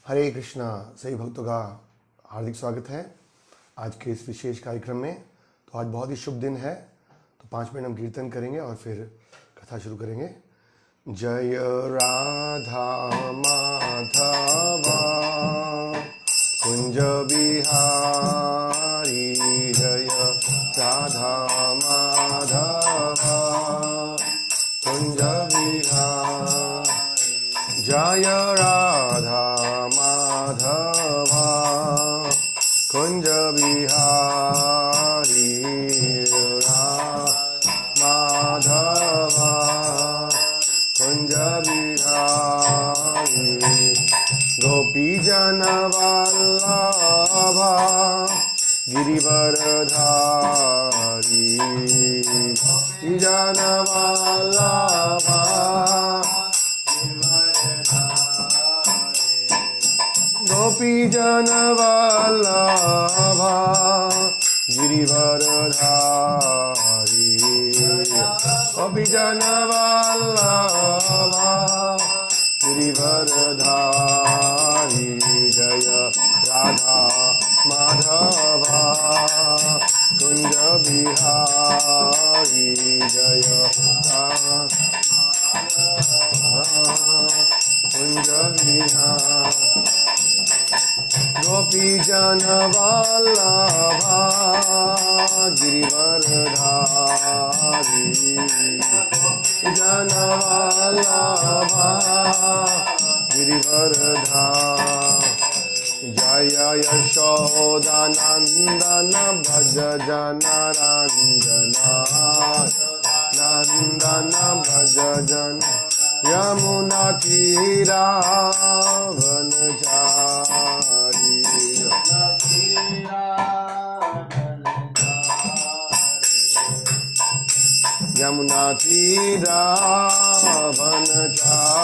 हरे कृष्णा। सभी भक्तों का हार्दिक स्वागत है आज के इस विशेष कार्यक्रम में। तो आज बहुत ही शुभ दिन है, तो 5 मिनट हम कीर्तन करेंगे और फिर कथा शुरू करेंगे। जय राधा माधवा कुंज बिहारी, जय राधा माधवा कुंज बिहारी, जय राधा माधवा कुंज बिहारी, माधवा कुंज बिहारी। गोपी जन वल्लभा गिरिवरधारी, गोपी जन वल्लभा गोपी जन वल्लभा गिरिवरधारी, गोपी जन वल्लभा गिरिवरधारी। जय राधा माधवा कुंज बिहारी, जय राधा कुंज बिहारी। गोपी जन वल्लभा गिरिवरधारी, जन वल्लभा गिरिवरधारी। जय यशोदानंदन भज जन रंजना, नंदन भज जन यमुना तीरा वनचारी, यमुना तीरा वनचारी।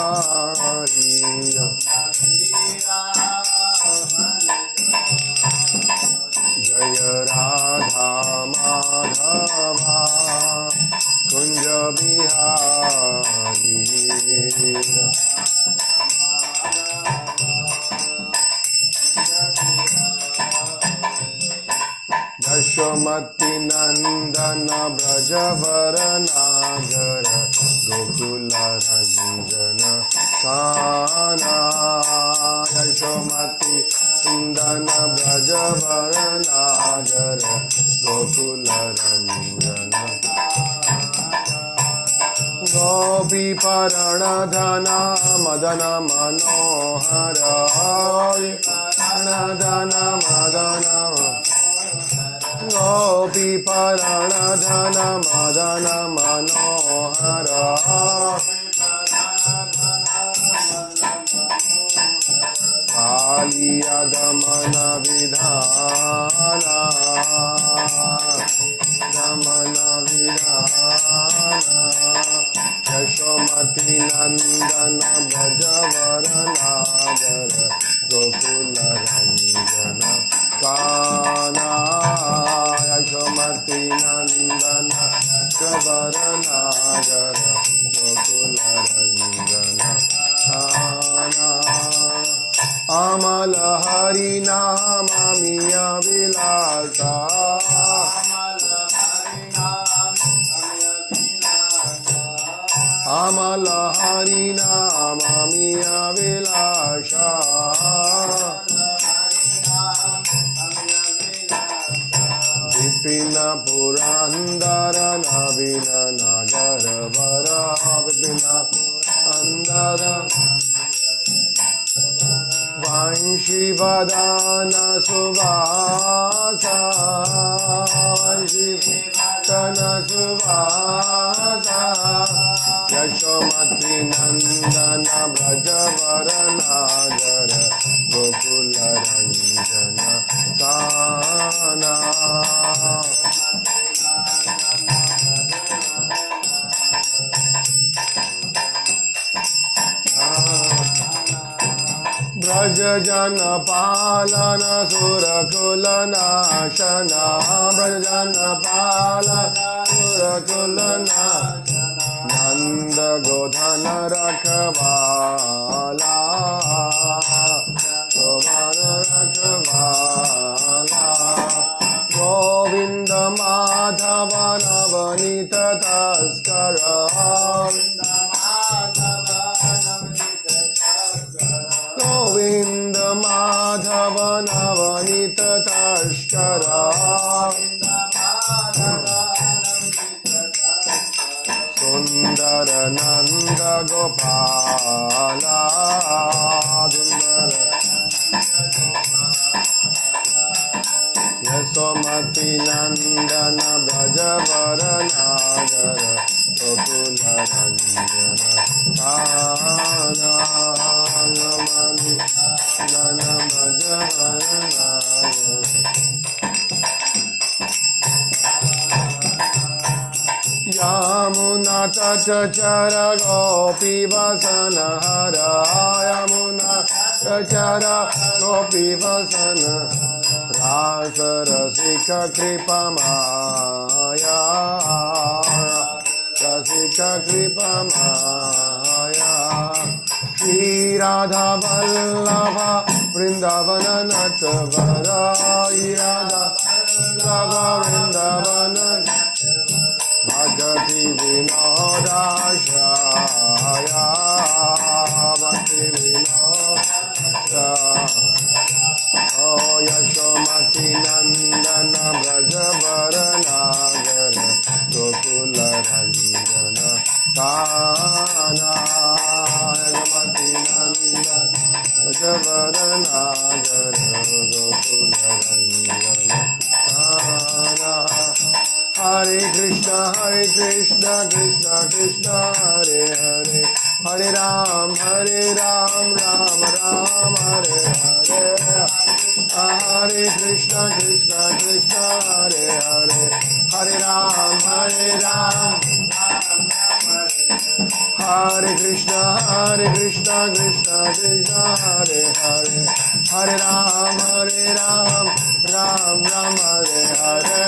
जय राधा माधवा कुंज बिहारी, यशोमती नंदन ब्रजवर नागर, गोकुल रंजन काना। यशोमती नंदन ब्रजवर नागर, गोकुल रंजन। गोपी परण धना मदन मनोहर, परण धन मदन, गोपी परण धन मदन मनोहर। कालिया दमन विधाना, दमन विधाना। यशोमती नंदन ब्रजवर नागर, गोकुल रंजन काना। यशोमती नंदन ब्रजवर नागर, गोकुल रंजन काना। अमल हरि नाम मिया विलासा, अमल हरि नाम मिया विलासा। विपिन पुरंदर नवीन नगर वर, विपिन पुरंदर वंशी वदन सुवासा, वंशी वदन सुवासा। यशोमती नंदन ब्रजवर नागर, गोकुल रंजन काना। ब्रज जन पालन सुरकुल नाशना, ब्रज जन पालन सुरकुल नाशना। नंद गोधन रखवाला, माधव नवनीत तस्कर गोविंद माधव नवनीत तस्कर सुंदर नंद गोपाला सुंदर यशोमती नंदन ब्रजवर नागर गोकुल रंजन आनंदमणि नन ब्रजवर नागर यमुना तटचर गोपी वसन हर यमुना तटचर गोपी वसन रास रसिक कृपा माया रसिक कृपा माया श्री राधा वल्लभ वृंदावन नटवर राधा वल्लभ वृंदावन भगति विनोदाश्रया भक्ति विनोदाश्रया ओ यशोमती नंदन ब्रजवर नागर गोकुल रंजन कान्हा यशोमती नंदन ब्रजवर नागर गोकुल रंजन कान्हा हरे कृष्ण कृष्ण कृष्ण हरे हरे हरे राम राम राम हरे हरे हरे कृष्ण कृष्ण हरे हरे हरे राम हरे कृष्ण कृष्ण कृष्ण हरे हरे हरे राम राम हरे हरे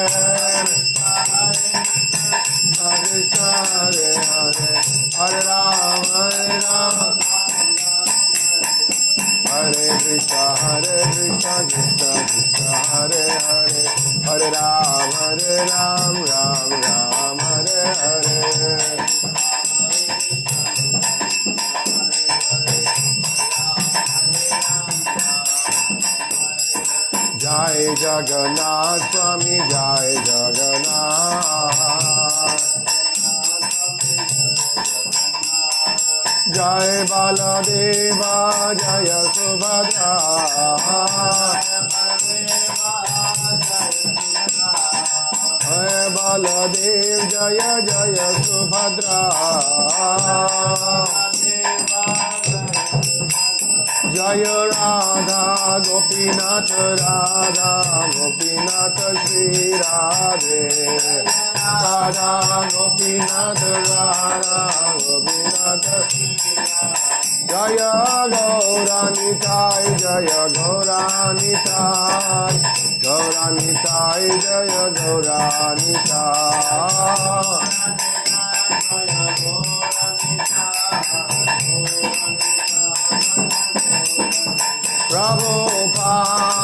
कृष्ण हरे हरे हरे राम हरे कृष्ण कृष्ण कृष्ण हरे हरे हरे राम राम हरे हरे जय जगन्नाथ स्वामी जय जगन्नाथ जय बालदेवा जय सुभद्रा जय बालदेव जय जय सुभद्रा जय राधा गोपीनाथ श्री राधे राधा गोपीनाथ जय गौरानिताय जय गौरानिताय गौरानिताय जय Gaura Nitai Prabhupada,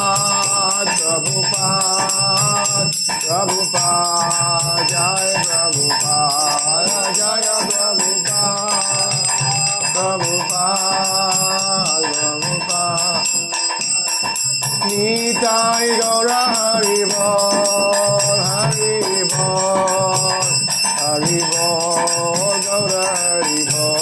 Prabhupada, Prabhupada, Jaya Prabhupada, Jaya Prabhupada, Prabhupada, Prabhupada. Nitai Gaura Hari Bol, Hari Bol, Hari Bol, Gaura Hari Bol.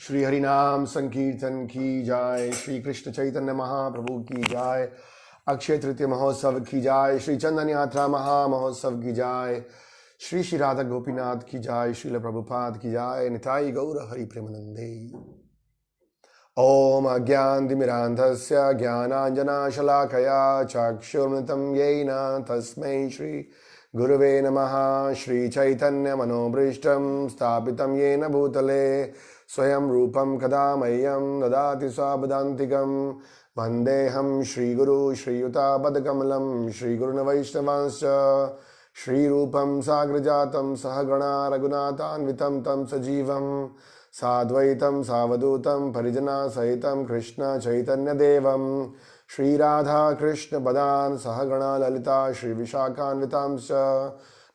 Shri हरिनाम संकीर्तन की जाय, श्री कृष्ण चैतन्य महाप्रभु की जाय, अक्षय तृतीय महोत्सव की जाय, श्री चंदन यात्रा महा महोत्सव की जाय, श्री श्री राधा गोपीनाथ की जाय, श्रील प्रभुपाद की जाय, निताई गौर हरि प्रेमानंदे। ओम अज्ञानतिमिरान्धस्य ज्ञानाञ्जनशलाकया चक्षुर्मृतं येन तस्मै श्री गुरुवे नमः। श्री चैतन्य मनोभीष्टं स्थापितं येन भूतले स्वयं रूपं कदा मह्यं ददाति स्वापदान्तिकं। वन्देऽहं श्रीगुरु श्रीयुतापदकमलं श्रीगुरुन् वैष्णवांश्च श्रीरूपं साग्रजातं सहगणा रघुनाथान्वितं तं सजीवं साद्वैतं सावधूतं परिजना सहितं कृष्ण चैतन्यदेवं श्रीराधा कृष्ण पदान् सहगणा ललिता श्रीविशाखान्वितांश्च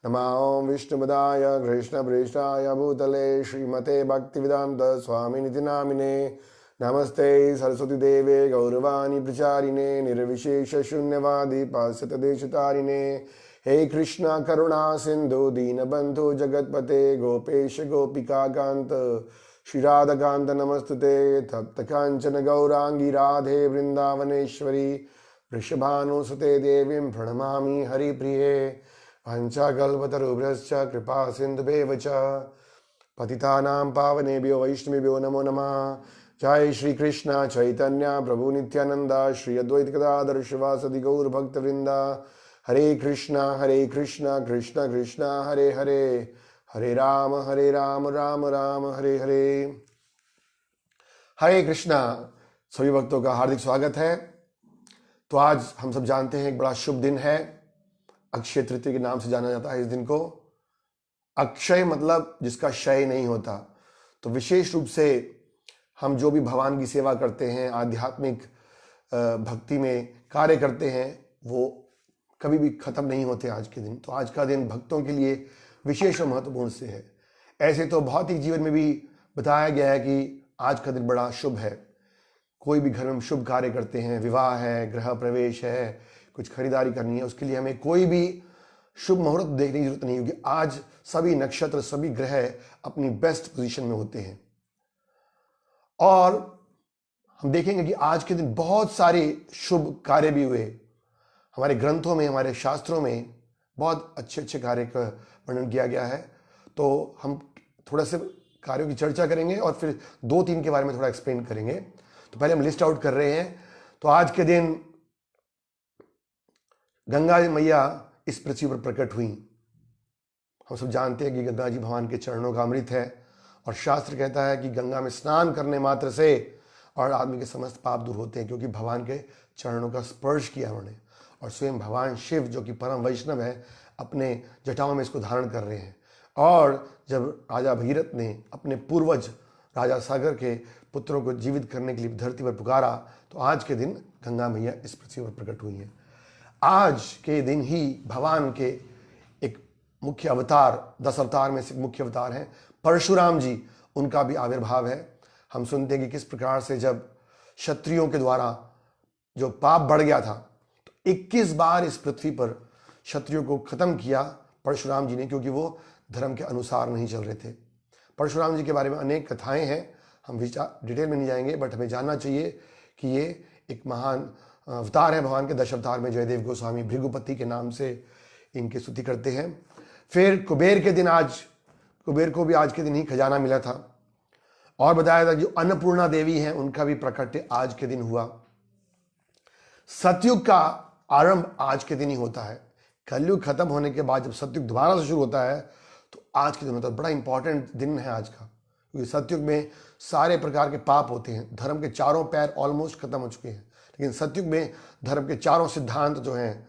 नमो विष्णुपदाय कृष्णप्रेष्ठाय भूतले श्रीमते भक्तिवेदान्त स्वामिनिति नामिने नमस्ते सरस्वती देवे गौरवाणी प्रचारिणे निर्विशेष शून्यवादी पाश्चात्य देशतारिणे हे कृष्णा करुणा सिंधु दीनबंधु जगतपते गोपेश गोपिका कांत श्री राधाकांत नमस्तुते तप्त कांचन गौरांगी राधे वृंदावनेश्वरी वृषभानुसुते देवीं प्रणमामि हरिप्रिये पंचाकल्पतरुभ्यश्च कृपा सिन्धुभ्येव च पतितानां पावनेभ्यो वैष्णवेभ्यो नमो नमः। जय श्री कृष्ण चैतन्य प्रभु नित्यानंद श्री अद्वैत गदाधर शिवासदि गौर भक्तवृंदा हरे कृष्णा कृष्ण कृष्ण हरे हरे हरे राम राम राम हरे हरे। हरे कृष्णा। सभी भक्तों का हार्दिक स्वागत है। तो आज हम सब जानते हैं एक बड़ा शुभ दिन है, अक्षय तृतीया के नाम से जाना जाता है इस दिन को। अक्षय मतलब जिसका क्षय नहीं होता। तो विशेष रूप से हम जो भी भगवान की सेवा करते हैं, आध्यात्मिक भक्ति में कार्य करते हैं, वो कभी भी खत्म नहीं होते आज के दिन। तो आज का दिन भक्तों के लिए विशेष और महत्वपूर्ण से है। ऐसे तो भौतिक जीवन में भी बताया गया है कि आज का दिन बड़ा शुभ है। कोई भी घर में शुभ कार्य करते हैं, विवाह है, गृह प्रवेश है, कुछ खरीदारी करनी है, उसके लिए हमें कोई भी शुभ मुहूर्त देखने की जरूरत नहीं, क्योंकि आज सभी नक्षत्र सभी ग्रह अपनी बेस्ट पोजीशन में होते हैं। और हम देखेंगे कि आज के दिन बहुत सारे शुभ कार्य भी हुए। हमारे ग्रंथों में, हमारे शास्त्रों में बहुत अच्छे अच्छे कार्य का वर्णन किया गया है। तो हम थोड़ा से कार्यों की चर्चा करेंगे और फिर 2-3 के बारे में थोड़ा एक्सप्लेन करेंगे। तो पहले हम लिस्ट आउट कर रहे हैं। तो आज के दिन गंगा मैया इस पृथ्वी पर प्रकट हुई। हम सब जानते हैं कि गंगा जी भगवान के चरणों का अमृत है, और शास्त्र कहता है कि गंगा में स्नान करने मात्र से और आदमी के समस्त पाप दूर होते हैं, क्योंकि भगवान के चरणों का स्पर्श किया उन्होंने। और स्वयं भगवान शिव जो कि परम वैष्णव है, अपने जटाओं में इसको धारण कर रहे हैं। और जब राजा भगीरथ ने अपने पूर्वज राजा सागर के पुत्रों को जीवित करने के लिए धरती पर पुकारा, तो आज के दिन गंगा मैया इस पृथ्वी पर प्रकट हुई है। आज के दिन ही भगवान के एक मुख्य अवतार, 10 अवतार में से मुख्य अवतार हैं परशुराम जी, उनका भी आविर्भाव है। हम सुनते हैं कि किस प्रकार से जब क्षत्रियों के द्वारा जो पाप बढ़ गया था, तो 21 बार इस पृथ्वी पर क्षत्रियों को खत्म किया परशुराम जी ने, क्योंकि वो धर्म के अनुसार नहीं चल रहे थे। परशुराम जी के बारे में अनेक कथाएं हैं, हम डिटेल में नहीं जाएंगे, बट हमें जानना चाहिए कि ये एक महान अवतार है भगवान के। 10 अवतार में जयदेव गोस्वामी भृगुपति के नाम से इनकी स्तुति करते हैं। फिर कुबेर के दिन, आज कुबेर को भी आज के दिन ही खजाना मिला था। और बताया था जो अन्नपूर्णा देवी हैं, उनका भी प्रकट्य आज के दिन हुआ। सतयुग का आरंभ आज के दिन ही होता है। कलयुग खत्म होने के बाद जब सतयुग दोबारा से शुरू होता है, तो आज के दिन होता है। बड़ा इंपॉर्टेंट दिन है आज का, क्योंकि सतयुग में सारे प्रकार के पाप होते हैं। धर्म के चारों पैर ऑलमोस्ट खत्म हो चुके हैं, लेकिन सतयुग में धर्म के चारों सिद्धांत जो हैं,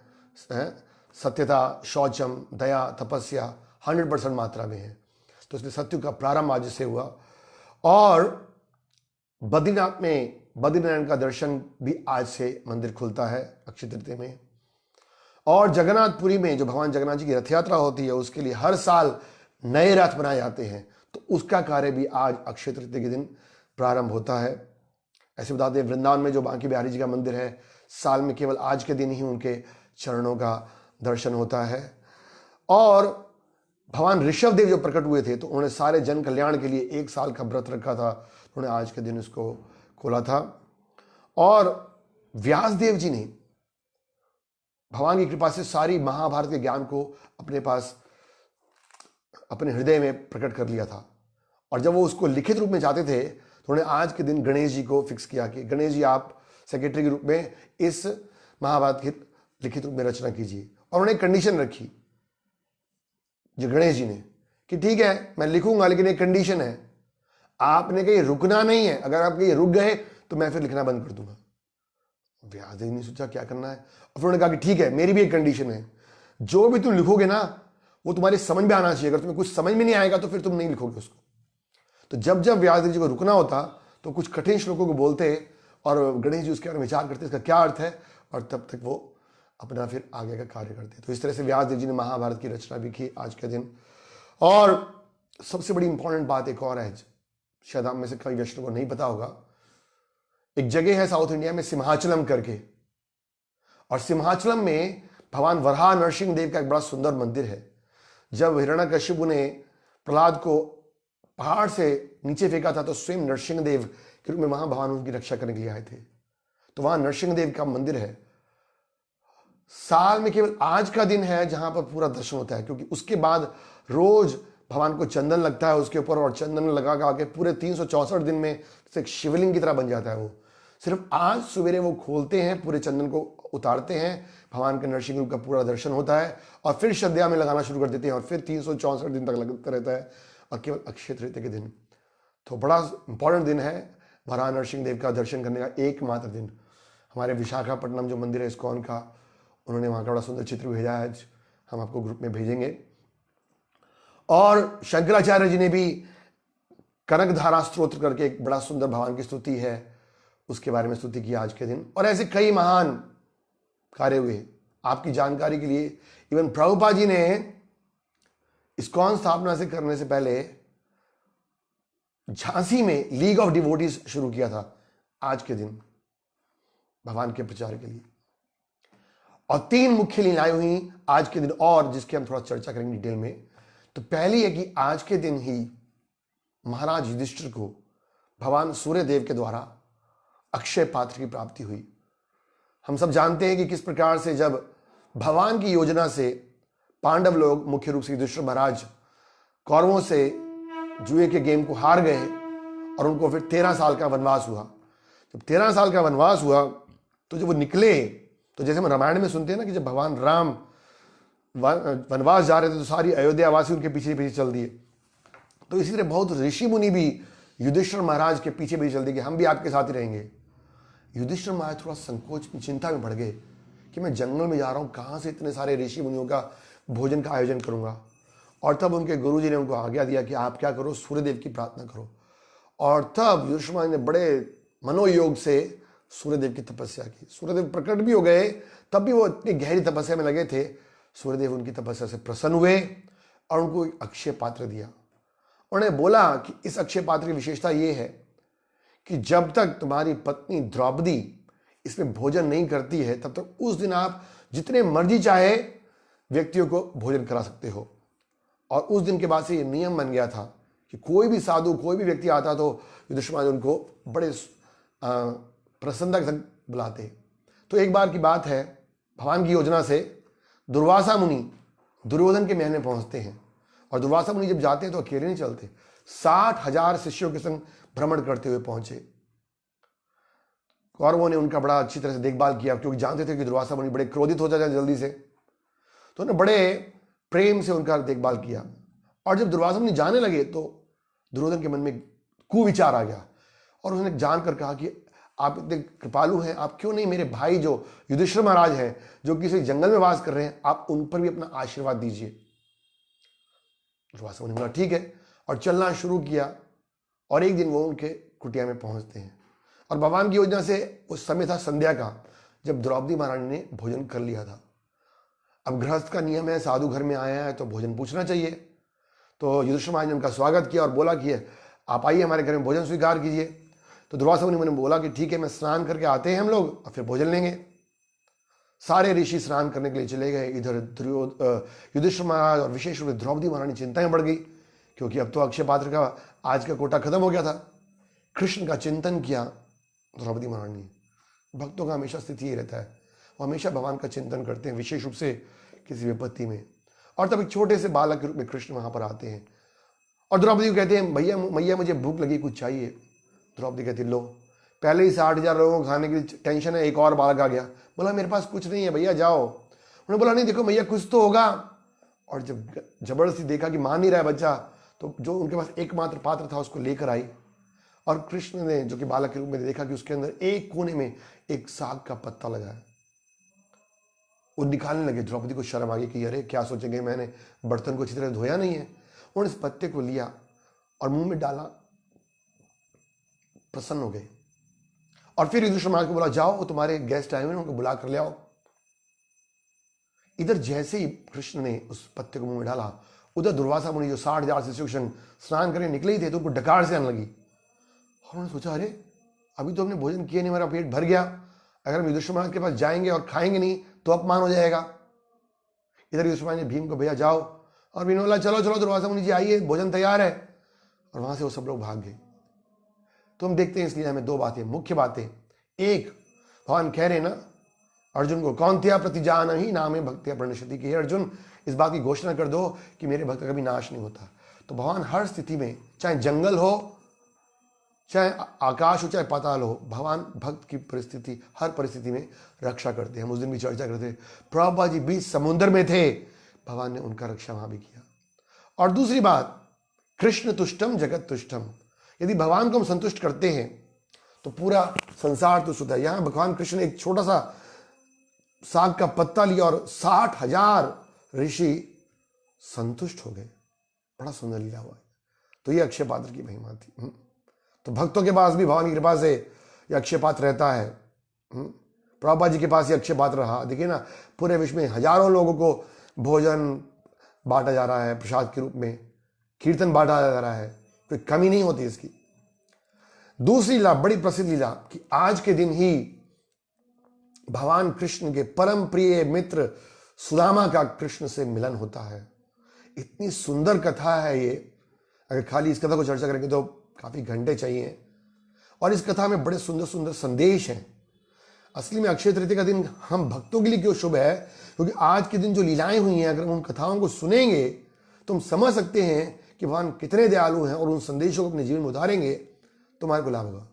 सत्यता, शौचम, दया, तपस्या 100% मात्रा में है। तो इसलिए सतयुग का प्रारंभ आज से हुआ। और बद्रीनाथ में बद्रीनारायण का दर्शन भी आज से मंदिर खुलता है अक्षय तृतीया में। और जगन्नाथपुरी में जो भगवान जगन्नाथ जी की रथ यात्रा होती है, उसके लिए हर साल नए रथ बनाए जाते हैं, तो उसका कार्य भी आज अक्षय तृतीया के दिन प्रारंभ होता है। ऐसे बता दें, वृंदावन में जो बांके बिहारी जी का मंदिर है, साल में केवल आज के दिन ही उनके चरणों का दर्शन होता है। और भगवान ऋषभ देव जो प्रकट हुए थे, तो उन्होंने सारे जन कल्याण के लिए 1 साल का व्रत रखा था, उन्होंने आज के दिन इसको खोला था। और व्यास देव जी ने भगवान की कृपा से सारी महाभारत के ज्ञान को अपने पास, अपने हृदय में प्रकट कर लिया था। और जब वो उसको लिखित रूप में चाहते थे, तो उन्होंने आज के दिन गणेश जी को फिक्स किया कि गणेश जी आप सेक्रेटरी के रूप में इस महाभारत की लिखित रूप में रचना कीजिए। और उन्होंने कंडीशन रखी जो गणेश जी ने, कि ठीक है मैं लिखूंगा, लेकिन एक कंडीशन है, आपने कहीं रुकना नहीं है। अगर आप कहीं रुक गए तो मैं फिर लिखना बंद कर दूंगा। व्यास देव ने सोचा क्या करना है, और फिर उन्होंने कहा कि ठीक है, मेरी भी एक कंडीशन है, जो भी तुम लिखोगे ना वो तुम्हारी समझ में आना चाहिए। अगर तुम्हें कुछ समझ में नहीं आएगा तो फिर तुम नहीं लिखोगे उसको। तो जब जब व्यासदेव जी को रुकना होता तो कुछ कठिन श्लोकों को बोलते और गणेश जी उसके बारे में विचार करते इसका क्या अर्थ है, और तब तक वो अपना फिर आगे का कार्य करते। तो इस तरह से व्यासदेव जी ने महाभारत की रचना भी की आज के दिन। और सबसे बड़ी इंपॉर्टेंट बात एक और है, शायद आप में से कई वैष्णव को नहीं पता होगा। एक जगह है साउथ इंडिया में सिंहाचलम करके, और सिंहाचलम में भगवान वराह नरसिंह देव का एक बड़ा सुंदर मंदिर है। जब हिरण्यकशिपु ने प्रहलाद को पहाड़ से नीचे फेंका था तो स्वयं नरसिंह देव के रूप में वहां भगवान उनकी रक्षा करने के लिए आए थे। तो वहां नरसिंह देव का मंदिर है। साल में केवल आज का दिन है जहां पर पूरा दर्शन होता है, क्योंकि उसके बाद रोज भगवान को चंदन लगता है उसके ऊपर, और चंदन लगा के पूरे 364 दिन में एक शिवलिंग की तरह बन जाता है वो। सिर्फ आज सवेरे वो खोलते हैं, पूरे चंदन को उतारते हैं, भगवान के नरसिंह रूप का पूरा दर्शन होता है, और फिर श्रद्धा में लगाना शुरू कर देते हैं, और फिर 364 दिन तक लगता रहता है, और केवल अक्षय तृतीया के दिन। तो बड़ा इंपॉर्टेंट दिन है वराह नरसिंह देव का दर्शन करने का एकमात्र दिन। हमारे विशाखापट्टनम जो मंदिर है इस्कॉन का, उन्होंने वहाँ का बड़ा सुंदर चित्र भेजा है, आज हम आपको ग्रुप में भेजेंगे। और शंकराचार्य जी ने भी कनकधारा स्तोत्र करके एक बड़ा सुंदर भगवान की स्तुति है, उसके बारे में स्तुति की आज के दिन। और ऐसे कई महान कार्य हुए। आपकी जानकारी के लिए इवन प्रभुपाद जी ने इस्कॉन स्थापना से करने से पहले झांसी में लीग ऑफ डिवोटीज शुरू किया था आज के दिन भगवान के प्रचार के लिए। और 3 मुख्य लीलाएं हुई आज के दिन, और जिसकी हम थोड़ा चर्चा करेंगे डिटेल में। तो पहली है कि आज के दिन ही महाराज युधिष्ठिर को भगवान सूर्यदेव के द्वारा अक्षय पात्र की प्राप्ति हुई। हम सब जानते हैं कि किस प्रकार से जब भगवान की योजना से पांडव लोग, मुख्य रूप से युधिष्ठिर महाराज, कौरवों से जुए के गेम को हार गए और उनको फिर 13 साल का वनवास हुआ। जब 13 साल का वनवास हुआ तो जब वो निकले, तो जैसे हम रामायण में सुनते हैं ना कि जब भगवान राम वनवास जा रहे थे तो सारी अयोध्यावासी उनके पीछे पीछे चल दिए। तो इसी तरह बहुत ऋषि मुनि भी युधिष्ठिर महाराज के पीछे पीछे चल दिए कि हम भी आपके साथ ही रहेंगे। युधिष्ठिर महाराज थोड़ा संकोच, चिंता में पड़ गए कि मैं जंगल में जा रहा हूं, कहां से इतने सारे ऋषि मुनियों का भोजन का आयोजन करूंगा। और तब उनके गुरुजी ने उनको आज्ञा दिया कि आप क्या करो, सूर्यदेव की प्रार्थना करो। और तब युधिष्ठिर महाराज ने बड़े मनोयोग से सूर्यदेव की तपस्या की। सूर्यदेव प्रकट भी हो गए, तब भी वो इतनी गहरी तपस्या में लगे थे। सूर्यदेव उनकी तपस्या से प्रसन्न हुए और उनको एक अक्षय पात्र दिया। उन्होंने बोला कि इस अक्षय पात्र की विशेषता ये है कि जब तक तुम्हारी पत्नी द्रौपदी इसमें भोजन नहीं करती है तब तक उस दिन आप जितने मर्जी चाहे व्यक्तियों को भोजन करा सकते हो। और उस दिन के बाद से ये नियम बन गया था कि कोई भी साधु, कोई भी व्यक्ति आता तो युधिष्ठिर महाराज उनको बड़े प्रसन्नता के साथ बुलाते। तो एक बार की बात है, भगवान की योजना से दुर्वासा मुनि दुर्योधन के महल में पहुंचते हैं। और दुर्वासा मुनि जब जाते हैं तो अकेले नहीं चलते, 60,000 शिष्यों के संग भ्रमण करते हुए पहुंचे। कौरवों ने उनका बड़ा अच्छी तरह से देखभाल किया, क्योंकि जानते थे कि दुर्वासा मुनि बड़े क्रोधित हो जाते हैं जल्दी से, तो उन्होंने बड़े प्रेम से उनका देखभाल किया। और जब दुर्वासा मुनि जाने लगे तो दुर्योधन के मन में कुविचार आ गया, और उसने जानकर कहा कि आप इतने कृपालु हैं, आप क्यों नहीं मेरे भाई जो युधिष्ठिर महाराज हैं, जो किसी जंगल में वास कर रहे हैं, आप उन पर भी अपना आशीर्वाद दीजिए। दुर्वासा मुनि बोला ठीक है, और चलना शुरू किया। और एक दिन वो उनके कुटिया में पहुंचते हैं, और भगवान की योजना से उस समय था संध्या का, जब द्रौपदी महारानी ने भोजन कर लिया था। अब गृहस्थ का नियम है, साधु घर में आया है तो भोजन पूछना चाहिए। तो युधिष्ठिर महाराज ने उनका स्वागत किया और बोला कि आप आइए हमारे घर में भोजन स्वीकार कीजिए। तो दुर्वासा मुनि ने बोला कि ठीक है, मैं स्नान करके आते हैं हम लोग और फिर भोजन लेंगे। सारे ऋषि स्नान करने के लिए चले गए। इधर युधिष्ठिर महाराज और विशेष रूप से द्रौपदी महारानी चिंता में बढ़ गई, क्योंकि अब तो अक्षय पात्र का आज का कोटा खत्म हो गया था। कृष्ण का चिंतन किया द्रौपदी महारानी। भक्तों का हमेशा स्थिति ही रहता है, वो हमेशा भगवान का चिंतन करते हैं, विशेष रूप से किसी विपत्ति में। और तब एक छोटे से बालक के रूप में कृष्ण वहां पर आते हैं और द्रौपदी को कहते हैं भैया मैया मुझे भूख लगी, कुछ चाहिए। द्रौपदी कहती लो, पहले ही 60,000 लोगों को खाने की टेंशन है, एक और बालक आ गया। बोला मेरे पास कुछ नहीं है भैया, जाओ। उन्होंने बोला नहीं देखो भैया कुछ तो होगा। और जब जबरदस्ती देखा कि मान नहीं रहा है बच्चा, तो जो उनके पास एकमात्र पात्र था उसको लेकर आई। और कृष्ण ने जो कि बालक के रूप में देखा कि उसके अंदर एक कोने में एक साग का पत्ता लगा है। वो निकालने लगे। द्रौपदी को शर्म आ गई कि अरे क्या सोचेंगे, मैंने बर्तन को अच्छी तरह धोया नहीं है। उन्होंने इस पत्ते को लिया और मुंह में डाला, प्रसन्न हो गए। और फिर युधिष्ठिर महाराज को बोला, जाओ वो तुम्हारे गेस्ट आए हुए हैं, उनको बुला कर ले आओ। इधर जैसे ही कृष्ण ने उस पत्ते को मुंह में डाला, उधर दुर्वासा मुनि जो 60,000 शिष्य स्नान करने निकले ही थे, तो उनको डकार से आने लगी। और उन्होंने सोचा, अरे अभी तो हमने भोजन किया नहीं, हमारा पेट भर गया, अगर हम युधिष्ठिर महाराज के पास जाएंगे और खाएंगे नहीं तो अपमान हो जाएगा। इधर युधिष्ठिर महाराज ने भीम को भेजा, जाओ, और भीम बोला, चलो चलो दुर्वासा मुनि जी आइए, भोजन तैयार है। और वहां से वो सब लोग भाग गए। तो हम देखते हैं इस लीला में दो बातें, मुख्य बातें। एक, भगवान कह रहे ना अर्जुन को, कौन्त्या प्रतिजान ही नामे भक्तिया प्रणश्यति, कि अर्जुन इस बात की घोषणा कर दो कि मेरे भक्त का कभी नाश नहीं होता। तो भगवान हर स्थिति में, चाहे जंगल हो, चाहे आकाश हो, चाहे पाताल हो, भगवान भक्त की परिस्थिति, हर परिस्थिति में रक्षा करते हैं। हम उस दिन भी चर्चा करते थे, प्रभुपाद जी बीच समुद्र में थे, भगवान ने उनका रक्षा वहां भी किया। और दूसरी बात, कृष्ण तुष्टम जगत तुष्टम, यदि भगवान को हम संतुष्ट करते हैं तो पूरा संसार तुष्ट होता है। यहां भगवान कृष्ण ने एक छोटा सा साग का पत्ता लिया और 60,000 ऋषि संतुष्ट हो गए। बड़ा सुंदर लीला हुआ है। तो ये अक्षय पात्र की महिमा थी। तो भक्तों के पास भी भगवान की कृपा से ये अक्षय पात्र रहता है। प्रभुपाद जी के पास ये अक्षय पात्र रहा। देखिए ना, पूरे विश्व में हजारों लोगों को भोजन बांटा जा रहा है, प्रसाद के रूप में कीर्तन बांटा जा रहा है, कोई कमी नहीं होती इसकी। दूसरी लीला, बड़ी प्रसिद्ध लीला, कि आज के दिन ही भगवान कृष्ण के परम प्रिय मित्र सुदामा का कृष्ण से मिलन होता है। इतनी सुंदर कथा है ये, अगर खाली इस कथा को चर्चा करेंगे तो काफी घंटे चाहिए। और इस कथा में बड़े सुंदर सुंदर संदेश हैं। असली में अक्षय तृतीया का दिन हम भक्तों के लिए क्यों शुभ है, क्योंकि आज के दिन जो लीलाएं हुई हैं, अगर उन कथाओं को सुनेंगे तो हम समझ सकते हैं कि भगवान कितने दयालु हैं, और उन संदेशों को अपने जीवन में उतारेंगे तो हमारे को लाभ होगा।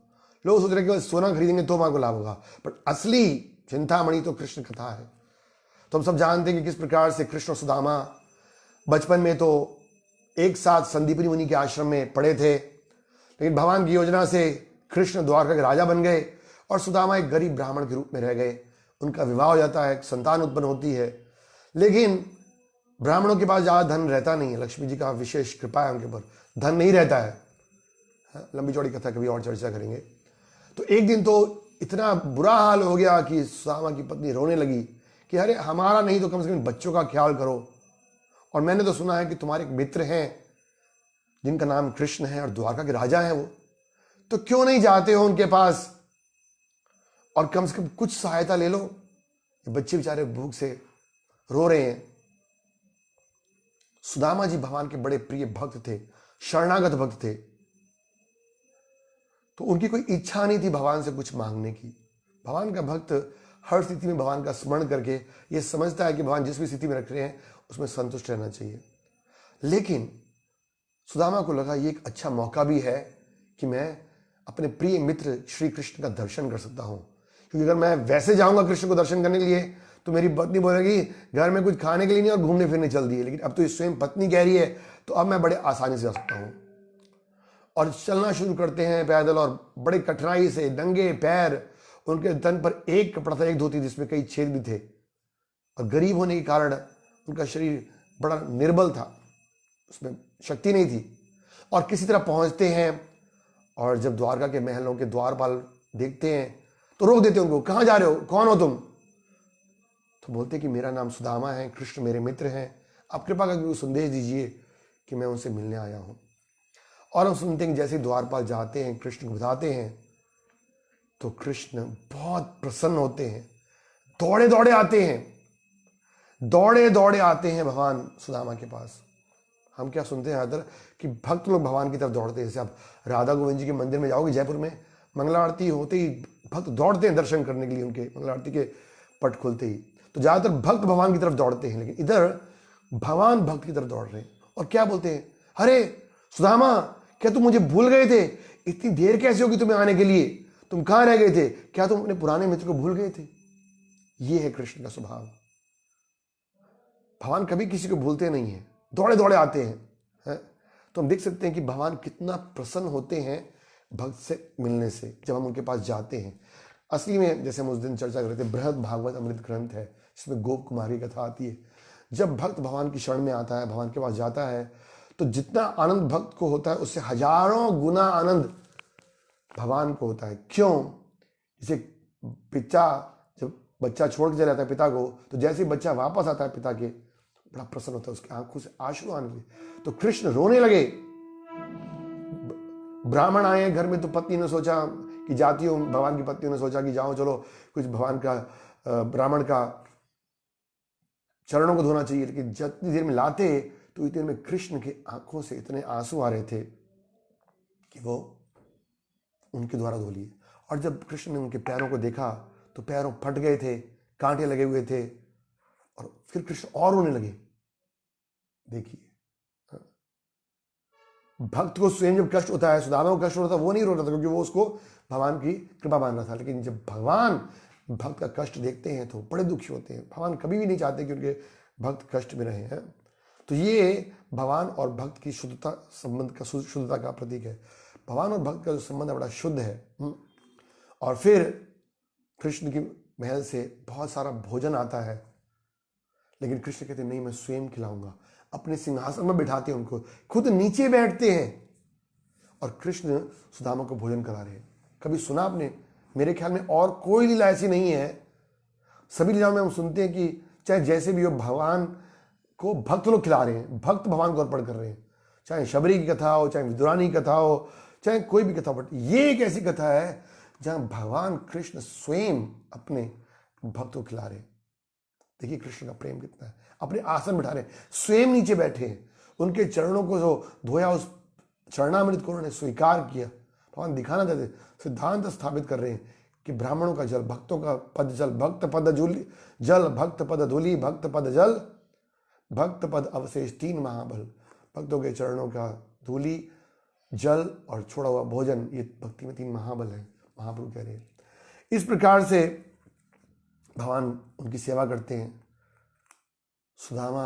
लोग सोच रहे हैं कि सोना खरीदेंगे तो हमारे को लाभ होगा, बट असली चिंतामणि तो कृष्ण कथा है। तो हम सब जानते हैं कि किस प्रकार से कृष्ण और सुदामा बचपन में तो एक साथ संदीपनी मुनि के आश्रम में पढ़े थे, लेकिन भगवान की योजना से कृष्ण द्वारका के राजा बन गए और सुदामा एक गरीब ब्राह्मण के रूप में रह गए। उनका विवाह हो जाता है, संतान उत्पन्न होती है, लेकिन ब्राह्मणों के पास ज्यादा धन रहता नहीं है। लक्ष्मी जी का विशेष कृपा है उनके ऊपर, धन नहीं रहता है। लंबी चौड़ी कथा कभी और चर्चा करेंगे। तो एक दिन तो इतना बुरा हाल हो गया कि सुदामा की पत्नी रोने लगी कि अरे हमारा नहीं तो कम से कम बच्चों का ख्याल करो, और मैंने तो सुना है कि तुम्हारे एक मित्र हैं जिनका नाम कृष्ण है और द्वारका के राजा हैं वो, तो क्यों नहीं जाते हो उनके पास और कम से कम कुछ सहायता ले लो। ये बच्चे बेचारे भूख से रो रहे हैं। सुदामा जी भगवान के बड़े प्रिय भक्त थे, शरणागत भक्त थे, तो उनकी कोई इच्छा नहीं थी भगवान से कुछ मांगने की। भगवान का भक्त हर स्थिति में भगवान का स्मरण करके ये समझता है कि भगवान जिस भी स्थिति में रख रहे हैं उसमें संतुष्ट रहना चाहिए। लेकिन सुदामा को लगा ये एक अच्छा मौका भी है कि मैं अपने प्रिय मित्र श्री कृष्ण का दर्शन कर सकता हूं, क्योंकि अगर मैं वैसे जाऊंगा कृष्ण को दर्शन करने के लिए तो मेरी पत्नी बोलेगी घर में कुछ खाने के लिए नहीं और घूमने फिरने चल दिए। लेकिन अब तो ये स्वयं पत्नी कह रही है, तो अब मैं बड़े आसानी से जा सकता हूं। और चलना शुरू करते हैं पैदल, और बड़े कठिनाई से नंगे पैर। उनके तन पर एक कपड़ा था, एक धोती जिसमें कई छेद भी थे, और गरीब होने के कारण उनका शरीर बड़ा निर्बल था, उसमें शक्ति नहीं थी। और किसी तरह पहुंचते हैं, और जब द्वारका के महलों के द्वारपाल देखते हैं तो रोक देते हैं उनको, कहाँ जा रहे हो, कौन हो तुम? तो बोलते कि मेरा नाम सुदामा है, कृष्ण मेरे मित्र हैं, आप कृपा करके संदेश दीजिए कि मैं उनसे मिलने आया हूं। और हम सुनते हैं कि जैसे द्वारपाल जाते हैं, कृष्ण को बताते हैं, तो कृष्ण बहुत प्रसन्न होते हैं, दौड़े दौड़े आते हैं, दौड़े दौड़े आते हैं भगवान सुदामा के पास। हम क्या सुनते हैं अदर कि भक्त लोग भगवान की तरफ दौड़ते हैं। जैसे आप राधा गोविंद जी के मंदिर में जाओगे जयपुर में, मंगला आरती होते ही भक्त दौड़ते हैं दर्शन करने के लिए, उनके मंगला आरती के पट खुलते ही। तो ज्यादातर भक्त भगवान की तरफ दौड़ते हैं, लेकिन इधर भगवान भक्त की तरफ दौड़ रहे हैं और क्या बोलते हैं, अरे सुदामा क्या तुम मुझे भूल गए थे? इतनी देर कैसे होगी तुम्हें आने के लिए? तुम कहां रह गए थे? क्या तुम अपने पुराने मित्र को भूल गए थे? ये है कृष्ण का स्वभाव। भगवान कभी किसी को भूलते नहीं है, दौड़े दौड़े आते हैं। तो हम देख सकते हैं कि भगवान कितना प्रसन्न होते हैं भक्त से मिलने से, जब हम उनके पास जाते हैं। असली में जैसे हम उस दिन चर्चा कर रहे थे, बृहद भागवत अमृत ग्रंथ है, जिसमें गोप कुमारी की कथा आती है। जब भक्त भगवान की शरण में आता है, भगवान के पास जाता है, तो जितना आनंद भक्त को होता है उससे हजारों गुना आनंद भगवान को होता है। क्यों? जैसे पिता जब बच्चा छोड़ के चला जाता है पिता को, तो जैसे ही बच्चा वापस आता है पिता के, बड़ा प्रसन्न होता है, उसकी आंखों से आंसू आने लगे। तो कृष्ण रोने लगे। ब्राह्मण आए घर में, तो पत्नी ने सोचा कि जाती हूँ, भगवान की पत्नी ने सोचा कि जाओ चलो कुछ भगवान का ब्राह्मण का चरणों को धोना चाहिए। लेकिन जितनी देर में लाते तो इतने में कृष्ण की आंखों से इतने आंसू आ रहे थे कि वो उनके द्वारा धो लिए। और जब कृष्ण ने उनके पैरों को देखा तो पैरों फट गए थे, कांटे लगे हुए थे, और फिर कृष्ण और रोने लगे। देखिए, भक्त को स्वयं जब कष्ट होता है, सुदामा को कष्ट होता है, वो नहीं रो रहा था क्योंकि वो उसको भगवान की कृपा मान रहा था। लेकिन जब भगवान भक्त का कष्ट देखते हैं तो बड़े दुखी होते हैं। भगवान कभी भी नहीं चाहते कि उनके भक्त कष्ट में रहे हैं। तो ये भगवान और भक्त की शुद्धता, संबंध का शुद्धता का प्रतीक है। भगवान और भक्त का जो संबंध है बड़ा शुद्ध है। और फिर कृष्ण की महल से बहुत सारा भोजन आता है, लेकिन कृष्ण कहते नहीं, मैं स्वयं खिलाऊंगा। अपने सिंहासन में बिठाते हैं उनको, खुद नीचे बैठते हैं और कृष्ण सुदामा को भोजन करा रहे हैं। कभी सुना आपने? मेरे ख्याल में और कोई लीला ऐसी नहीं है। सभी लीलाओं में हम सुनते हैं कि चाहे जैसे भी हो, भगवान को भक्त लोग खिला रहे हैं, भक्त भगवान को अर्पण कर रहे हैं। चाहे शबरी की कथा हो, चाहे विदुरानी की कथा हो, चाहे कोई भी कथा हो, बट ये एक ऐसी कथा है जहां भगवान कृष्ण स्वयं अपने भक्त को खिला रहे हैं। देखिए कृष्ण का प्रेम कितना है। अपने आसन बिठा रहे, स्वयं नीचे बैठे हैं, उनके चरणों को जो धोया उस चरणामृत को उन्होंने स्वीकार किया। भगवान दिखाना चाहते, सिद्धांत स्थापित कर रहे हैं कि ब्राह्मणों का जल, भक्तों का पद जल, भक्त पद जल, भक्त पद धूलि, भक्त पद जल, भक्त पद अवशेष, 3 महाबल। भक्तों के चरणों का धूलि, जल और छोड़ा हुआ भोजन, ये भक्ति में 3 महाबल है, महाप्रभु कह रहे हैं। इस प्रकार से भगवान उनकी सेवा करते हैं। सुदामा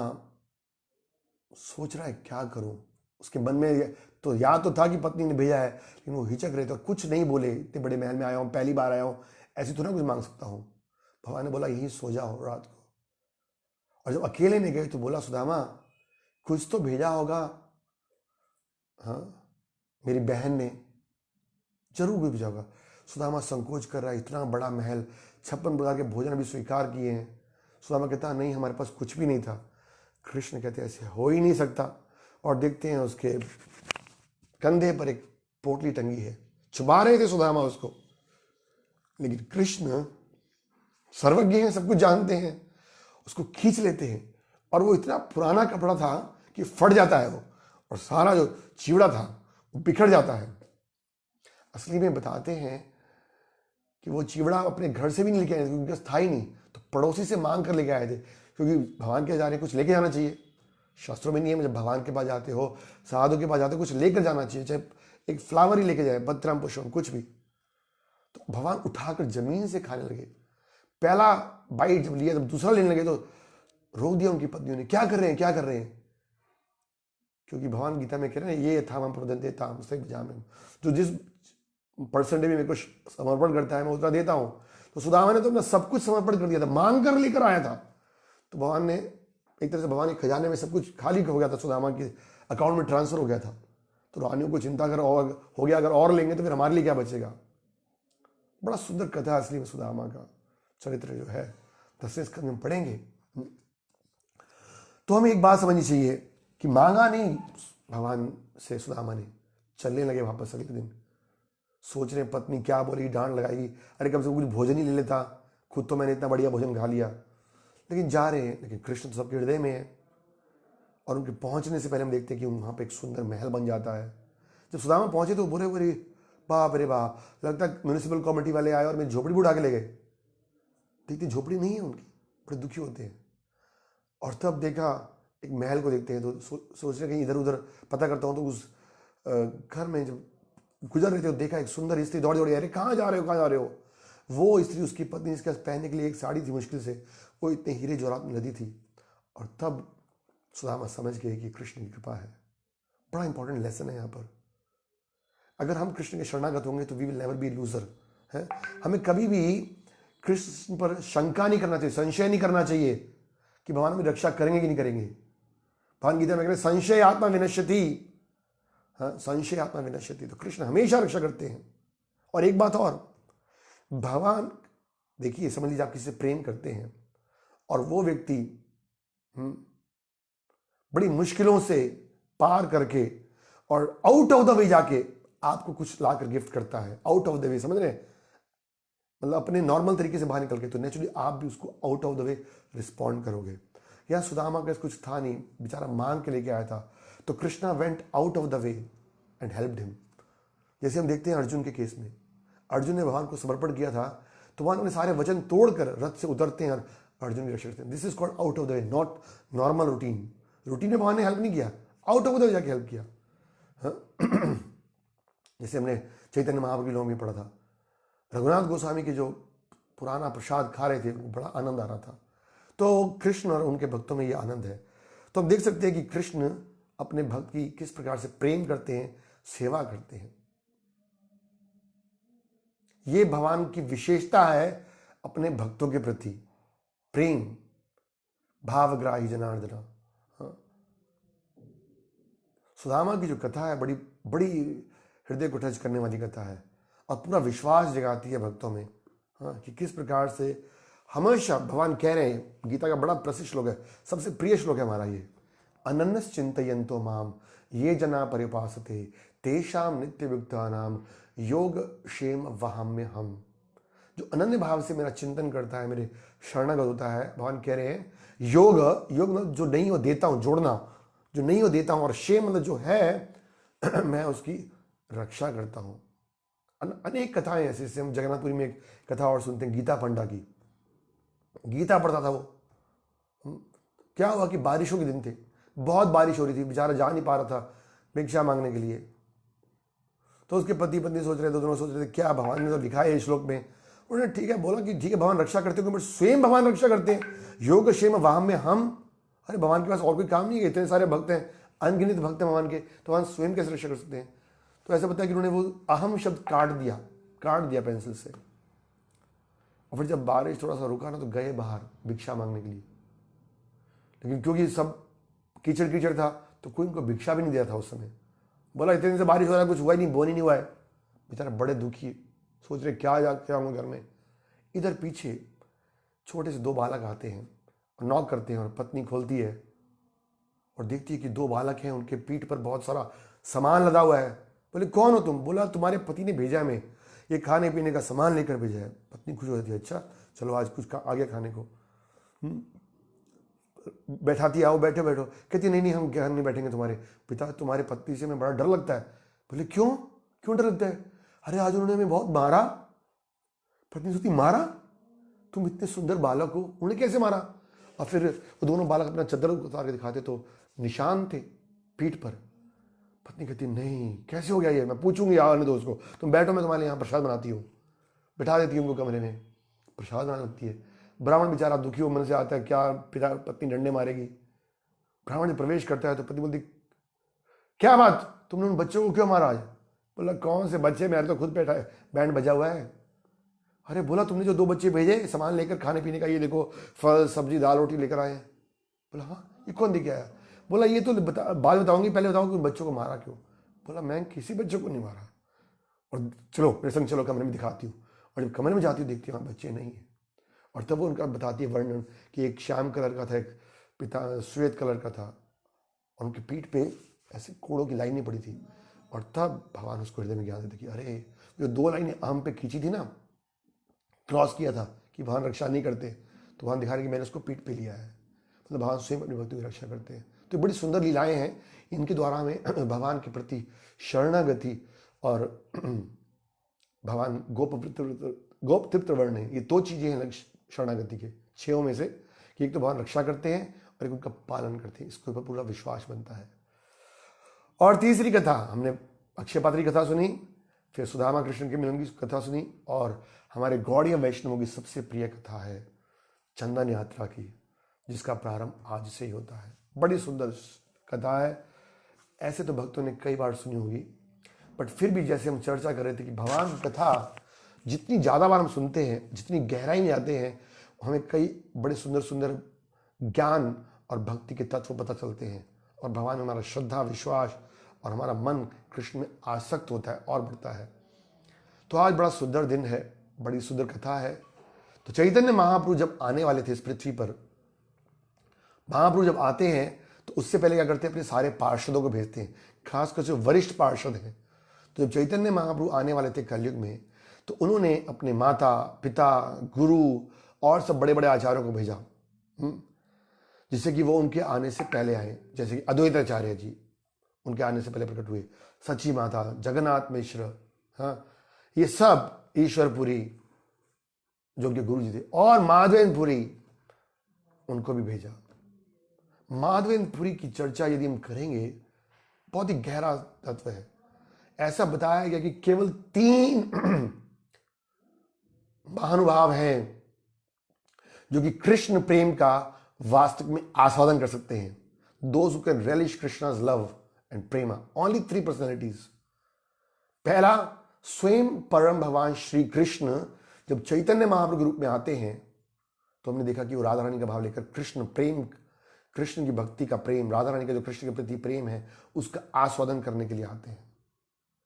सोच रहा है क्या करूं। उसके मन में तो याद तो था कि पत्नी ने भेजा है, लेकिन वो हिचक रहे थे और कुछ नहीं बोले। इतने बड़े महल में आया हूं, पहली बार आया हूं, ऐसे तो ना कुछ मांग सकता हूं। भगवान ने बोला यहीं सो जाओ रात को। और जब अकेले में गए तो बोला सुदामा कुछ तो भेजा होगा, हाँ मेरी बहन ने जरूर कुछ भेजा होगा। सुदामा संकोच कर रहा है, इतना बड़ा महल, 56 प्रकार के भोजन अभी स्वीकार किए हैं। सुदामा कहता नहीं, हमारे पास कुछ भी नहीं था। कृष्ण कहते ऐसे हो ही नहीं सकता। और देखते हैं उसके कंधे पर एक पोटली टंगी है। छुपा रहे थे सुदामा उसको, लेकिन कृष्ण सर्वज्ञ हैं, सब कुछ जानते हैं, उसको खींच लेते हैं। और वो इतना पुराना कपड़ा था कि फट जाता है वो, और सारा जो चिवड़ा था वो बिखर जाता है। असली में बताते हैं कि वो चिवड़ा अपने घर से भी नहीं लेके आए थे, क्योंकि था ही नहीं, तो पड़ोसी से मांग कर लेके आए थे। क्योंकि भगवान के जा रहे कुछ लेके जाना चाहिए। शास्त्रों में नियम है, जब भगवान के पास जाते हो, साधु के पास जाते हो, कुछ लेकर जाना चाहिए, चाहे एक फ्लावर ही लेके जाए, पत्रम पुष्पम कुछ भी। तो भगवान उठाकर जमीन से खाने लगे। पहला बाइट जब लिया, जब दूसरा लेने लगे तो रोक दिया उनकी पत्नियों ने, क्या कर रहे हैं, क्या कर रहे हैं। क्योंकि भगवान गीता में कह रहे हैं ये था हम प्रदंते था जो जिस परसेंटेज में मेरे को समर्पण करता है मैं उतना देता हूं। तो सुदामा ने तो अपना सब कुछ समर्पण कर दिया था, मांग कर लेकर आया था। तो भगवान ने एक तरह से, भगवान के खजाने में सब कुछ खाली हो गया था, सुदामा के अकाउंट में ट्रांसफर हो गया था। तो रानियों को चिंता कर और हो गया, अगर और लेंगे तो फिर हमारे लिए क्या बचेगा। बड़ा सुंदर कथा असली में सुदामा का चरित्र जो है 10वें स्कंद में पढ़ेंगे। तो हमें एक बात समझनी चाहिए कि मांगा नहीं भगवान से सुदामा ने, चलने लगे वापस अगले दिन। सोच रहे पत्नी क्या बोलेगी, डांट लगाएगी, अरे कम से कम कुछ भोजन ही ले लेता, खुद तो मैंने इतना बढ़िया भोजन खा लिया। लेकिन जा रहे हैं, लेकिन कृष्ण तो सबके हृदय में है। और उनके पहुंचने से पहले हम देखते हैं कि वहां पे एक सुंदर महल बन जाता है। जब सुदामा पहुंचे तो बोले बोले बाप रे बाप, लगता है म्यूनिसिपल कमेटी वाले आए और मेरी झोपड़ी उठा के ले गए। देखते झोपड़ी नहीं है उनकी, बड़े दुखी होते हैं। और तब देखा एक महल को देखते हैं, तो सोच रहे कहीं इधर उधर पता करता हूँ। तो उस घर में जब गुजर रहे थे तो देखा एक सुंदर स्त्री दौड़ी दौड़ी, अरे कहाँ जा रहे हो, कहाँ जा रहे हो। वो स्त्री उसकी पत्नी, इसके पहनने के लिए एक साड़ी थी मुश्किल से, वो इतने हीरे जवाहरात में लदी थी। और तब सुदामा समझ गए कि कृष्ण की कृपा है। बड़ा इंपॉर्टेंट लेसन है यहाँ पर। अगर हम कृष्ण के शरणागत होंगे तो we will never be loser है। हमें कभी भी कृष्ण पर शंका नहीं करना चाहिए, संशय नहीं करना चाहिए कि भगवान मेरी रक्षा करेंगे कि नहीं करेंगे। भगवान गीता में कहते हैं संशय आत्मा विनश्यति। हाँ, संशय आत्मा विनश्यति। तो कृष्ण हमेशा रक्षा करते हैं। और एक बात और, भगवान देखिए, समझ लीजिए आप किसी से प्रेम करते हैं और वो व्यक्ति बड़ी मुश्किलों से पार करके और आउट ऑफ द वे जाके आपको कुछ लाकर गिफ्ट करता है। आउट ऑफ द वे, समझ रहे हैं, मतलब अपने नॉर्मल तरीके से बाहर निकल के, तो नेचुरली आप भी उसको out of the way respond करोगे। या सुदामा का कुछ था नहीं, बेचारा मांग के लेके आया था, तो Krishna went out of the way and helped him. जैसे हम देखते हैं अर्जुन के केस में, अर्जुन ने भगवान को समर्पण किया था, तो भगवान उन्हें सारे वचन तोड़कर रथ से उतरते हैं और अर्जुन की रक्षा करते हैं। This is called out of the way, not normal routine. Routine में भगवान ने हेल्प नहीं किया, आउट ऑफ द वे जाके हेल्प किया। जैसे हमने चैतन्य महाप्रभु की लोगों में पढ़ा था, रघुनाथ गोस्वामी के जो पुराना प्रसाद खा रहे थे, बड़ा आनंद आ रहा था। तो कृष्ण और उनके भक्तों में ये आनंद है। तो हम देख सकते हैं कि कृष्ण अपने भक्त की किस प्रकार से प्रेम करते हैं, सेवा करते हैं। ये भगवान की विशेषता है अपने भक्तों के प्रति प्रेम, भावग्राही जनार्दना। हाँ। सुदामा की जो कथा है बड़ी बड़ी हृदय को टच करने वाली कथा है और पूरा विश्वास जगाती है भक्तों में। हाँ, कि किस प्रकार से हमेशा भगवान कह रहे हैं, गीता का बड़ा प्रसिद्ध श्लोक है, सबसे प्रिय श्लोक है हमारा ये, अनन्यस चिंतयन्तो माम ये जना परिपासते तेषाम नित्य युक्तानाम योग क्षेम वहाम्य हम। जो अनन्य भाव से मेरा चिंतन करता है, मेरे शरणागत होता है, भगवान कह रहे हैं योग मतलब जो नहीं हो देता हूं, जोड़ना, जो नहीं हो देता हूं, और क्षेम मतलब जो है मैं उसकी रक्षा करता हूं। अनेक कथाएं ऐसे, जैसे हम जगन्नाथपुरी में एक कथा और सुनते हैं गीता पंडा की। गीता पढ़ता था वो, क्या हुआ कि बारिशों के दिन थे, बहुत बारिश हो रही थी, बेचारा जा नहीं पा रहा था भिक्षा मांगने के लिए। तो उसके पति पत्नी सोच रहे थे, दोनों सोच रहे थे क्या भगवान ने तो लिखा है इस श्लोक में। उन्होंने ठीक है बोला कि ठीक है भगवान रक्षा करते हैं, बट स्वयं भगवान रक्षा करते हैं, योग क्षेम वाहम में हम। अरे भगवान के पास और कोई काम नहीं है, इतने सारे भक्त हैं, अनगिनत भक्त हैं भगवान के, तो भगवान स्वयं कैसे रक्षा कर सकते हैं। तो ऐसा पता है कि उन्होंने वो अहम शब्द काट दिया पेंसिल से। और फिर जब बारिश थोड़ा सा रुका ना, तो गए बाहर भिक्षा मांगने के लिए। लेकिन क्योंकि सब कीचड़ कीचड़ था, तो कोई उनको भिक्षा भी नहीं दिया था उस समय। बोला इतने दिन से बारिश हो रहा है, कुछ हुआ ही नहीं, बोन ही नहीं हुआ है। बेचारा बड़े दुखी, सोच रहे क्या आऊँगा घर में। इधर पीछे छोटे से दो बालक आते हैं और नॉक करते हैं, और पत्नी खोलती है और देखती है कि दो बालक हैं, उनके पीठ पर बहुत सारा सामान लदा हुआ है। बोले कौन हो तुम? बोला तुम्हारे पति ने भेजा, मैं ये खाने पीने का सामान लेकर भेजा है। पत्नी खुश हो जाती है, अच्छा चलो आज कुछ आ गया खाने को। बैठाती, आओ बैठो बैठो। कहती नहीं हम घर नहीं बैठेंगे, तुम्हारे पिता तुम्हारे पति से मैं बड़ा डर लगता है। बोले क्यों डर लगता है? अरे आज उन्होंने हमें बहुत मारा। पत्नी सोचती मारा? तुम इतने सुंदर बालक हो, उन्होंने कैसे मारा? और फिर वो दोनों बालक अपना चद्दर उतार के दिखाते तो निशान थे पीठ पर। पत्नी कहती नहीं कैसे हो गया ये, मैं पूछूंगी आने दो उसको, तुम बैठो मैं तुम्हारे यहाँ प्रसाद बनाती हूँ। बिठा देती है उनको कमरे में, प्रसाद बनाने लगती है। ब्राह्मण बेचारा दुखी हो मन से आता है, क्या पिता पत्नी डंडे मारेगी। ब्राह्मण जब प्रवेश करता है तो पत्नी बोलती क्या बात, तुमने उन बच्चों को क्यों मारा आज? बोला कौन से बच्चे, मेरे तो खुद बैठा है, बैंड बजा हुआ है। अरे बोला तुमने जो दो बच्चे भेजे सामान लेकर खाने पीने का, ये देखो फल सब्जी दाल रोटी लेकर आए हैं। बोला हाँ, ये कौन लेके आया? बोला ये तो बाद बताऊंगी, पहले बताऊँ कि बच्चों को मारा क्यों। बोला मैं किसी बच्चों को नहीं मारा, और चलो मेरे संग चलो कमरे में दिखाती हूँ। और जब कमरे में जाती हूँ देखती हूँ हाँ बच्चे नहीं है। और तब वो उनका बताती है वर्णन कि एक श्याम कलर का था, एक पिता श्वेत कलर का था, और उनकी पीठ पे ऐसे कोड़ों की लाइनें पड़ी थी। और तब भगवान उसको हृदय में ज्ञान देते कि अरे जो दो लाइनें आम पे खींची थी ना, क्रॉस किया था कि भगवान रक्षा नहीं करते, तो भगवान दिखा रहे कि मैंने उसको पीठ पे लिया है। मतलब भगवान स्वयं अपनी भक्तों की रक्षा करते हैं। तो बड़ी सुंदर लीलाएं हैं, इनके द्वारा हमें भगवान के प्रति शरणागति और भगवान गोप तृप्त वर्ण है, ये दो चीजें हैं शरणागति के छयों में से, कि एक तो भगवान रक्षा करते हैं और एक उनका पालन करते हैं, इसके ऊपर पूरा विश्वास बनता है। और तीसरी कथा हमने अक्षय पात्र की कथा सुनी, फिर सुदामा कृष्ण के मिलन की कथा सुनी, और हमारे गौड़ीय वैष्णवों की सबसे प्रिय कथा है चंदन यात्रा की, जिसका प्रारंभ आज से ही होता है। बड़ी सुंदर कथा है, ऐसे तो भक्तों ने कई बार सुनी होगी, बट फिर भी जैसे हम चर्चा कर रहे थे कि भगवान की कथा जितनी ज़्यादा बार हम सुनते हैं, जितनी गहराई में जाते हैं, हमें कई बड़े सुंदर सुंदर ज्ञान और भक्ति के तत्व पता चलते हैं, और भगवान में हमारा श्रद्धा, विश्वास और हमारा मन कृष्ण में आसक्त होता है और बढ़ता है। तो आज बड़ा सुंदर दिन है, बड़ी सुंदर कथा है। तो चैतन्य महाप्रभु जब आने वाले थे इस पृथ्वी पर, महाप्रभु जब आते हैं तो उससे पहले क्या करते हैं, अपने सारे पार्षदों को भेजते हैं, खासकर जो वरिष्ठ पार्षद हैं। तो जब चैतन्य महाप्रभु आने वाले थे कलयुग में, तो उन्होंने अपने माता, पिता, गुरु और सब बड़े बड़े आचार्यों को भेजा, जिससे कि वो उनके आने से पहले आए। जैसे कि अद्वैताचार्य जी उनके आने से पहले प्रकट हुए, सची माता, जगन्नाथ मिश्र, हाँ, ये सब ईश्वरपुरी जो उनके गुरु जी थे, और माधवेंद्रपुरी उनको भी भेजा। माधवेंद्रपुरी की चर्चा यदि हम करेंगे, बहुत ही गहरा तत्व है। ऐसा बताया गया कि केवल 3 महानुभाव हैं जो कि कृष्ण प्रेम का वास्तव में आस्वादन कर सकते हैं। Those who can relish Krishna's love and prema, only 3 personalities। पहला, स्वयं परम भगवान श्री कृष्ण जब चैतन्य महाप्रभु के रूप में आते हैं, तो हमने देखा कि वो राधा रानी का भाव लेकर कृष्ण प्रेम, कृष्ण की भक्ति का प्रेम, राधा रानी का जो कृष्ण के प्रति प्रेम है उसका आस्वादन करने के लिए आते हैं।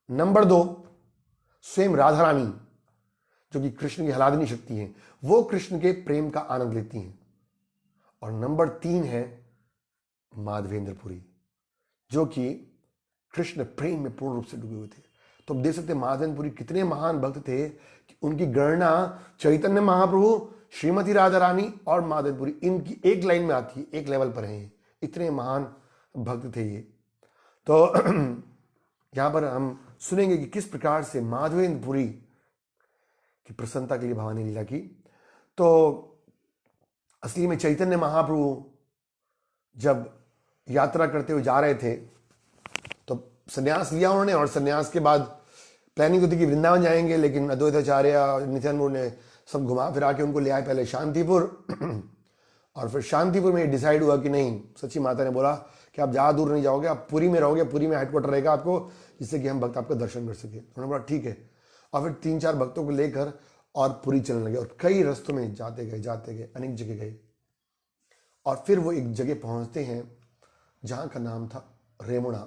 नंबर 2, स्वयं राधा रानी जो कि कृष्ण की हलादनी शक्ति है, वो कृष्ण के प्रेम का आनंद लेती हैं। और नंबर 3 है माधवेंद्रपुरी, जो कि कृष्ण प्रेम में पूर्ण रूप से डूबे हुए थे। तो आप देख सकते हैं माधवेंद्रपुरी कितने महान भक्त थे कि उनकी गणना चैतन्य महाप्रभु, श्रीमती राधा रानी और माधवेंद्रपुरी इनकी एक लाइन में आती है, एक लेवल पर हैं। इतने महान भक्त थे ये। तो यहां पर हम सुनेंगे कि किस प्रकार से माधवेंद्रपुरी की प्रसन्नता के लिए भगवान ने लीला की। तो असली में चैतन्य महाप्रभु जब यात्रा करते हुए जा रहे थे, तो संन्यास लिया उन्होंने, और संन्यास के बाद प्लानिंग होती कि वृंदावन जाएंगे, लेकिन अद्वैताचार्य और नित्यानंद ने सब घुमा फिरा के उनको ले आए पहले शांतिपुर और फिर शांतिपुर में डिसाइड हुआ कि नहीं, सच्ची माता ने बोला कि आप ज़्यादा दूर नहीं जाओगे, आप पुरी में रहोगे, पुरी में हेडक्वार्टर रहेगा आपको, जिससे कि हम भक्त आपका दर्शन कर सके। उन्होंने बोला ठीक है, और फिर 3-4 भक्तों को लेकर और पुरी चलने लगे, और कई रास्तों में जाते गए, अनेक जगह गए, और फिर वो एक जगह पहुंचते हैं जहां का नाम था रेमुणा।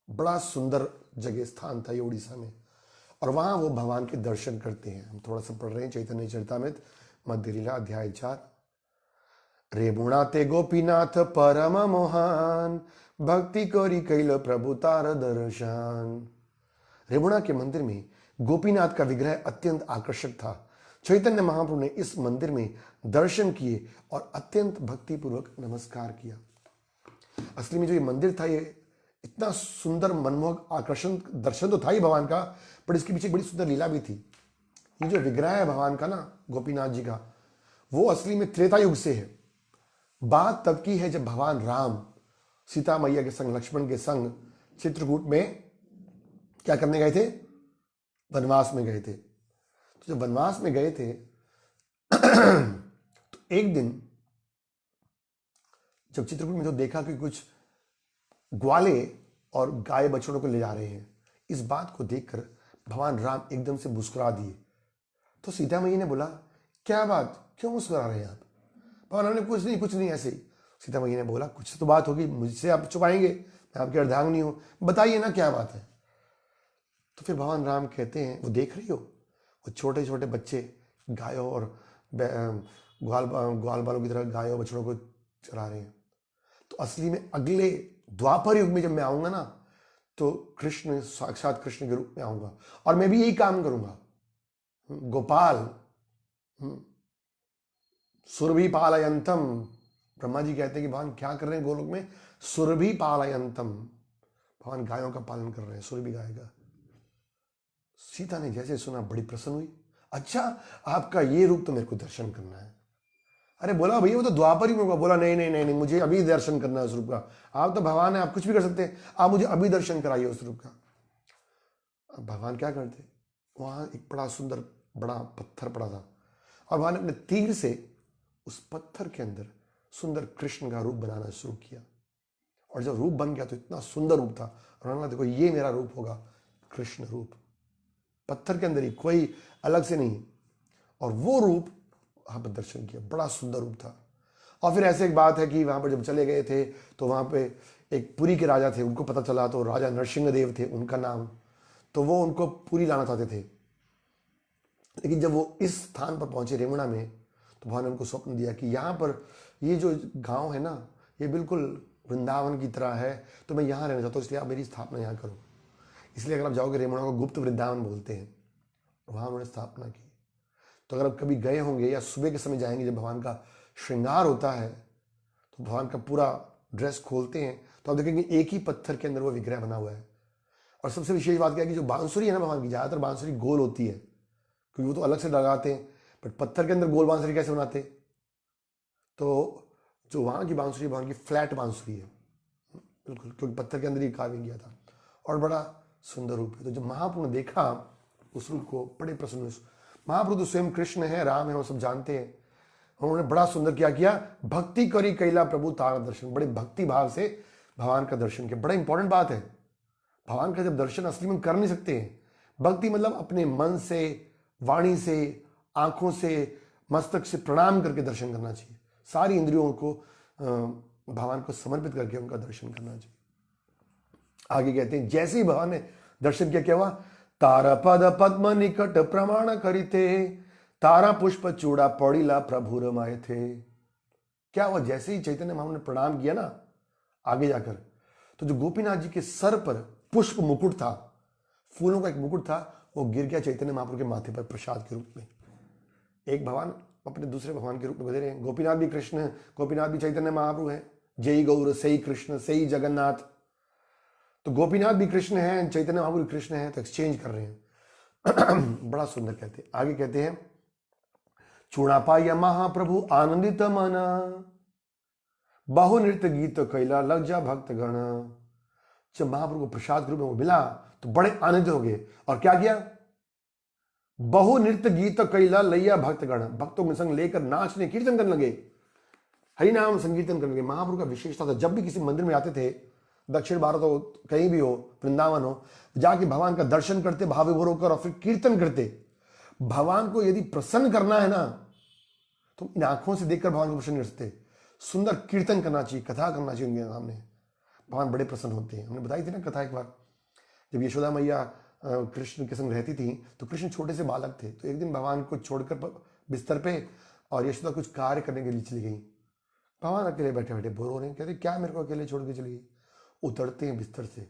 बड़ा सुंदर जगह, स्थान था ये उड़ीसा में, और वहां वो भगवान के दर्शन करते हैं। हम थोड़ा सा पढ़ रहे हैं चैतन्य चरितामृत मध्य लीला अध्याय 4। रेमुणा ते गोपीनाथ परम मोहन, भक्ति करी कैल प्रभु तार दर्शन। रेमुणा के मंदिर में गोपीनाथ का विग्रह अत्यंत आकर्षक था। चैतन्य महाप्रभु ने इस मंदिर में दर्शन किए और अत्यंत भक्तिपूर्वक नमस्कार किया। असली में जो ये मंदिर था, ये इतना सुंदर, मनमोहक, आकर्षण दर्शन तो था ही भगवान का, पर इसके पीछे बड़ी सुंदर लीला भी थी। ये जो विग्रह है भगवान का ना, गोपीनाथ जी का, वो असली में त्रेता युग से है। बात तब की है जब भगवान राम सीता मैया के संग, लक्ष्मण के संग चित्रकूट में क्या करने गए थे, वनवास में गए थे। तो जब वनवास में गए थे तो एक दिन जब चित्रकूट में तो देखा कि कुछ ग्वाले और गाय बछड़ों को ले जा रहे हैं, इस बात को देखकर भगवान राम एकदम से मुस्कुरा दिए। तो सीता मैया ने बोला, क्या बात, क्यों मुस्कुरा रहे हैं आप? भगवान राम ने कुछ नहीं ऐसे ही। सीता मैया ने बोला, कुछ तो बात होगी, मुझसे आप छुपाएंगे, मैं आपकी अर्धांगिनी हूं, बताइए ना क्या बात है। तो फिर भगवान राम कहते हैं, वो देख रही हो, वो छोटे छोटे बच्चे गायों और ग्वाल बालों की तरह गायों बछड़ों को चरा रहे हैं। तो असली में अगले द्वापर युग में जब मैं आऊंगा ना, तो कृष्ण, साक्षात कृष्ण के रूप में आऊंगा, और मैं भी यही काम करूंगा। गोपाल सुरभि पालयंतम, ब्रह्मा जी कहते हैं कि भगवान क्या कर रहे हैं गोलोक में, सुरभि पालयंतम, भगवान गायों का पालन कर रहे हैं, सुरभि गाय का। सीता ने जैसे सुना बड़ी प्रसन्न हुई। अच्छा, आपका ये रूप तो मेरे को दर्शन करना है। अरे बोला भैया वो तो द्वापर ही में होगा। बोला नहीं, मुझे अभी दर्शन करना है उस रूप का। आप तो भगवान है, आप कुछ भी कर सकते हैं, आप मुझे अभी दर्शन कराइए उस रूप का। अब भगवान क्या करते, वहां एक बड़ा सुंदर बड़ा पत्थर पड़ा था, और भगवान ने अपने तीर से उस पत्थर के अंदर सुंदर कृष्ण का रूप बनाना शुरू किया। और जब रूप बन गया तो इतना सुंदर रूप था, और देखो ये मेरा रूप होगा, कृष्ण रूप, पत्थर के अंदर ही, कोई अलग से नहीं। और वो रूप वहां पर दर्शन किया, बड़ा सुंदर रूप था। और फिर ऐसे एक बात है कि वहां पर जब चले गए थे तो वहां पे एक पुरी के राजा थे, उनको पता चला, तो राजा नरसिंहदेव थे उनका नाम, तो वो उनको पुरी लाना चाहते थे। लेकिन जब वो इस स्थान पर पहुंचे रेमुणा में, तो भगवान ने उनको स्वप्न दिया कि यहाँ पर ये जो गांव है ना, ये बिल्कुल वृंदावन की तरह है, तो मैं यहाँ रहना चाहता हूँ, इसलिए आप मेरी स्थापना यहाँ करो। इसलिए अगर आप जाओगे रेमुणा को गुप्त वृंदावन बोलते हैं, वहाँ उन्होंने स्थापना की। तो अगर आप कभी गए होंगे या सुबह के समय जाएंगे जब भगवान का श्रृंगार होता है, तो भगवान का पूरा ड्रेस खोलते हैं तो आप देखेंगे एक ही पत्थर के अंदर वो विग्रह बना हुआ है। और सबसे विशेष बात क्या है कि जो बांसुरी है ना भगवान की, ज़्यादातर बांसुरी गोल होती है, क्योंकि वो तो अलग से लगाते हैं, बट पत्थर के अंदर गोल बांसुरी कैसे बनाते? तो जो वहाँ की बांसुरी भगवान की फ्लैट बांसुरी है बिल्कुल, क्योंकि पत्थर के अंदर ही कार्विंग किया था, और बड़ा सुंदर रूप है। तो जब महाप्रभु ने देखा उस रूप को, बड़े प्रसन्न हुए। महाप्रभु तो स्वयं कृष्ण है, राम है, वो सब जानते हैं। उन्होंने बड़ा सुंदर क्या किया, भक्ति करी कैला प्रभु तारा दर्शन, बड़े भक्ति भाव से भगवान का दर्शन किया। बड़ा इंपॉर्टेंट बात है, भगवान का जब दर्शन असली में कर नहीं सकते हैं, भक्ति मतलब अपने मन से, वाणी से, आंखों से, मस्तक से प्रणाम करके दर्शन करना चाहिए। सारी इंद्रियों को भगवान को समर्पित करके उनका दर्शन करना चाहिए। आगे कहते हैं जैसे ही भगवान ने दर्शन किया, क्या हुआ, तारा पद पद्म निकट प्रमाण करिते, तारा पुष्प चूड़ा पड़िला प्रभुर माए थे। क्या हुआ, जैसे ही चैतन्य महाप्रभु ने प्रणाम किया ना आगे जाकर, तो जो गोपीनाथ जी के सर पर पुष्प मुकुट था, फूलों का एक मुकुट था, वो गिर गया चैतन्य महाप्रभु के माथे पर प्रसाद के रूप में। एक भगवान अपने दूसरे भगवान के रूप में बदल रहे हैं। गोपीनाथ भी कृष्ण है, गोपीनाथ भी चैतन्य महाप्रभु है। जय गौर सही कृष्ण सही जगन्नाथ। तो गोपीनाथ भी कृष्ण है, चैतन्य महाप्रभु कृष्ण है, तो एक्सचेंज कर रहे हैं। बड़ा सुंदर कहते हैं। आगे कहते हैं चूड़ा पाया महाप्रभु आनंदित मना, बहु नृत्य गीत कैला लग जा भक्त गण। जब महाप्रभु को प्रसाद के रूप में वो मिला तो बड़े आनंदित हो गए, और क्या किया, बहु नृत्य गीत कैला लैया भक्त गण, भक्तों के संग लेकर नाचने कीर्तन करने लगे, हरिनाम संकीर्तन करने लगे। महाप्रभु का विशेषता था, जब भी किसी मंदिर में आते थे, दक्षिण भारत हो, कहीं भी हो, वृंदावन हो, जाके भगवान का दर्शन करते भाव विभोर होकर, और फिर कीर्तन करते। भगवान को यदि प्रसन्न करना है ना, तो इन आंखों से देखकर भगवान को प्रसन्न कर सकते। सुंदर कीर्तन करना चाहिए, कथा करना चाहिए उनके सामने, भगवान बड़े प्रसन्न होते हैं। हमने बताई थी ना कथा एक बार, जब यशोदा मैया कृष्ण के संग रहती थी, तो कृष्ण छोटे से बालक थे। तो एक दिन भगवान को छोड़कर बिस्तर पे, और यशोदा कुछ कार्य करने के लिए चली गई। भगवान अकेले बैठे बैठे बोर हो रहे हैं, कहते क्या मेरे को अकेले छोड़ के चली गई। उतरते हैं बिस्तर से,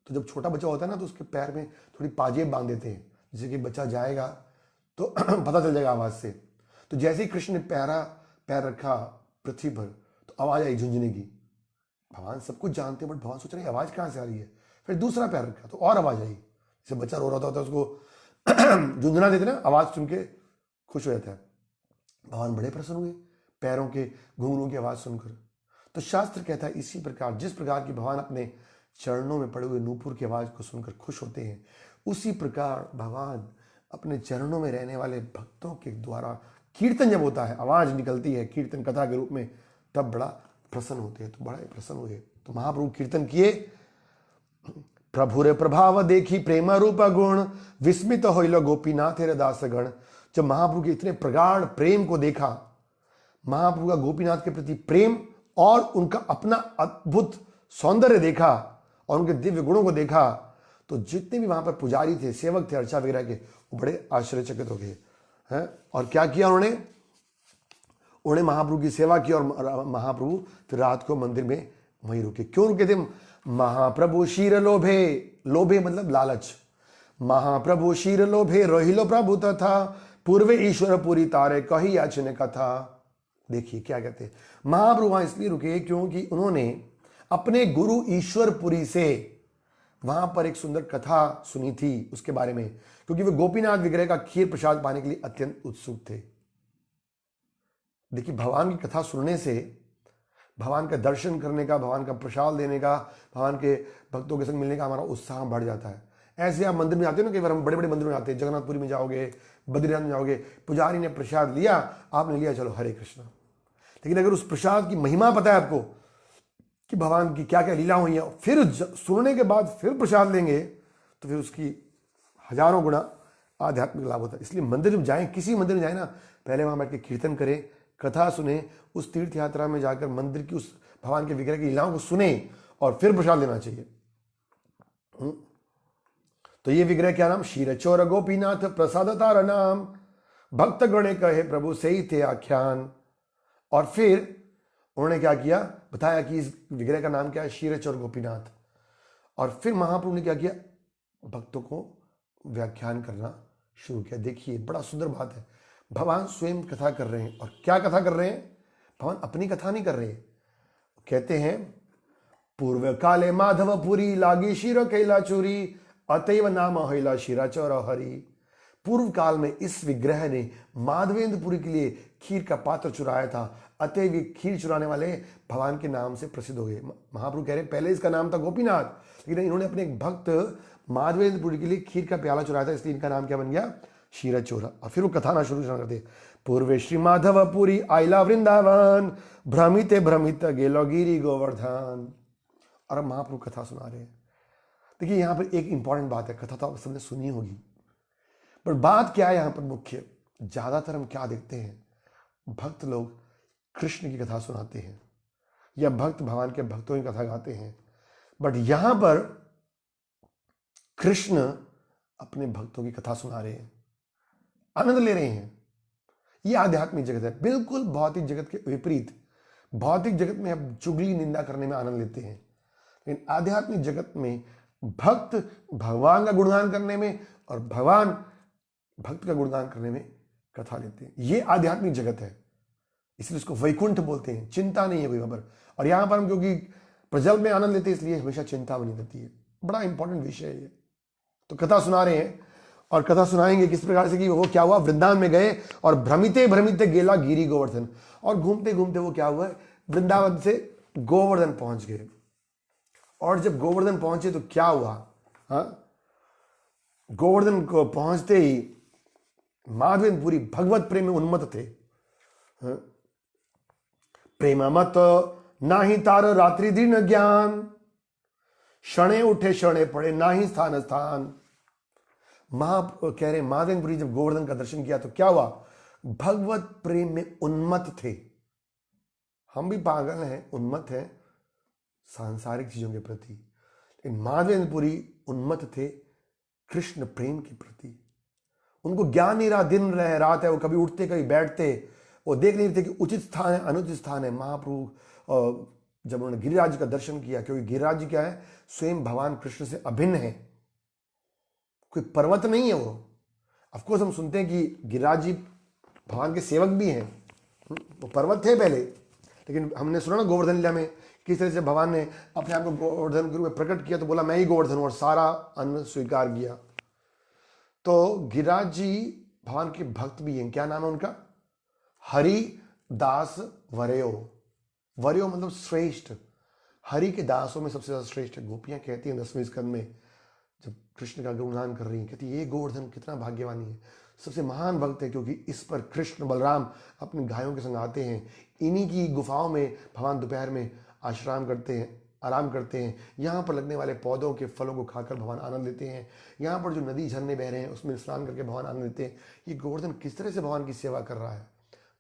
तो जब छोटा बच्चा होता है ना, तो उसके पैर में थोड़ी पाजेब बांध देते हैं, जिससे कि बच्चा जाएगा तो पता चल जाएगा आवाज से। तो जैसे ही कृष्ण ने पैर रखा पृथ्वी पर, तो आवाज आई झुंझुने की। भगवान सब कुछ जानते हैं, बट भगवान सोच रहे हैं आवाज कहाँ से आ रही है। फिर दूसरा पैर रखा तो और आवाज आई, जैसे बच्चा रो रहा होता है उसको झुंझुना देते ना, आवाज सुन के खुश हो जाता है। भगवान बड़े प्रसन्न हुए पैरों के घुंघरूओं की आवाज सुनकर। तो शास्त्र कहता है इसी प्रकार, जिस प्रकार की भगवान अपने चरणों में पड़े हुए नूपुर की आवाज को सुनकर खुश होते हैं, उसी प्रकार भगवान अपने चरणों में रहने वाले भक्तों के द्वारा कीर्तन जब होता है, आवाज निकलती है कीर्तन कथा के रूप में, तब बड़ा प्रसन्न होते हैं। तो बड़ा प्रसन्न हुए, तो महाप्रभु कीर्तन किए। प्रभु रे प्रभाव देखी प्रेम रूप गुण, विस्मित होइलो गोपीनाथ रे दासगण। जब महाप्रभु के इतने प्रगाढ़ प्रेम को देखा, महाप्रभु का गोपीनाथ के प्रति प्रेम और उनका अपना अद्भुत सौंदर्य देखा और उनके दिव्य गुणों को देखा, तो जितने भी वहां पर पुजारी थे, सेवक थे अर्चा वगैरह के, वो बड़े आश्चर्यचकित हो गए हैं। और क्या किया उन्होंने महाप्रभु की सेवा की, और महाप्रभु फिर रात को मंदिर में वहीं रुके। क्यों रुके थे? महाप्रभु शीर लोभे, लोभे मतलब लालच। महाप्रभु शीर लोभे रोहिलो प्रभु तथा, पूर्वे ईश्वर पूरी तारे कही याचने कथा। देखिए क्या कहते हैं, महाप्रभु वहां इसलिए रुके क्योंकि उन्होंने अपने गुरु ईश्वरपुरी से वहां पर एक सुंदर कथा सुनी थी उसके बारे में, क्योंकि वे गोपीनाथ विग्रह का खीर प्रसाद पाने के लिए अत्यंत उत्सुक थे। देखिए भगवान की कथा सुनने से, भगवान का दर्शन करने का, भगवान का प्रसाद लेने का, भगवान के भक्तों के संग मिलने का हमारा उत्साह बढ़ जाता है। ऐसे आप मंदिर में आते हो ना, कई बार हम बड़े बड़े मंदिर में आते हैं, जगन्नाथपुरी में जाओगे, बद्रीनाथ में जाओगे, पुजारी ने प्रसाद लिया, आपने लिया, चलो हरे कृष्ण। लेकिन अगर उस प्रसाद की महिमा पता है आपको कि भगवान की क्या क्या लीला हुई है, फिर सुनने के बाद फिर प्रसाद लेंगे, तो फिर उसकी हजारों गुना आध्यात्मिक लाभ होता है। इसलिए मंदिर जब जाएं, किसी मंदिर में जाए ना, पहले वहां बैठ के कीर्तन करें, कथा सुने, उस तीर्थ यात्रा में जाकर मंदिर की उस भगवान के विग्रह की लीलाओं को सुने और फिर प्रसाद लेना चाहिए। तो ये विग्रह क्या नाम? क्षीरचोर गोपीनाथ प्रसाद तार नाम, भक्त गणे कहे प्रभु से ही थे आख्यान। और फिर उन्होंने क्या किया, बताया कि इस विग्रह का नाम क्या है? क्षीरचोर गोपीनाथ। और फिर महाप्रभु ने क्या किया? भक्तों को व्याख्यान करना शुरू किया। देखिए बड़ा सुंदर बात है, भगवान स्वयं कथा कर रहे हैं। और क्या कथा कर रहे हैं? भगवान अपनी कथा नहीं कर रहे, कहते हैं पूर्व काले माधवपुरी लागी शिर कैला चूरी, अतैव नाम हैला शिराचौर हरि। पूर्व काल में इस विग्रह ने माधवेंद्रपुरी के लिए खीर का पात्र चुराया था, अतएव ये खीर चुराने वाले भगवान के नाम से प्रसिद्ध हो गए। महाप्रभु कह रहे हैं पहले इसका नाम था गोपीनाथ, लेकिन इन्होंने अपने एक भक्त माधवेंद्रपुरी के लिए खीर का प्याला चुराया था, इसलिए इनका नाम क्या बन गया? क्षीरचोर। और फिर वो कथाना शुरू करते, पूर्वे श्री माधवपुरी आइला वृंदावन, भ्रमित भ्रमित गेलो गिरी गोवर्धन। और अब महाप्रभु कथा सुना रहे हैं। देखिए यहां पर एक इंपॉर्टेंट बात है, कथा तो आप सबने सुनी होगी, पर बात क्या है यहां पर मुख्य? ज्यादातर हम क्या देखते हैं, भक्त लोग कृष्ण की कथा सुनाते हैं या भक्त भगवान के भक्तों की कथा गाते हैं, बट यहां पर कृष्ण अपने भक्तों की कथा सुना रहे हैं, आनंद ले रहे हैं। यह आध्यात्मिक जगत है, बिल्कुल भौतिक जगत के विपरीत। भौतिक जगत में हम चुगली निंदा करने में आनंद लेते हैं, लेकिन आध्यात्मिक जगत में भक्त भगवान का गुणगान करने में और भगवान भक्त का गुणगान करने में कथा लेते हैं। यह आध्यात्मिक जगत है, इसलिए उसको वैकुंठ बोलते हैं। चिंता नहीं है कोई वहां पर। और यहां पर हम क्योंकि प्रजल में आनंद लेते हैं, इसलिए हमेशा चिंता बनी रहती है। बड़ा इंपॉर्टेंट विषय है ये। तो कथा सुना रहे हैं और कथा सुनाएंगे किस प्रकार से कि वो क्या हुआ, वृंदावन में गए और भ्रमिते भ्रमिते गेला गिरी गोवर्धन। और घूमते घूमते वो क्या हुआ, वृंदावन से गोवर्धन पहुंच गए। और जब गोवर्धन पहुंचे तो क्या हुआ, गोवर्धन को पहुंचते ही माधवेंद्रपुरी भगवत प्रेम में उन्मत्त थे। प्रेममत नाही तार रात्रि दिन ज्ञान, क्षणे उठे क्षणे पड़े नाही स्थान स्थान। कह रहे माधवेंद्रपुरी जब गोवर्धन का दर्शन किया तो क्या हुआ, भगवत प्रेम में उन्मत्त थे। हम भी पागल हैं, उन्मत्त हैं सांसारिक चीजों के प्रति, लेकिन माधवेंद्रपुरी उन्मत्त थे कृष्ण प्रेम के प्रति। उनको ज्ञान नहीं रहा, दिन रहे रात है, वो कभी उठते कभी बैठते, वो देख नहीं थे कि उचित स्थान है अनुचित स्थान है। महाप्रभु जब उन्होंने गिरिराज का दर्शन किया, क्योंकि गिरिराज जी क्या है, स्वयं भगवान कृष्ण से अभिन्न है, कोई पर्वत नहीं है वो। ऑफकोर्स हम सुनते हैं कि गिरिराज जी भगवान के सेवक भी हैं, वो पर्वत थे पहले, लेकिन हमने सुना ना गोवर्धन लीला में किस तरह से भगवान ने अपने आप को गोवर्धन के रूप में प्रकट किया, तो बोला मैं ही गोवर्धन हूं और सारा अन्न स्वीकार किया। तो गिरिराज जी भगवान के भक्त भी हैं। क्या नाम है उनका? हरि दास वरयो। वरयो मतलब श्रेष्ठ, हरि के दासों में सबसे ज्यादा श्रेष्ठ है। गोपियां कहती हैं 10वें स्कंद में जब कृष्ण का गुणगान कर रही हैं, कहती ये गोवर्धन कितना भाग्यवानी है, सबसे महान भक्त है, क्योंकि इस पर कृष्ण बलराम अपनी गायों के संग आते हैं। इन्हीं की गुफाओं में भगवान दोपहर में आश्राम करते हैं, आराम करते हैं। यहाँ पर लगने वाले पौधों के फलों को खाकर भगवान आनंद लेते हैं। यहाँ पर जो नदी झरने बह रहे हैं उसमें स्नान करके भगवान आनंद लेते हैं। ये गोवर्धन किस तरह से भगवान की सेवा कर रहा है।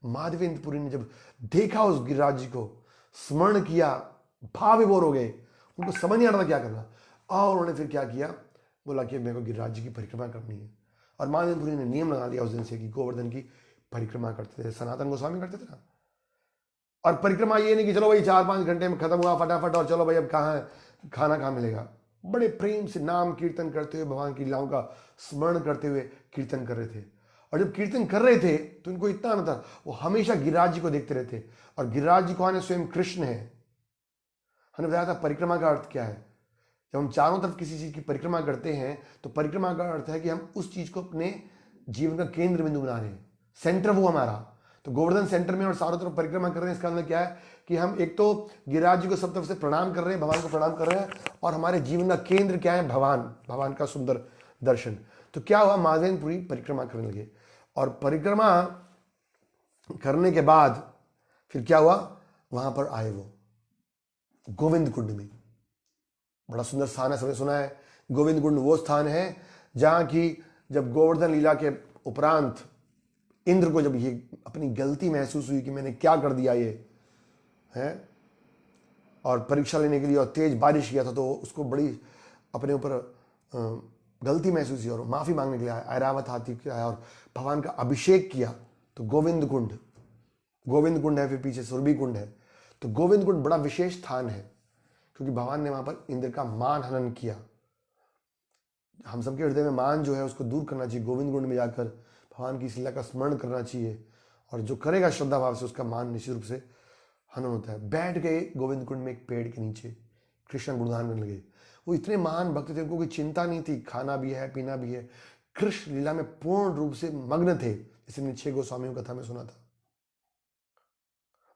माधवेंद्रपुरी ने जब देखा उस गिरिराज जी को, स्मरण किया, भाव विभोर हो गए, उनको समझ नहीं आ रहा था क्या करना। और उन्होंने फिर क्या किया, बोला कि मेरे को गिरिराज जी की परिक्रमा करनी है। और माधवेंद्रपुरी ने नियम लगा लिया उस दिन से कि गोवर्धन की परिक्रमा करते थे, सनातन गोस्वामी करते थे ना। और परिक्रमा ये नहीं कि चलो भाई 4-5 घंटे में खत्म हुआ फटाफट और चलो भाई अब कहाँ खाना कहाँ मिलेगा। बड़े प्रेम से नाम कीर्तन करते हुए, भगवान की लीलाओं का स्मरण करते हुए कीर्तन कर रहे थे। और जब कीर्तन कर रहे थे तो इनको इतना आनंद था, वो हमेशा गिरिराज जी को देखते रहते। और गिरिराज जी कौन है? स्वयं कृष्ण है। हमने बताया था परिक्रमा का अर्थ क्या है। जब हम चारों तरफ किसी चीज की परिक्रमा करते हैं तो परिक्रमा का अर्थ है कि हम उस चीज को अपने जीवन का केंद्र बिंदु बना रहे हैं, सेंटर वो हमारा। तो गोवर्धन सेंटर में और चारों तरफ परिक्रमा कर रहे हैं, इसका मतलब क्या है कि हम एक तो गिरिराज जी को सब तरफ से प्रणाम कर रहे हैं, भगवान को प्रणाम कर रहे हैं, और हमारे जीवन का केंद्र क्या है? भगवान, भगवान का सुंदर दर्शन। तो क्या हुआ, माधवेंद्रपुरी परिक्रमा करने लगे। और परिक्रमा करने के बाद फिर क्या हुआ, वहां पर आए वो गोविंद कुंड में। बड़ा सुंदर स्थान है, सबने सुना है। गोविंद कुंड वो स्थान है जहां की जब गोवर्धन लीला के उपरांत इंद्र को जब ये अपनी गलती महसूस हुई कि मैंने क्या कर दिया ये है, और परीक्षा लेने के लिए और तेज बारिश किया था, तो उसको बड़ी अपने ऊपर गलती महसूस हुई और माफी मांगने के लिए आया, ऐरावत हाथी आया और भगवान का अभिषेक किया। तो गोविंद कुंड है, फिर पीछे सुरभि कुंड है। तो गोविंद कुंड बड़ा विशेष स्थान है क्योंकि भगवान ने वहां पर इंद्र का मान हनन किया। हम सबके हृदय में मान जो है उसको दूर करना चाहिए। गोविंद कुंड में जाकर भगवान की इस लीला का स्मरण करना चाहिए, और जो करेगा श्रद्धा भाव से उसका मान निश्चित रूप से हनन होता है। बैठ गए गोविंद कुंड में एक पेड़ के नीचे, कृष्ण गुणगान करने लगे। वो इतने महान भक्त थे, उनको कोई चिंता नहीं थी, खाना भी है पीना भी है, कृष्ण लीला में पूर्ण रूप से मग्न थे, जैसे हमने 6 गोस्वामियों कथा में सुना था।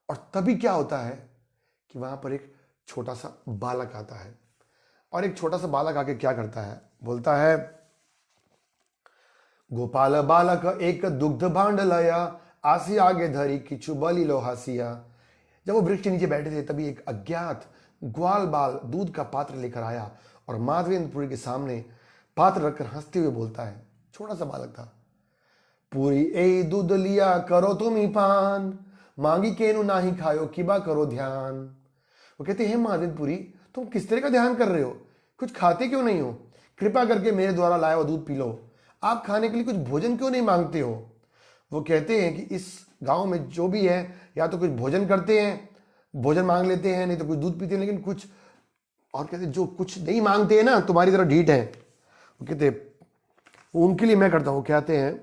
और तभी क्या होता है कि वहां पर एक छोटा सा बालक आता है, और एक छोटा सा बालक आके क्या करता है, बोलता है, गोपाल बालक एक दुग्ध भांड लाया, आसी आगे धरी किचु बली लो हासिया। जब वो वृक्ष के नीचे बैठे थे तभी एक अज्ञात ग्वाल बाल दूध का पात्र लेकर आया और माधवेंद्रपुरी के सामने पात्र रखकर हंसते हुए बोलता है, छोटा सा बालक था, पूरी ए दूध लिया करो तुम ही पान, मांगी केनु नाही खायो किबा करो ध्यान। वो कहते हैं, माधवेंद्रपुरी तुम किस तरह का ध्यान कर रहे हो, कुछ खाते क्यों नहीं हो, कृपा करके मेरे द्वारा लाया हुआ दूध पी लो, आप खाने के लिए कुछ भोजन क्यों नहीं मांगते हो। वो कहते हैं कि इस गांव में जो भी है या तो कुछ भोजन करते हैं, भोजन मांग लेते हैं, नहीं तो कुछ दूध पीते हैं, लेकिन कुछ और कहते हैं जो कुछ नहीं मांगते हैं ना, तुम्हारी तरह ढीठ है। वो कहते उनके लिए मैं करता हूं। कहते हैं,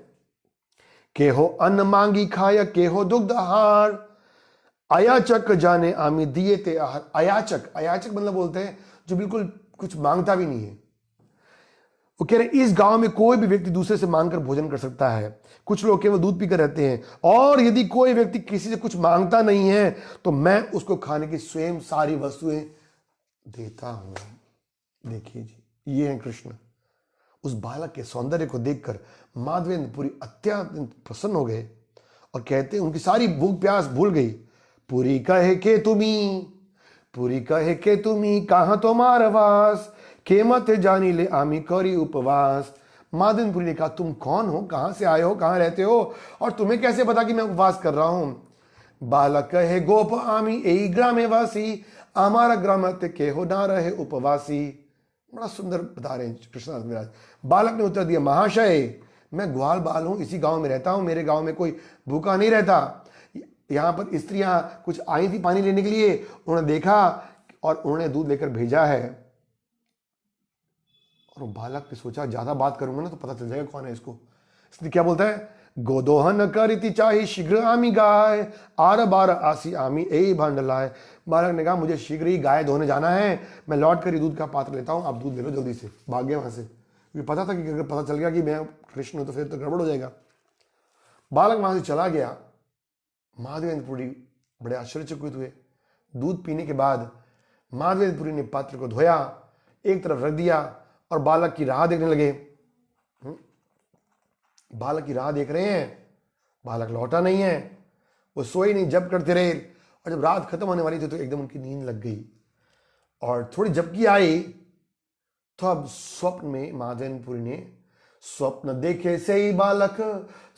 के हो अन्न मांगी खाया, के हो दुग्ध आहार, अयाचक जाने आमी दिए ते आहार। अयाचक मतलब बोलते हैं जो बिल्कुल कुछ मांगता भी नहीं है। वो कह रहे इस गांव में कोई भी व्यक्ति दूसरे से मांगकर भोजन कर सकता है, कुछ लोग केवल दूध पीकर रहते हैं, और यदि कोई व्यक्ति किसी से कुछ मांगता नहीं है तो मैं उसको खाने की स्वयं सारी वस्तुएं देता हूं। देखिए जी, ये है कृष्ण। उस बालक के सौंदर्य को देखकर माधवेंद्रपुरी अत्यंत प्रसन्न हो गए और कहते हैं, उनकी सारी भूख प्यास भूल गई। पूरी कहे के तुम्ही कहां तुम्हार वास, के मत जानी ले आमी करी उपवास। माधवेंद्रपुरी ने कहा, तुम कौन हो, कहां से आए हो, कहां रहते हो, और तुम्हें कैसे पता कि मैं उपवास कर रहा हूं। बालक कहे, गोप आमी यही ग्रामे वासी, हमारा ग्राम के हो ना रहे उपवासी। बड़ा सुंदर बता रहे हैं कृष्णदास महाराज। बालक ने उत्तर दिया, महाशय मैं ग्वाल बाल हूं, इसी गांव में रहता हूं, मेरे गांव में कोई भूखा नहीं रहता। यहां पर स्त्रियां कुछ आई थी पानी लेने के लिए, उन्होंने देखा और उन्होंने दूध लेकर भेजा है। और बालक ने सोचा, ज्यादा बात करूंगा ना तो पता चल जाएगा कौन है इसको। इसलिए क्या बोलता है, गोदोहन करिति चाही शीघ्र आमी गाय, आर बार आसी आमी यही भांड लाए। बालक ने कहा, मुझे शीघ्र ही गाय धोने जाना है, मैं लौट कर ही दूध का पात्र लेता हूं, आप दूध ले लो जल्दी से। भाग गया वहां से, क्योंकि पता था कि अगर पता चल गया कि मैं कृष्ण हूं तो फिर तो गड़बड़ हो जाएगा। बालक वहां से चला गया। माधवेंद्रपुरी बड़े आश्चर्यचकित हुए। दूध पीने के बाद माधवेंद्रपुरी ने पात्र को धोया, एक तरफ रख दिया और बालक की राह देखने लगे। बालक की राह देख रहे हैं, बालक लौटा नहीं है। वो सोए नहीं, जप करते रहे, और जब रात खत्म होने वाली थी तो एकदम उनकी नींद लग गई और थोड़ी झपकी आई। तो अब स्वप्न में माधवेंद्रपुरी ने स्वप्न देखे से ही बालक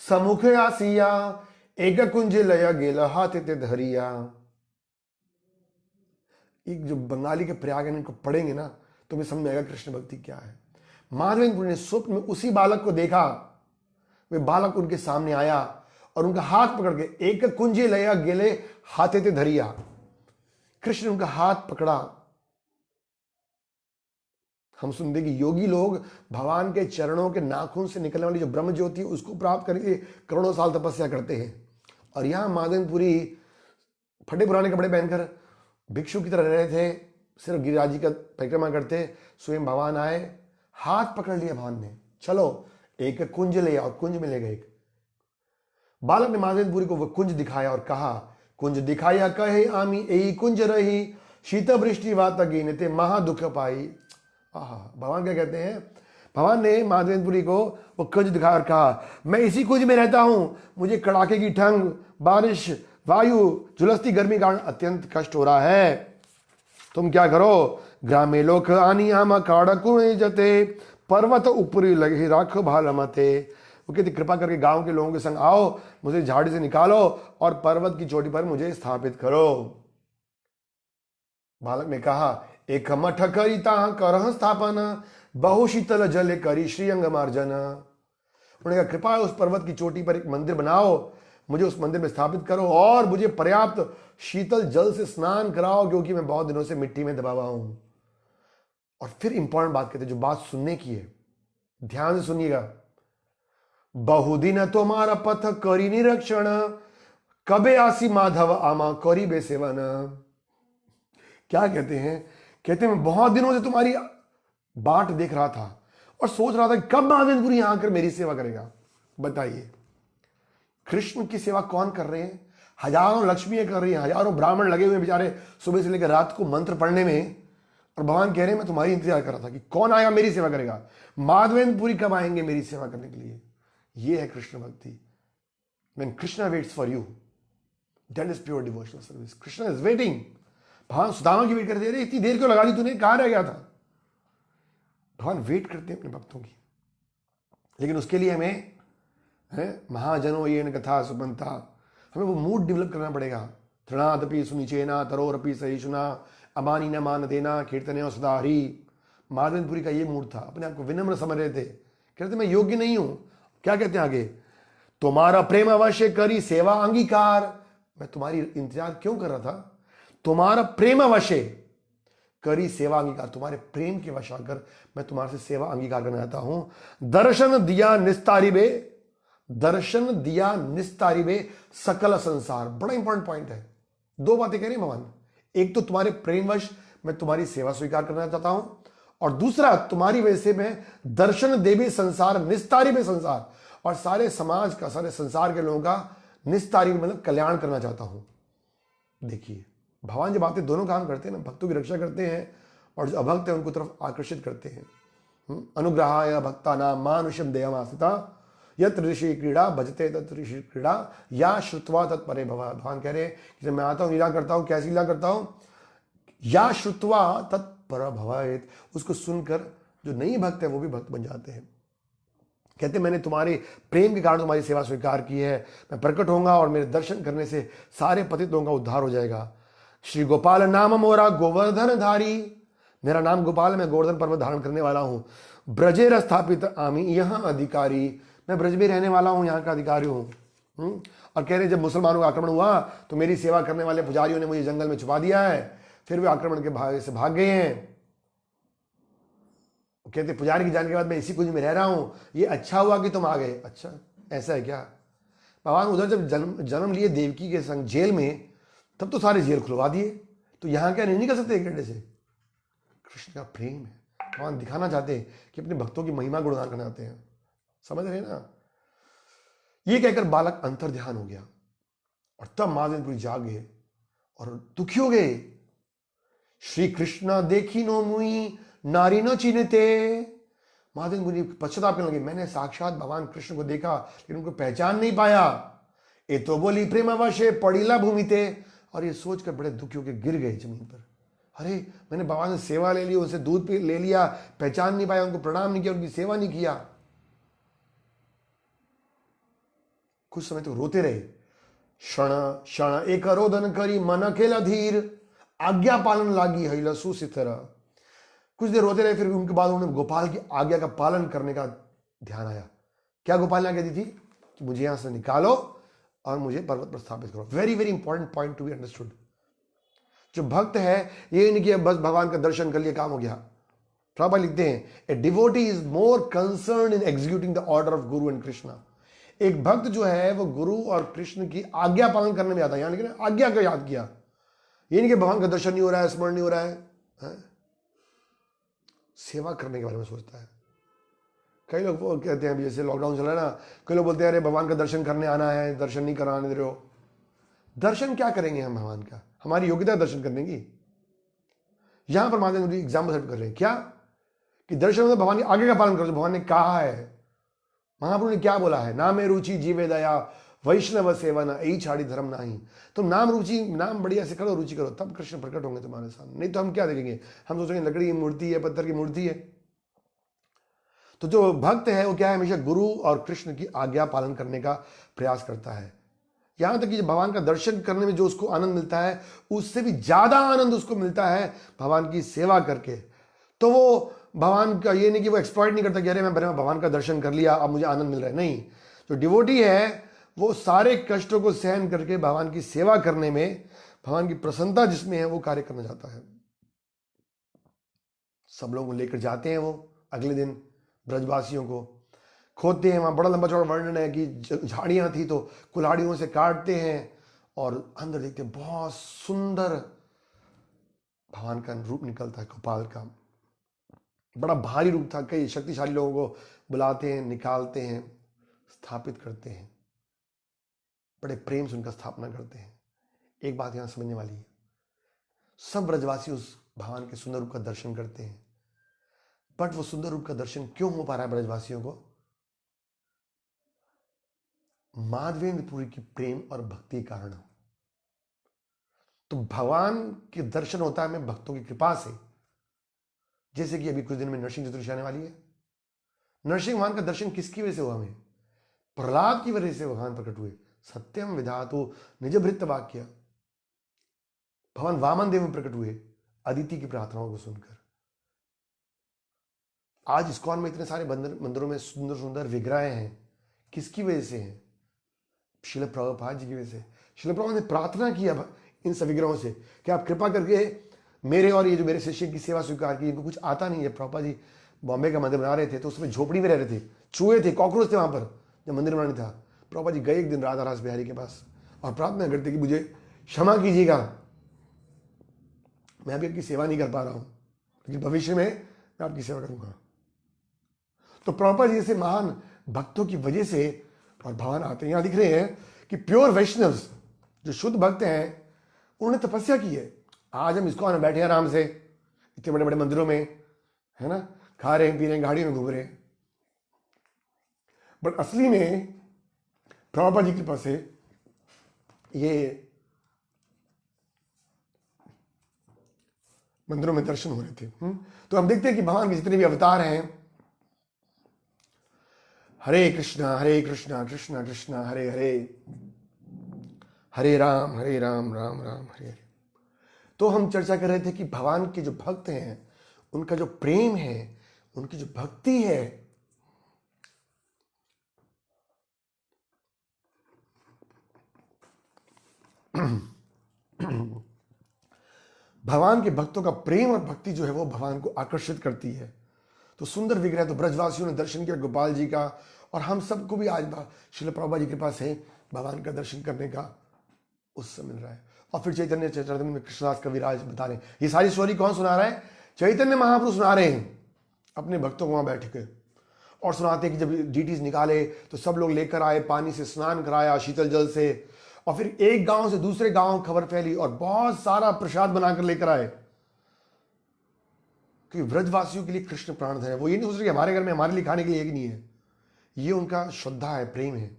समुख आसिया, एक कुंज लया गेला हाथ ते धरिया। एक जो बंगाली के प्रयाग है इनको पढ़ेंगे ना तो हमें समझ में आएगा कृष्ण भक्ति क्या है। माधवेंद्रपुरी ने स्वप्न में उसी बालक को देखा। वे बालक उनके सामने आया और उनका हाथ पकड़ के एक कुंजे लया गेले हाथे ते धरिया। कृष्ण ने उनका हाथ पकड़ा। हम सुनते कि योगी लोग भगवान के चरणों के नाखून से निकलने वाली जो ब्रह्म ज्योति उसको प्राप्त करने के लिए करोड़ों साल तपस्या करते हैं, और यहां माधवेंद्रपुरी फटे पुराने कपड़े पहनकर भिक्षु की तरह रहे थे, सिर्फ गिरिराज जी का परिक्रमा करते। स्वयं भगवान आए, हाथ पकड़ लिया भगवान ने, चलो एक कुंज ले आओ। कुंज में ले गए। बालक ने माधवेंद्रपुरी को वह कुंज दिखाया और कहा, कुंज दिखाया कहे आमी यही कुंज रही, शीत वृष्टि वात गिनते महा दुख पाई। आहा, भगवान क्या कहते हैं, भगवान ने माधवेंद्रपुरी को वो कुंज दिखाया और कहा, मैं इसी कुंज में रहता हूं, मुझे कड़ाके की ठंड, बारिश, वायु, झुलसती गर्मी का अत्यंत कष्ट हो रहा है। तुम क्या करो, ग्रामे लोक आनी आमा काड़ा कुणे जते, पर्वत ऊपरी लगे राख भाल मते। वो कहते कृपा करके गांव के लोगों के संग आओ, मुझे झाड़ी से निकालो और पर्वत की चोटी पर मुझे स्थापित करो। बालक ने कहा, एक मठ करी ता करह स्थापन, बहु शीतल जल करी श्रीअंग मार्जन। उन्होंने कहा कृपा उस पर्वत की चोटी पर एक मंदिर बनाओ, मुझे उस मंदिर में स्थापित करो और मुझे पर्याप्त शीतल जल से स्नान कराओ, क्योंकि मैं बहुत दिनों से मिट्टी में दबा हुआ हूं। और फिर इंपॉर्टेंट बात कहते, जो बात सुनने की है, ध्यान से सुनिएगा। बहुदिन तुम्हारा पथ करी निरीक्षण, कबे आसी माधव आमा करी बेसेवन। क्या कहते हैं? कहते हैं मैं बहुत दिनों से तुम्हारी बाट देख रहा था और सोच रहा था कि कब महादेवपुरी यहां आकर मेरी सेवा करेगा। बताइए, कृष्ण की सेवा कौन कर रहे हैं? हजारों लक्ष्मियां कर रही हैं, हजारों ब्राह्मण लगे हुए बेचारे सुबह से लेकर रात को मंत्र पढ़ने में, और भगवान कह रहे हैं मैं तुम्हारी इंतजार कर रहा था कि कौन आएगा मेरी सेवा करेगा, माधवेंद्रपुरी कब आएंगे मेरी सेवा करने के लिए। ये है कृष्ण भक्ति। When Krishna waits for you, that is pure devotional service. Krishna is waiting. भगवान सुदामा की वेट करते रहे, इतनी देर क्यों लगा दी तूने, कहाँ रह गया था? भगवान वेट करते हैं अपने भक्तों की, लेकिन उसके लिए हमें महाजनो ये न कथा सुपंथा, हमें वो मूड डेवलप करना पड़ेगा। तृणादपि सुनिचेना तरोरपि सहिष्णुना, अमानी न मान देना कीर्तने सुधारी। माधवेंद्रपुरी का ये मूड था, अपने आप को विनम्र समझ रहे थे, कहते मैं योग्य नहीं हूं। क्या कहते हैं आगे? तुम्हारा प्रेम अवश्य करी सेवा अंगीकार। मैं तुम्हारी इंतजार क्यों कर रहा था? तुम्हारा प्रेम अवश्य करी सेवा अंगीकार, तुम्हारे प्रेम के वश आकर मैं तुम्हारे से सेवा अंगीकार करना चाहता हूं। दर्शन दिया निस्तारिबे, दर्शन दिया निस्तारिबे सकल संसार। बड़ा इंपॉर्टेंट पॉइंट है। दो बातें कह रहे हैं भगवान, एक तो तुम्हारे प्रेमवश मैं तुम्हारी सेवा स्वीकार करना चाहता हूं, और दूसरा तुम्हारी वजह से मैं दर्शन देवी संसार निस्तारिबे संसार, और सारे समाज का, सारे संसार के लोगों का निस्तारिबे मतलब कल्याण करना चाहता हूं। देखिए भगवान जब आते दोनों काम करते हैं ना, भक्तों की रक्षा करते हैं और जो अभक्त है उनको तरफ आकर्षित करते हैं। अनुग्रहाय भक्तानां मानुषम देयमास्थिता, यत ऋषि क्रीड़ा भजते तत् ऋषि क्रीड़ा, या श्रुत्वा तत्परे भव। भगवान कह रहे हैं कि जब मैं आता हूं लीला करता हूं, कैसी लीला करता हूं? या श्रुत्वा तत्पर भवेत, उसको सुनकर जो नहीं भक्त है वो भी भक्त बन जाते हैं। कहते मैंने तुम्हारे प्रेम के कारण तुम्हारी सेवा स्वीकार की है, मैं प्रकट होऊंगा और मेरे दर्शन करने से सारे पतित लोगों का उद्धार हो जाएगा। श्री गोपाल नाम मोरा गोवर्धन धारी, मेरा नाम गोपाल, मैं गोवर्धन पर्वत धारण करने वाला हूं। ब्रजेर स्थापित आमी यहां अधिकारी, मैं ब्रज में रहने वाला हूं, यहाँ का अधिकारी हूं। और कह रहे जब मुसलमानों का आक्रमण हुआ तो मेरी सेवा करने वाले पुजारियों ने मुझे जंगल में छुपा दिया है, फिर वे आक्रमण के भाग से भाग गए हैं। कहते पुजारी की जाने के बाद मैं इसी कुंज में रह रहा हूं, ये अच्छा हुआ कि तुम आ गए। अच्छा ऐसा है क्या? भगवान उधर जब जन्म लिए देवकी के संग जेल में, तब तो सारे जेल खुलवा दिए, तो यहां क्या नहीं कर सकते एक घंटे से? कृष्ण का प्रेम है, भगवान दिखाना चाहते हैं कि अपने भक्तों की महिमा गुणगान करना चाहते हैं। समझ रहे ना? ये कहकर बालक अंतर ध्यान हो गया, और तब महादेवपुरी जाग गए और दुखी हो गए। श्री कृष्ण देखी नो मुई नारी न चिन्हते, महादेव मुनि पश्चाताप करने लगे, मैंने साक्षात भगवान कृष्ण को देखा लेकिन उनको पहचान नहीं पाया। ए तो बोली प्रेम अवश्य पड़ीला भूमिते, और ये सोचकर बड़े दुखी होकर गिर गए जमीन पर। अरे मैंने भगवान से सेवा ले ली, उनसे दूध पी ले लिया, पहचान नहीं पाया, उनको प्रणाम नहीं किया, उनकी सेवा नहीं किया। कुछ समय तो रोते रहे। क्षण क्षण एक रोदन करी मन अकेला धीर, आज्ञा पालन लागी हईला सुसितर। कुछ देर रोते रहे, फिर उनके बाद उन्होंने गोपाल की आज्ञा का पालन करने का ध्यान आया। क्या गोपाल ने आज्ञा दी थी? कि मुझे यहां से निकालो और मुझे पर्वत पर स्थापित करो। Very very important point to be understood. जो भक्त है ये नहीं कि बस भगवान का दर्शन कर लिया काम हो गया। प्रभुपाद लिखते हैं, a devotee is more concern in executing the order of Guru and Krishna. एक भक्त जो है वो गुरु और कृष्ण की आज्ञा पालन करने में आता है, यानी कि आज्ञा को याद किया। ये नहीं कि भगवान का दर्शन नहीं हो रहा है, स्मरण नहीं हो रहा है, सेवा करने के बारे में सोचता है। कई लोग वो कहते हैं, जैसे लॉकडाउन चल रहा है ना, कई लोग बोलते हैं अरे भगवान का दर्शन करने आना है, दर्शन नहीं कराने दे रहे हो। दर्शन क्या करेंगे हम भगवान का? हमारी योग्यता दर्शन करने की। यहां पर महादेव एग्जाम्पल सेट कर रहे हैं क्या कि दर्शन में भगवान के आगे का पालन करो जो भगवान ने कहा है। महाप्रभु ने क्या बोला है? नामे रुचि जीवे दया वैष्णव सेवन यही छाड़ी धर्म नहीं। तुम नाम रुचि, नाम बढ़िया से करो, रुचि करो, तब कृष्ण प्रकट होंगे तुम्हारे सामने। नहीं तो हम क्या देखेंगे? हम सोचेंगे लकड़ी की मूर्ति है, पत्थर की मूर्ति है। तो जो भक्त है वो क्या है, हमेशा गुरु और कृष्ण की आज्ञा पालन करने का प्रयास करता है। यहां तक कि भगवान का दर्शन करने में जो उसको आनंद मिलता है, उससे भी ज्यादा आनंद उसको मिलता है भगवान की सेवा करके। तो वो भगवान का ये नहीं कि वो एक्सप्लॉइट नहीं करता कि अरे मैं भगवान का दर्शन कर लिया अब मुझे आनंद मिल रहा है। नहीं, जो डिवोटी है वो सारे कष्टों को सहन करके भगवान की सेवा करने में, भगवान की प्रसन्नता जिसमें है वो कार्य करना चाहता है। सब लोग लेकर जाते हैं वो अगले दिन ब्रजवासियों को, खोदते हैं। वहां बड़ा लंबा चौड़ा वर्णन है कि झाड़ियां थी तो कुल्हाड़ियों से काटते हैं और अंदर देखते हैं बहुत सुंदर भगवान का रूप निकलता है। गोपाल का बड़ा भारी रूप था। कई शक्तिशाली लोगों को बुलाते हैं, निकालते हैं, स्थापित करते हैं, बड़े प्रेम से उनका स्थापना करते हैं। एक बात यहां समझने वाली है, सब ब्रजवासी उस भगवान के सुंदर रूप का दर्शन करते हैं, बट वो सुंदर रूप का दर्शन क्यों हो पा रहा है ब्रजवासियों को? माधवेंद्रपुरी की प्रेम और भक्ति कारण। तो भगवान के दर्शन होता है हमें भक्तों की कृपा से। जैसे कि अभी कुछ दिन में नरसिंह चतुर्दशी आने वाली है। नरसिंह भगवान का दर्शन किसकी वजह से हुआ? हमें प्रहलाद की वजह से भगवान प्रकट हुए। सत्यम विधातु निज भृत्य वाक्य। भगवान वामन देव में प्रकट हुए अदिति की प्रार्थनाओं को सुनकर। आज इस्कॉन में इतने सारे मंदिरों में सुंदर सुंदर विग्रह हैं, किसकी वजह से हैं? श्रील प्रभुपाद जी की वजह से। श्रील प्रभुपाद ने प्रार्थना किया इन सब विग्रहों से कि आप कृपा करके मेरे और ये जो मेरे शिष्य की सेवा स्वीकार की। इनको कुछ आता नहीं है। प्रभुपाद जी बॉम्बे का मंदिर बना रहे थे तो उसमें झोपड़ी में रह रहे थे, चूहे थे, कॉकरोच थे वहां पर जब मंदिर बनाने था। प्रभुपाद जी गए एक दिन राधा रास बिहारी के पास और प्रार्थना करते कि मुझे क्षमा कीजिएगा, मैं अभी आपकी सेवा नहीं कर पा रहा हूं, लेकिन भविष्य में मैं आपकी सेवा करूंगा। तो प्रभुपाद जी जैसे महान भक्तों की वजह से और भगवान आते हैं। यहां दिख रहे हैं कि प्योर वैष्णव्स जो शुद्ध भक्त हैं उन्होंने तपस्या की है। आज हम इसको बैठे हैं आराम से इतने बड़े बड़े मंदिरों में, है ना, खा रहे हैं, पी रहे हैं, गाड़ियों में घूम रहे हैं, बट असली में प्रभुपाद जी की कृपा से ये मंदिरों में दर्शन हो रहे थे। तो हम देखते हैं कि भगवान के जितने भी अवतार हैं, हरे कृष्णा कृष्णा कृष्णा हरे हरे, हरे राम राम राम हरे हरे। तो हम चर्चा कर रहे थे कि भगवान के जो भक्त हैं उनका जो प्रेम है, उनकी जो भक्ति है, भगवान के भक्तों का प्रेम और भक्ति जो है वो भगवान को आकर्षित करती है। तो सुंदर विग्रह तो ब्रजवासियों ने दर्शन किया गोपाल जी का, और हम सबको भी आज श्रील प्रभुपाद जी के पास है भगवान का दर्शन करने का उत्सव मिल रहा है। और फिर चैतन्य चरितामृत में कृष्णदास कविराज बता रहे हैं। ये सारी स्टोरी कौन सुना रहा है? चैतन्य महाप्रभु सुना रहे हैं अपने भक्तों को वहां बैठ के, और सुनाते हैं कि जब डीटीज निकाले तो सब लोग लेकर आए, पानी से स्नान कराया शीतल जल से, और फिर एक गांव से दूसरे गांव खबर फैली और बहुत सारा प्रसाद बनाकर लेकर आए। क्योंकि व्रजवासियों के लिए कृष्ण प्राणधन है। वो ये नहीं सोच रहे कि हमारे घर में हमारे लिए खाने के लिए एक नहीं है। ये उनका श्रद्धा है, प्रेम है।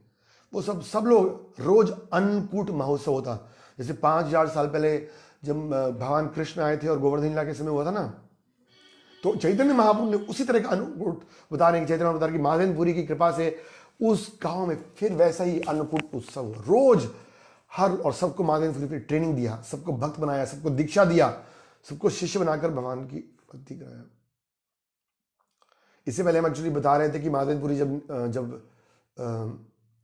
वो सब लोग रोज अन्नकूट महोत्सव होता। जैसे 5000 साल पहले जब भगवान कृष्ण आए थे और गोवर्धन लीला के समय हुआ था ना, तो चैतन्य महाप्रभु ने उसी तरह का अन्नकूट बता रहे हैं। चैतन्य बता रहे कि माधवेंद्रपुरी की कृपा से उस गांव में फिर वैसा ही अन्नकूट उत्सव हुआ रोज हर, और सबको माधवेंद्रपुरी की ट्रेनिंग दिया, सबको भक्त बनाया, सबको दीक्षा दिया, सबको शिष्य बनाकर भगवान की भक्ति कराया। इससे पहले हम एक्चुअली बता रहे थे कि माधवेंद्रपुरी जब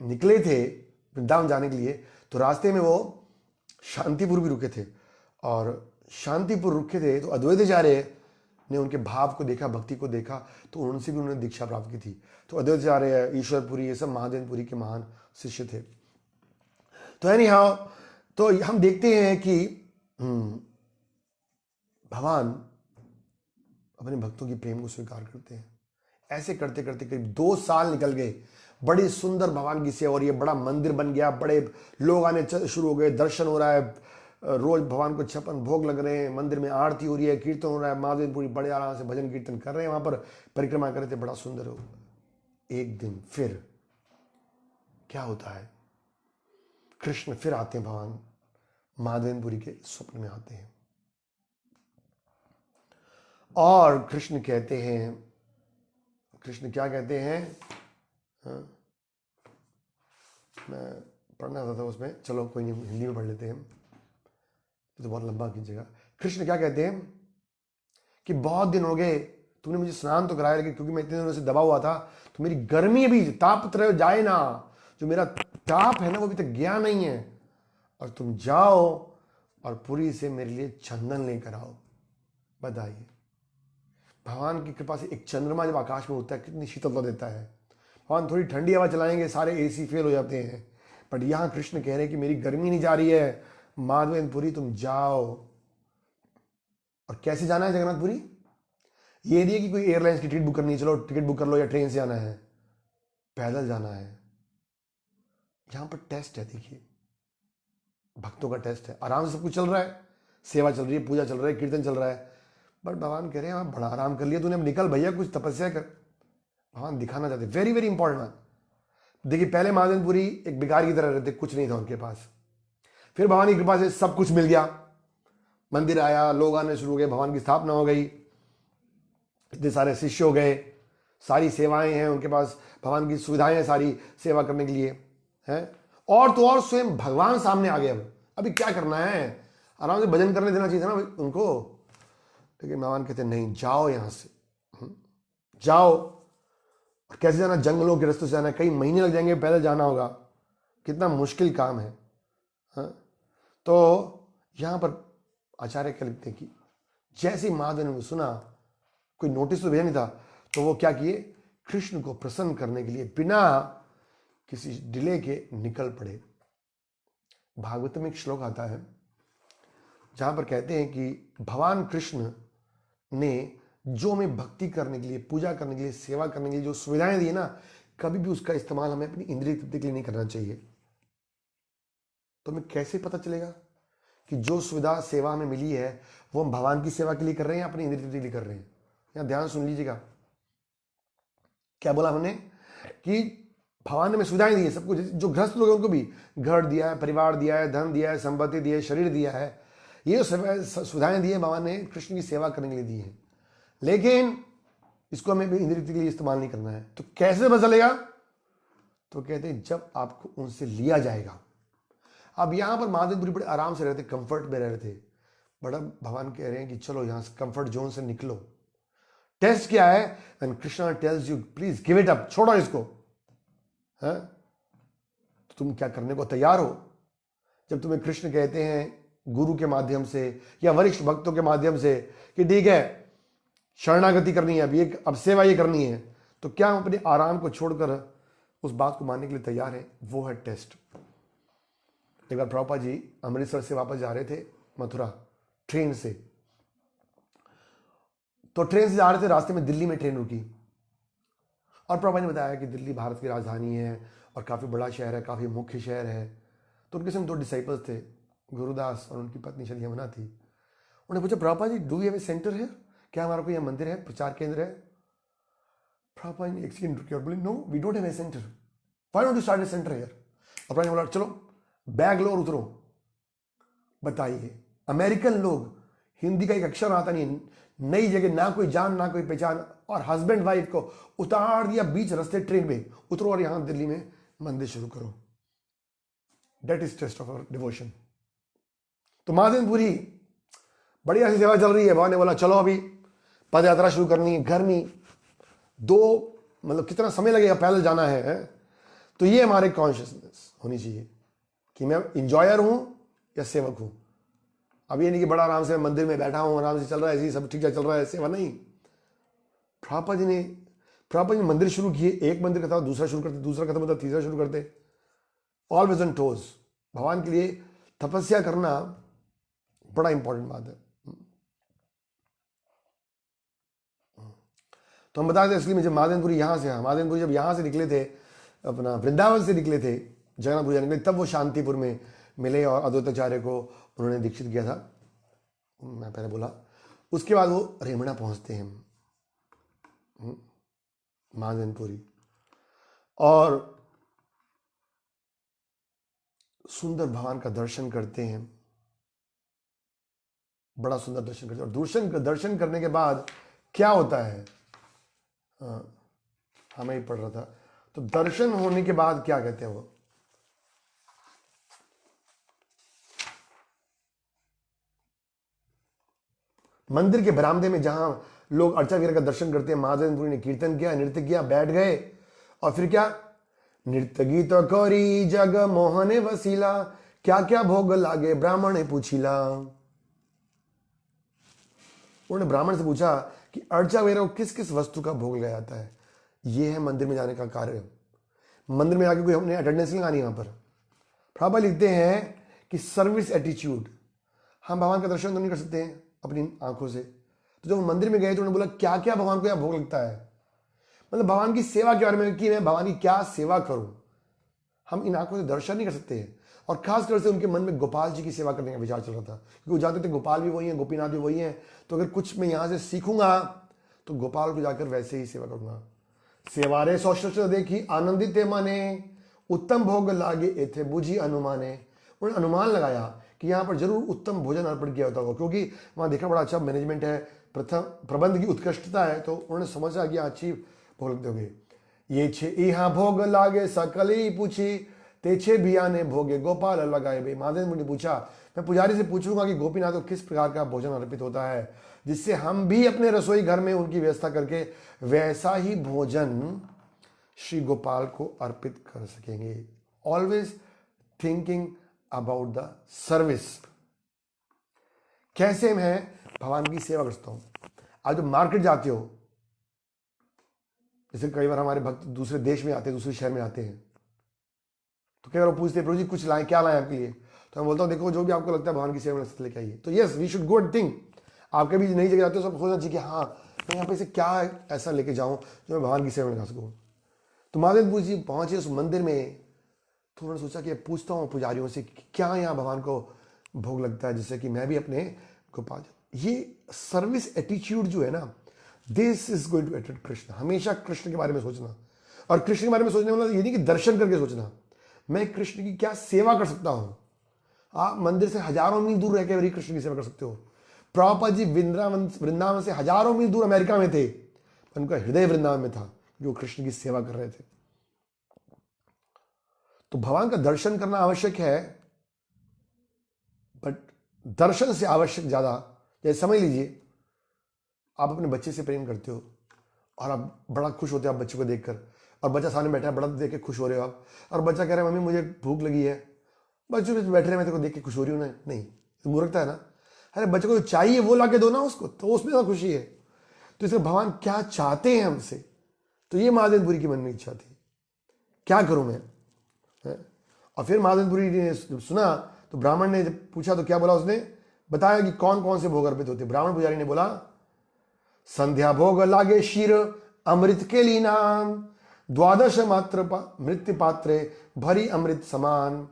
निकले थे वृंदावन जाने के लिए तो रास्ते में वो शांतिपुर भी रुके थे, और शांतिपुर रुके थे तो अद्वैताचार्य ने उनके भाव को देखा, भक्ति को देखा, तो उनसे भी उन्होंने दीक्षा प्राप्त की थी। तो अद्वैताचार्य, ईश्वरपुरी, ये सब महादेवपुरी के महान शिष्य थे। तो एनी हाउ, तो हम देखते हैं कि भगवान अपने भक्तों की प्रेम को स्वीकार करते हैं। ऐसे करते करते करीब 2 साल निकल गए। बड़ी सुंदर भगवान की सेवा हो रही है, बड़ा मंदिर बन गया, बड़े लोग आने शुरू हो गए, दर्शन हो रहा है, रोज भगवान को 56 भोग लग रहे हैं, मंदिर में आरती हो रही है, कीर्तन हो रहा है, माधवेंद्रपुरी बड़े आराम से भजन कीर्तन कर रहे हैं, वहां पर परिक्रमा कर रहे थे, बड़ा सुंदर हो। एक दिन फिर क्या होता है, कृष्ण फिर आते हैं, भगवान माधवेंद्रपुरी के स्वप्न में आते हैं और कृष्ण कहते हैं, कृष्ण क्या कहते हैं, हाँ, मैं पढ़ना था उसमें, चलो कोई नहीं, हिंदी में पढ़ लेते हैं, तो बहुत लंबा खींचेगा। कृष्ण क्या कहते हैं कि बहुत दिन हो गए, तुमने मुझे स्नान तो कराया, लेकिन क्योंकि मैं इतने दिनों से दबा हुआ था तो मेरी गर्मी अभी ताप तरह जाए ना, जो मेरा ताप है ना वो अभी तक गया नहीं है, और तुम जाओ और पुरी से मेरे लिए चंदन लेकर आओ। बताइए, भगवान की कृपा से एक चंद्रमा जब आकाश में होता है कितनी शीतलता देता है। भगवान थोड़ी ठंडी हवा चलाएंगे सारे एसी फेल हो जाते हैं, बट यहां कृष्ण कह रहे हैं कि मेरी गर्मी नहीं जा रही है, माधवेंद्रपुरी तुम जाओ। और कैसे जाना है जगन्नाथपुरी? ये नहीं है कि कोई एयरलाइंस की टिकट बुक करनी है, चलो टिकट बुक कर लो, या ट्रेन से जाना है, पैदल जाना है। यहां पर टेस्ट है, देखिए भक्तों का टेस्ट है। आराम से सब कुछ चल रहा है, सेवा चल रही है, पूजा चल रहा है, कीर्तन चल रहा है, बट भगवान कह रहे हैं बड़ा आराम कर लिया तूने, अब निकल भैया, कुछ तपस्या कर। भगवान दिखाना चाहते, वेरी वेरी इंपॉर्टेंट बात। देखिए पहले महाजनपुरी एक भिखारी की तरह रहते, कुछ नहीं था उनके पास, फिर भगवान की कृपा से सब कुछ मिल गया, मंदिर आया, लोग आने शुरू हो गए, भगवान की स्थापना हो गई, इतने सारे शिष्य हो गए, सारी सेवाएं हैं उनके पास, भगवान की सुविधाएं हैं सारी सेवा करने के लिए हैं। और तो और स्वयं भगवान सामने आ गए, अब अभी क्या करना है, आराम से भजन करने देना चाहिए था ना उनको। लेकिन भगवान कहते नहीं, जाओ यहां से, जाओ। और कैसे जाना? जंगलों के रास्तों से जाना है, कई महीने लग जाएंगे, पैदल जाना होगा, कितना मुश्किल काम है। हाँ? तो यहां पर आचार्य क्या लिखते हैं कि जैसे महादेव ने सुना, कोई नोटिस तो भेजा नहीं था, तो वो क्या किए, कृष्ण को प्रसन्न करने के लिए बिना किसी डिले के निकल पड़े। भागवत में एक श्लोक आता है जहां पर कहते हैं कि भगवान कृष्ण ने जो हमें भक्ति करने के लिए, पूजा करने के लिए, सेवा करने के लिए जो सुविधाएं दी ना, कभी भी उसका इस्तेमाल हमें अपनी इंद्रिय तृप्ति के लिए नहीं करना चाहिए। तो हमें कैसे पता चलेगा कि जो सुविधा सेवा हमें मिली है वो हम भगवान की सेवा के लिए कर रहे हैं या अपनी इंद्रिय तृप्ति के लिए कर रहे हैं? यहां ध्यान सुन लीजिएगा, क्या बोला हमने कि भगवान ने हमें सुविधाएं दी है, सब कुछ। जो गृहस्थ लोग हैं उनको भी घर दिया है, परिवार दिया है, धन दिया है, संपत्ति दी है, शरीर दिया है, ये सुविधाएं दी है भगवान ने कृष्ण की सेवा करने के लिए दी है, लेकिन इसको हमें भी इंद्रिय के लिए इस्तेमाल नहीं करना है। तो कैसे पता चलेगा? तो कहते हैं जब आपको उनसे लिया जाएगा। अब यहां पर महादेवपुरी बड़े आराम से रहते, कंफर्ट में रह रहे थे, बड़ा भगवान कह रहे हैं कि चलो यहां से कंफर्ट जोन से निकलो। टेस्ट क्या है? When Krishna tells you please give it up, छोड़ो इसको, है? तो तुम क्या करने को तैयार हो? जब तुम्हें कृष्ण कहते हैं गुरु के माध्यम से या वरिष्ठ भक्तों के माध्यम से कि ठीक है शरणागति करनी है, अब सेवा ये करनी है, तो क्या हम अपने आराम को छोड़कर उस बात को मानने के लिए तैयार है? वो है टेस्ट। एक बार प्रभुपाद जी अमृतसर से वापस जा रहे थे मथुरा ट्रेन से, तो ट्रेन से जा रहे थे, रास्ते में दिल्ली में ट्रेन रुकी, और प्रभुपाद ने बताया कि दिल्ली भारत की राजधानी है और काफ़ी बड़ा शहर है, काफ़ी मुख्य शहर है। तो उनके संग 2 डिसाइपल्स थे, गुरुदास और उनकी पत्नी शायद यमुना थी। उन्हें पूछा Prabhupada ji do you have a centre है, क्या हमारा कोई यहाँ मंदिर है, प्रचार केंद्र है? प्रभुपाद ने एक सेकंड रुके और बोले no we don't have a centre, why don't you start a centre here? और प्रभुपाद ने बोला चलो बैग लो और उतरो। बताइए, अमेरिकन लोग, हिंदी का एक अक्षर आता नहीं, नई जगह, ना कोई जान ना कोई पहचान, और हस्बैंड वाइफ को उतार दिया बीच रास्ते ट्रेन में, उतरो और यहां दिल्ली में मंदिर शुरू करो। That is test of our devotion. तो महादेवपुरी बढ़िया सी सेवा चल रही है, भगवान ने बोला चलो अभी पद यात्रा शुरू करनी है, गर्मी 2 मतलब कितना समय लगेगा, पैदल जाना है? तो ये हमारे कॉन्शियसनेस होनी चाहिए कि मैं इंजॉयर हूं या सेवक हूं। अब ये नहीं कि बड़ा आराम से मंदिर में बैठा हूं, आराम से चल रहा है, ऐसे सब ठीक ठाक चल रहा है, सेवा नहीं। प्रभुपाद जी ने मंदिर शुरू किए, एक मंदिर खत्म दूसरा शुरू करते, दूसरा खत्म होता तीसरा शुरू करते, ऑलवेज ऑन टोज। भगवान के लिए तपस्या करना बड़ा इंपॉर्टेंट बात है। तो हम बताते हैं इसलिए जब महादेवपुरी यहां से, महादेवपुरी जब यहां से निकले थे, अपना वृंदावन से निकले थे जगन्नाथपुरी जाने के लिए, तब वो शांतिपुर में मिले और अद्वैताचार्य को उन्होंने दीक्षित किया था, मैं पहले बोला। उसके बाद वो रेमणा पहुंचते हैं महादेवपुरी, और सुंदर भगवान का दर्शन करते हैं, बड़ा सुंदर दर्शन करते हैं। और दर्शन करने के बाद क्या होता है? हाँ मैं ही पढ़ रहा था। तो दर्शन होने के बाद क्या कहते हैं वो, मंदिर के बरामदे में जहां लोग अर्चा वीर का दर्शन करते हैं, महादेवपुरी ने कीर्तन किया, नृत्य किया, बैठ गए और फिर क्या, नृत्य गीत करी जग मोहने वसीला, क्या क्या भोग लागे ब्राह्मण ने पूछीला। उन्होंने ब्राह्मण से पूछा कि अर्चा वीर को किस किस वस्तु का भोग लगाया जाता है। यह है मंदिर में जाने का कार्य। मंदिर में जाके कोई हमने अटेंडेंस नहीं लगानी। यहां पर प्रभा लिखते हैं कि सर्विस एटीट्यूड, हम भगवान का दर्शन तो नहीं कर सकते हैं अपनी आंखों से, तो जब मंदिर में गए तो उन्होंने बोला क्या क्या भगवान को यहाँ भोग लगता है, मतलब भगवान की सेवा के बारे में कि मैं भगवान की क्या सेवा करूं। हम इन आंखों से दर्शन नहीं कर सकते हैं। और खासकर से उनके मन में गोपाल जी की सेवा करने का विचार चल रहा था, क्योंकि वो जानते थे गोपाल भी वही है, गोपीनाथ भी वही है, तो अगर कुछ मैं यहां से सीखूंगा तो गोपाल को जाकर वैसे ही सेवा करूंगा। सेवारे सौष्ठ देखी आनंदित माने, उत्तम भोग लागे एथे बुझी अनुमाने। उन्होंने अनुमान लगाया कि यहाँ पर जरूर उत्तम भोजन अर्पण किया होता होगा, क्योंकि वहाँ देखना बड़ा अच्छा मैनेजमेंट है, प्रथम प्रबंध की उत्कृष्टता है, तो उन्होंने समझा कि अच्छी भोग लगते होंगे। ये छे यहाँ भोग लागे सकल ही पूछी, तेछे बिया ने भोगे गोपाल लगाए। भाई महादेव ने पूछा, मैं पुजारी से पूछूंगा कि गोपीनाथ को किस प्रकार का भोजन अर्पित होता है, जिससे हम भी अपने रसोई घर में उनकी व्यवस्था करके वैसा ही भोजन श्री गोपाल को अर्पित कर सकेंगे। Always thinking about the service. कैसे मैं भगवान की सेवा करता हूं। आज जब मार्केट जाते हो, जैसे कई बार हमारे भक्त दूसरे देश में आते हैं, दूसरे शहर में आते हैं, तो कई बार वो पूछते हैं प्रभु जी कुछ लाएं, क्या लाएं आपके लिए, तो मैं बोलता हूं देखो जो भी आपको लगता है भगवान की सेवा में लेके आइए। तो yes we should go and think. आप कभी नई जगह जाते हो सब सोचना चाहिए कि हाँ मैं यहाँ पे से क्या ऐसा लेके जाऊं जो मैं भगवान की सेवा में लगा सकूँ। तो महादेव जी पहुंचे उस मंदिर में, तो उन्होंने सोचा कि पूछता हूँ पुजारियों से कि क्या यहाँ भगवान को भोग लगता है, जिससे कि मैं भी अपने गोपाल। ये सर्विस एटीट्यूड जो है ना, this is going to attract Krishna. हमेशा कृष्ण के बारे में सोचना, और कृष्ण के बारे में सोचने वाला ये नहीं कि दर्शन करके सोचना, मैं कृष्ण की क्या सेवा कर सकता हूं। आप मंदिर से हजारों मील दूर रह के भी कृष्ण की सेवा कर सकते हो। प्रभुपाद जी वृंदावन से हजारों मील दूर अमेरिका में थे, उनका हृदय वृंदावन में था, जो कृष्ण की सेवा कर रहे थे। तो भगवान का दर्शन करना आवश्यक है, बट दर्शन से आवश्यक ज्यादा, जैसे समझ लीजिए आप अपने बच्चे से प्रेम करते हो और आप बड़ा खुश होते हो आप बच्चे को देखकर, और बच्चा सामने बैठा है, बड़ा देख के खुश हो रहे हो आप, और बच्चा कह रहा है मम्मी मुझे भूख लगी है, बच्चे बैठ रहे मैं तेरे को देख के खुश हो रही हूँ ना, नहीं तो मूर्खता है ना। अरे बच्चे को जो चाहिए वो ला के दो ना उसको, तो उसमें तो खुशी है। तो इसलिए भगवान क्या चाहते हैं हमसे, तो ये महादेवपुरी की मन में इच्छा थी, क्या करूं मैं। और फिर महादेवपुरी ने सुना तो ब्राह्मण ने जब पूछा तो क्या बोला, उसने बताया कि कौन कौन से भोग अर्पित होते। ब्राह्मण पुजारी ने बोला संध्या भोग लागे शीर अमृत के ली नाम, द्वादश मात्र मृत्यु पात्रे भरी अमृत समान।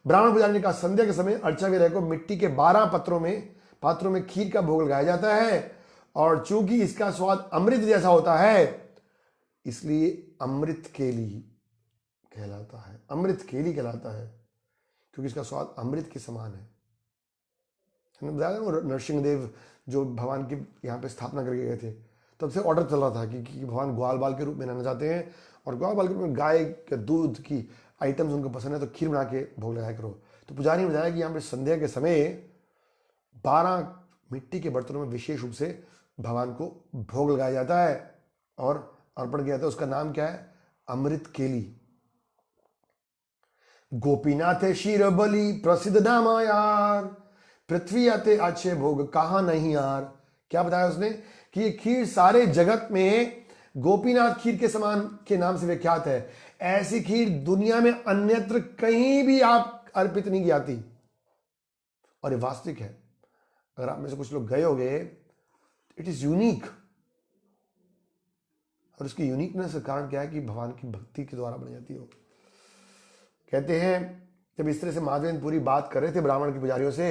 ब्राह्मण पुजारी ने कहा संध्या के समय अर्चा विग्रह को मिट्टी के 12 पात्रों में खीर का भोग लगाया जाता है, और चूंकि इसका स्वाद अमृत जैसा होता है इसलिए अमृत केली कहलाता है। अमृत केली कहलाता है क्योंकि इसका स्वाद अमृत के समान है। नरसिंह देव जो भगवान की यहाँ पे स्थापना करके गए थे, तब से ऑर्डर चल रहा था कि भगवान ग्वाल बाल के रूप में रहना चाहते हैं, और ग्वाल बाल के रूप में गाय के दूध की आइटम्स उनको पसंद है, तो खीर बना के भोग लगाया करो। तो पुजारी ने बताया कि यहाँ पे संध्या के समय 12 मिट्टी के बर्तनों में विशेष रूप से भगवान को भोग लगाया जाता है और अर्पण किया जाता है। उसका नाम क्या है, अमृत केली। गोपीनाथ शीर बलि प्रसिद्ध नाम यार, पृथ्वी आते अच्छे भोग कहा नहीं यार। क्या बताया उसने कि ये खीर सारे जगत में गोपीनाथ खीर के समान के नाम से विख्यात है। ऐसी खीर दुनिया में अन्यत्र कहीं भी आप अर्पित नहीं की जाती, और ये वास्तविक है। अगर आप में से कुछ लोग गए होंगे, इट इज यूनिक, और उसकी यूनिकनेस का कारण क्या है कि भगवान की भक्ति के द्वारा बनी जाती हो। कहते हैं जब इस तरह से महादेव पूरी बात कर रहे थे ब्राह्मण के पुजारियों से,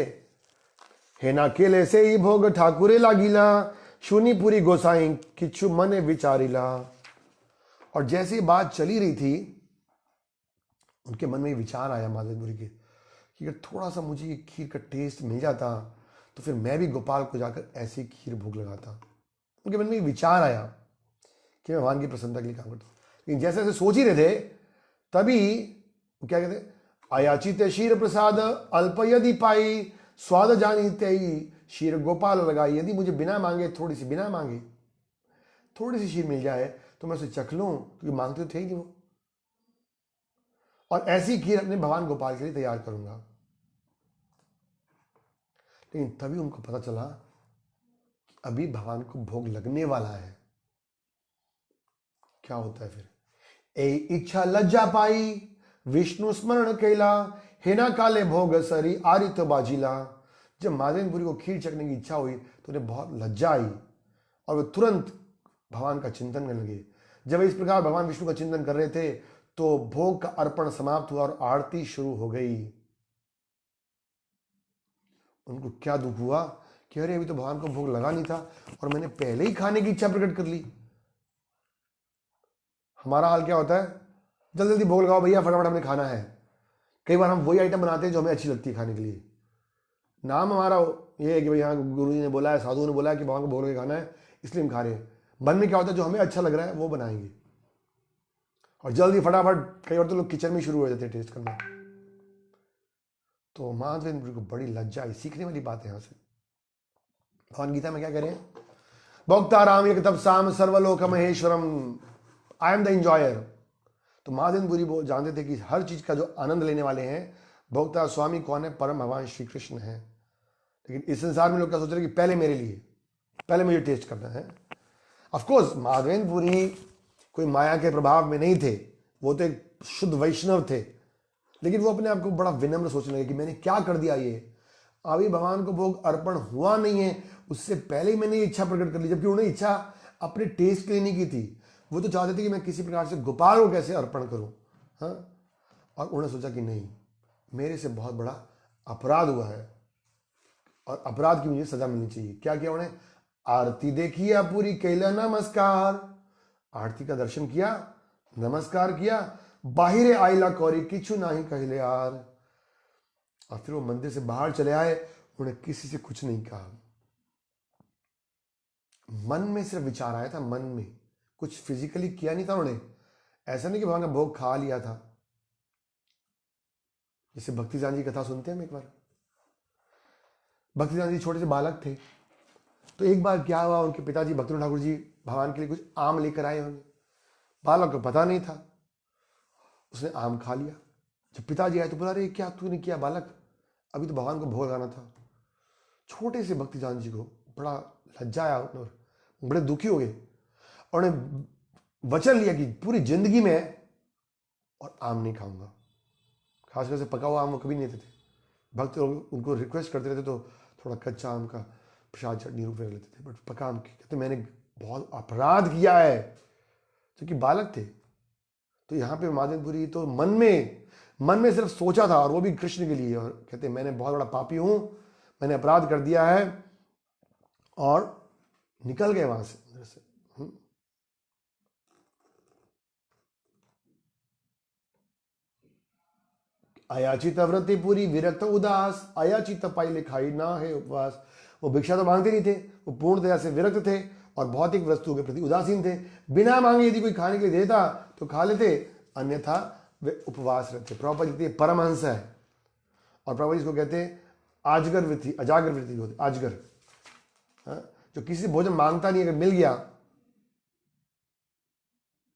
हे ना केले से ही भोग ठाकुरे लागिला, शूनी पूरी गोसाई किच्छु मने विचारिला। और जैसे बात चली रही थी उनके मन में विचार आया महादेवपुरी के कि अगर थोड़ा सा मुझे ये खीर का टेस्ट मिल जाता तो फिर मैं भी गोपाल को जाकर ऐसी खीर भोग लगाता। उनके मन में विचार आया कि मैं भगवान की प्रसन्नता के लिए काम करता हूँ। लेकिन जैसे जैसे सोच ही रहे थे तभी क्या कहते, अयाचित क्षीर प्रसाद अल्प यदि पाई स्वाद जानी तेई क्षीर गोपाल लगाई। यदि मुझे बिना मांगे थोड़ी सी, बिना मांगे थोड़ी सी क्षीर मिल जाए तो मैं उसे चख लूं, क्योंकि मांगते तो थे ही नहीं वो, और ऐसी खीर अपने भगवान गोपाल के लिए तैयार करूंगा। लेकिन तभी उनको पता चला अभी भगवान को भोग लगने वाला है। क्या होता है फिर, ए इच्छा लज्जा पाई विष्णु स्मरण कैला हेना काले भोग सरी आरित बाजिला। जब माधवेंद्रपुरी को खीर चखने की इच्छा हुई तो उन्हें बहुत लज्जा आई और वे तुरंत भगवान का चिंतन करने लगे। जब इस प्रकार भगवान विष्णु का चिंतन कर रहे थे तो भोग का अर्पण समाप्त हुआ और आरती शुरू हो गई। उनको क्या दुख हुआ कि अरे अभी तो भगवान को भोग लगा नहीं था और मैंने पहले ही खाने की इच्छा प्रकट कर ली। हमारा हाल क्या होता है, जल्दी जल्दी भोग लगाओ भैया, फटाफट हमें खाना है। कई बार हम वही आइटम बनाते हैं जो हमें अच्छी लगती है खाने के लिए। नाम हमारा ये है कि भाई यहाँ गुरु जी ने बोला है, साधु ने बोला है कि भगवान को भोग लगा खाना है, इसलिए हम खा रहे हैं। मन में क्या होता है, जो हमें अच्छा लग रहा है वो बनाएंगे और जल्दी फटाफट। कई बार तो लोग किचन में शुरू हो जाते हैं टेस्ट करना। तो माधवेंद्र को बड़ी लज्जा आई। सीखने वाली बात है यहाँ से। भगवान गीता में क्या कह रहे हैं, भोक्ता राम एक तपसाम सर्वलोक महेश्वरम, आई एम द एंजॉयर। तो महादेवपुरी जानते थे कि हर चीज का जो आनंद लेने वाले हैं भोक्ता स्वामी कौन है, परम भगवान श्री कृष्ण है। लेकिन इस संसार में लोग क्या सोच रहे हैं कि पहले मेरे लिए, पहले मुझे टेस्ट करना है। ऑफकोर्स महादेवपुरी कोई माया के प्रभाव में नहीं थे, वो तो एक शुद्ध वैष्णव थे, लेकिन वो अपने आप को बड़ा विनम्र सोचने लगे कि मैंने क्या कर दिया, ये अभी भगवान को भोग अर्पण हुआ नहीं है, उससे पहले ही मैंने ये इच्छा प्रकट कर ली। जबकि उन्हें इच्छा अपने टेस्ट के लिए नहीं की थी, वो तो चाहते थे कि मैं किसी प्रकार से गोपाल को कैसे अर्पण करूं। हाँ, और उन्होंने सोचा कि नहीं, मेरे से बहुत बड़ा अपराध हुआ है और अपराध की मुझे सजा मिलनी चाहिए। क्या किया उन्हें, आरती देखी पूरी कैला नमस्कार, आरती का दर्शन किया, नमस्कार किया, बाहिरे आइला कौरी किचु नहीं कहले यार। और फिर वो मंदिर से बाहर चले आए, उन्हें किसी से कुछ नहीं कहा। मन में सिर्फ विचार आया था, मन में कुछ फिजिकली किया नहीं था उन्होंने। ऐसा नहीं कि भगवान का भोग खा लिया था। जैसे भक्तिजान जी कथा सुनते हैं हम, एक बार भक्तिजान जी छोटे से बालक थे, तो एक बार क्या हुआ, उनके पिताजी भक्तिनाथ ठाकुर जी भगवान के लिए कुछ आम लेकर आए होंगे, बालक को पता नहीं था, उसने आम खा लिया। जब पिताजी आए तो बोला, अरे क्या तूने किया बालक, अभी तो भगवान को भोग लगाना था। छोटे से भक्तिजान जी को बड़ा लज्जा आया और बड़े दुखी हो गए और उन्हें वचन लिया कि पूरी जिंदगी में और आम नहीं खाऊंगा। खासकर से पका हुआ आम वो कभी नहीं लेते थे। भक्त उनको रिक्वेस्ट करते रहते तो थोड़ा कच्चा आम का प्रसाद चटनी रूप में लेते थे, बट पका आम कहते मैंने बहुत अपराध किया है, क्योंकि बालक थे। तो यहाँ पे महादेवपुरी तो मन में सिर्फ सोचा था, और वो भी कृष्ण के लिए, और कहते मैंने बहुत बड़ा पापी हूं, मैंने अपराध कर दिया है, और निकल गए वहां से अंदर से। अयाचित व्रति पूरी विरक्त उदास, अयाचित पाई खाई ना है उपवास। वो भिक्षा तो मांगते नहीं थे, वो पूर्णतया से विरक्त थे और भौतिक वस्तुओं के प्रति उदासीन थे। बिना मांगे यदि कोई खाने के लिए देता तो खा लेते, अन्यथा वे उपवास रहते। प्रभुपाद कहते हैं परमहंस है, और प्रभुपाद इसको कहते हैं आजगर वृत्ति, अजागर वृत्ति होती, आजगर, जो किसी भोजन मांगता नहीं, अगर मिल गया,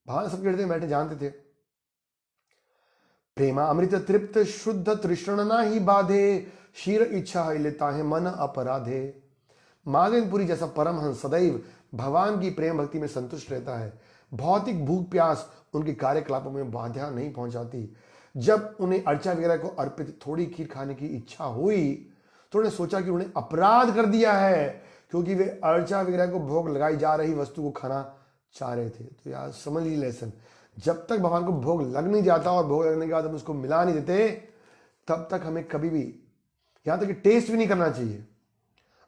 भगवान सबके हृदय में बैठे जानते थे। प्रेमा अमृत तृप्त शुद्ध तृष्ण ना ही बाधे, शीर इच्छा है लेता है मन अपराधे। महादेवपुरी जैसा परमहंस सदैव भगवान की प्रेम भक्ति में संतुष्ट रहता है। भौतिक भूख प्यास उनके कार्यकलापों में बाधा नहीं पहुंचाती। जब उन्हें अर्चा वगैरह को अर्पित थोड़ी खीर खाने की इच्छा हुई तो उन्हें सोचा कि उन्हें अपराध कर दिया है, क्योंकि वे अर्चा वगैरह को भोग लगाई जा रही वस्तु को खाना चाह रहे थे। तो यार समझ ली लेसन, जब तक भगवान को भोग लग नहीं जाता और भोग लगने के बाद हम उसको मिला नहीं देते, तब तक हमें कभी भी, यहां तक कि टेस्ट भी नहीं करना चाहिए।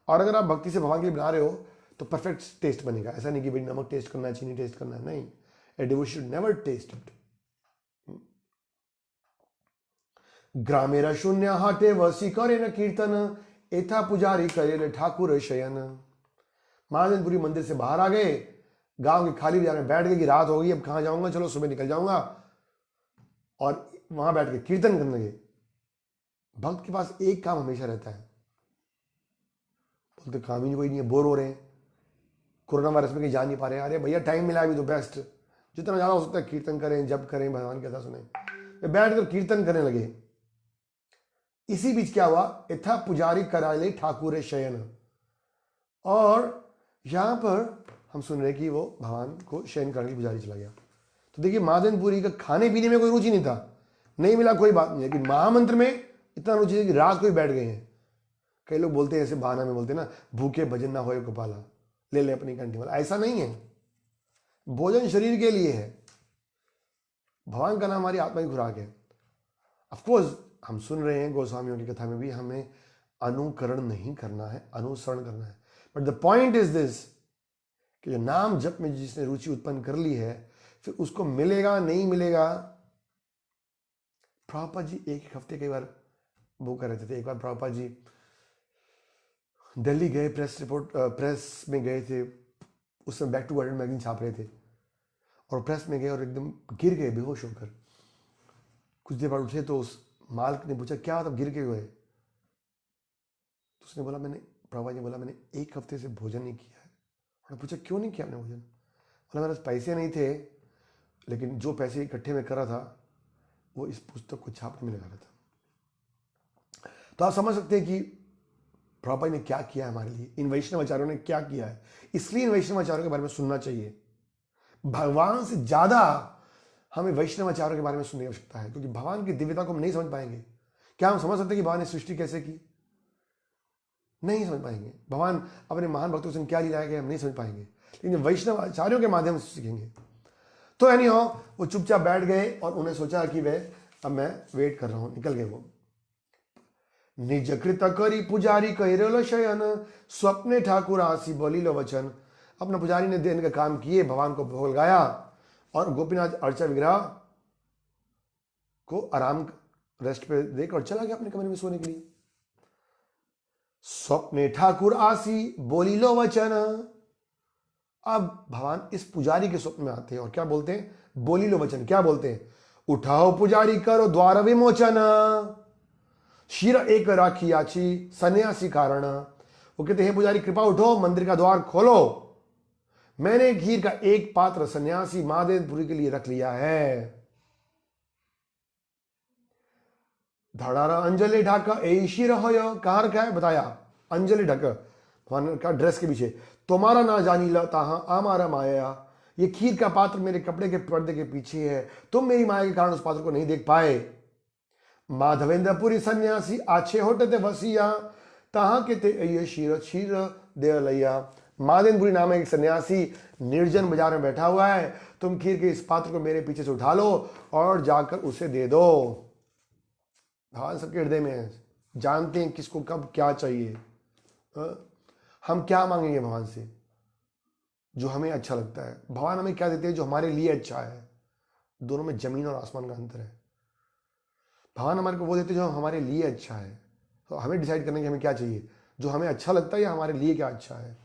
और अगर आप भक्ति से भगवान के लिए बना रहे हो तो परफेक्ट टेस्ट बनेगा। ऐसा नहीं कि भाई नमक टेस्ट करना है, चीनी टेस्ट करना है, नहीं। A devotee should never test it. ग्रामेर शून्य हाटे वसी करे न कीर्तन, एथा पुजारी करे ठाकुर शयन। महादेवपुरी मंदिर से बाहर आ गए, गांव के खाली बाजार में बैठ गए कि रात हो गई, अब कहाँ जाऊंगा, चलो सुबह निकल जाऊंगा, और वहां बैठ के कीर्तन करने लगे। भक्त के पास एक काम हमेशा रहता है, बोलते काम ही कोई नहीं है, बोर हो रहे हैं, कोरोना वायरस में कहीं जा नहीं पा रहे हैं, अरे भैया टाइम मिला अभी तो बेस्ट, जितना ज़्यादा हो सकता है कीर्तन करें, जप करें, भगवान की कथा सुने। वे बैठ कर कीर्तन करने लगे। इसी बीच क्या हुआ, यथा पुजारी कराले ठाकुर शयन, और यहां पर हम सुन रहे कि वो भगवान को शयन करने की पुजारी चला गया। तो देखिए महादेवपुरी का खाने पीने में कोई रुचि नहीं था, नहीं मिला कोई बात नहीं, लेकिन महामंत्र में इतना रुचि है कि रात को ही बैठ गए हैं। कई लोग बोलते हैं, ऐसे बहाना में बोलते हैं ना, भूखे भजन ना होए गोपाला, ले ले अपनी कंठी वाला। ऐसा नहीं है, भोजन शरीर के लिए है, भगवान का नाम हमारी आत्मा की खुराक है। ऑफकोर्स हम सुन रहे हैं गोस्वामियों की कथा में भी हमें अनुकरण नहीं करना है, अनुसरण करना है। But the point is this कि जो नाम जप में जिसने रुचि उत्पन्न कर ली है, फिर उसको मिलेगा नहीं मिलेगा। प्रभुपाद जी एक हफ्ते कई बार वो कर रहे थे। एक बार प्रभुपाद जी दिल्ली गए, प्रेस में गए थे, उस समय बैक टू वर्ल्ड मैगजीन छाप रहे थे, और प्रेस में गए और एकदम गिर गए बेहोश होकर। कुछ देर बाद उठे तो उस मालिक ने पूछा क्या तब गिर गए हुए, तो उसने बोला मैंने, प्रभुपाद ने बोला मैंने एक हफ्ते से भोजन नहीं किया है। उन्होंने पूछा क्यों नहीं किया आपने भोजन? बोला मेरे पास पैसे नहीं थे, लेकिन जो पैसे इकट्ठे में कर रहा था वो इस पुस्तक को छापने में लगा रहा था। तो आप समझ सकते हैं कि प्रभुपाद ने क्या किया है हमारे लिए, इन वैष्णव आचार्यों ने क्या किया है। इसलिए इन वैष्णव आचार्यों के बारे में सुनना चाहिए। भगवान से ज्यादा हमें वैष्णव आचार्यों के बारे में सुनने की आवश्यकता है, क्योंकि भगवान की दिव्यता को हम नहीं समझ पाएंगे। क्या हम समझ सकते हैं कि भगवान ने सृष्टि कैसे की? नहीं समझ पाएंगे। भगवान अपने महान भक्तों से क्या लीलाएं कि हम नहीं समझ पाएंगे, लेकिन वैष्णव आचार्यों के माध्यम से सीखेंगे। तो एनी हो, वो चुपचाप बैठ गए और उन्हें सोचा कि वे अब मैं वेट कर रहा हूं, निकल गए वो। निज कृत करी पुजारी कहिरेलो शयन, स्वप्ने ठाकुर आसी बोलिलो वचन। अपना पुजारी ने देने का काम किए, भगवान को भोग लगाया, और गोपीनाथ अर्चा विग्रह को आराम रेस्ट पे देकर चला गया अपने कमरे में सोने के लिए। स्वप्ने ठाकुर आसी बोलिलो वचन। अब भगवान इस पुजारी के स्वप्न में आते हैं और क्या बोलते हैं? बोलिलो वचन। क्या बोलते हैं? उठाओ पुजारी करो द्वार विमोचन, शिर एक राखी आची सन्यासी कारण। वो कहते हैं पुजारी कृपा उठो, मंदिर का द्वार खोलो, मैंने खीर का एक पात्र सन्यासी महादेवपुरी के लिए रख लिया है। धड़ारा अंजलि ढाका ए शिर हो, कहां रखा है बताया, अंजलि ढक भगवान का ड्रेस के पीछे। तुम्हारा ना जानी लता हमारा माया, ये खीर का पात्र मेरे कपड़े के पर्दे के पीछे है, तुम मेरी माया के कारण उस पात्र को नहीं देख पाए। माधवेंद्रपुरी सन्यासी आछे होटे ते वसिया, तहां के ते ये शीर शीर दे लैया। माधवेंद्रपुरी नाम एक सन्यासी निर्जन बाजार में बैठा हुआ है, तुम खीर के इस पात्र को मेरे पीछे से उठा लो और जाकर उसे दे दो। भगवान सबके हृदय में है, जानते हैं किसको कब क्या चाहिए। हम क्या मांगेंगे भगवान से? जो हमें अच्छा लगता है। भगवान हमें क्या देते हैं? जो हमारे लिए अच्छा है। दोनों में जमीन और आसमान का अंतर है। भगवान हमारे को वो देते हैं जो हमारे लिए अच्छा है, तो हमें डिसाइड करना कि हमें क्या चाहिए, जो हमें अच्छा लगता है या हमारे लिए क्या अच्छा है।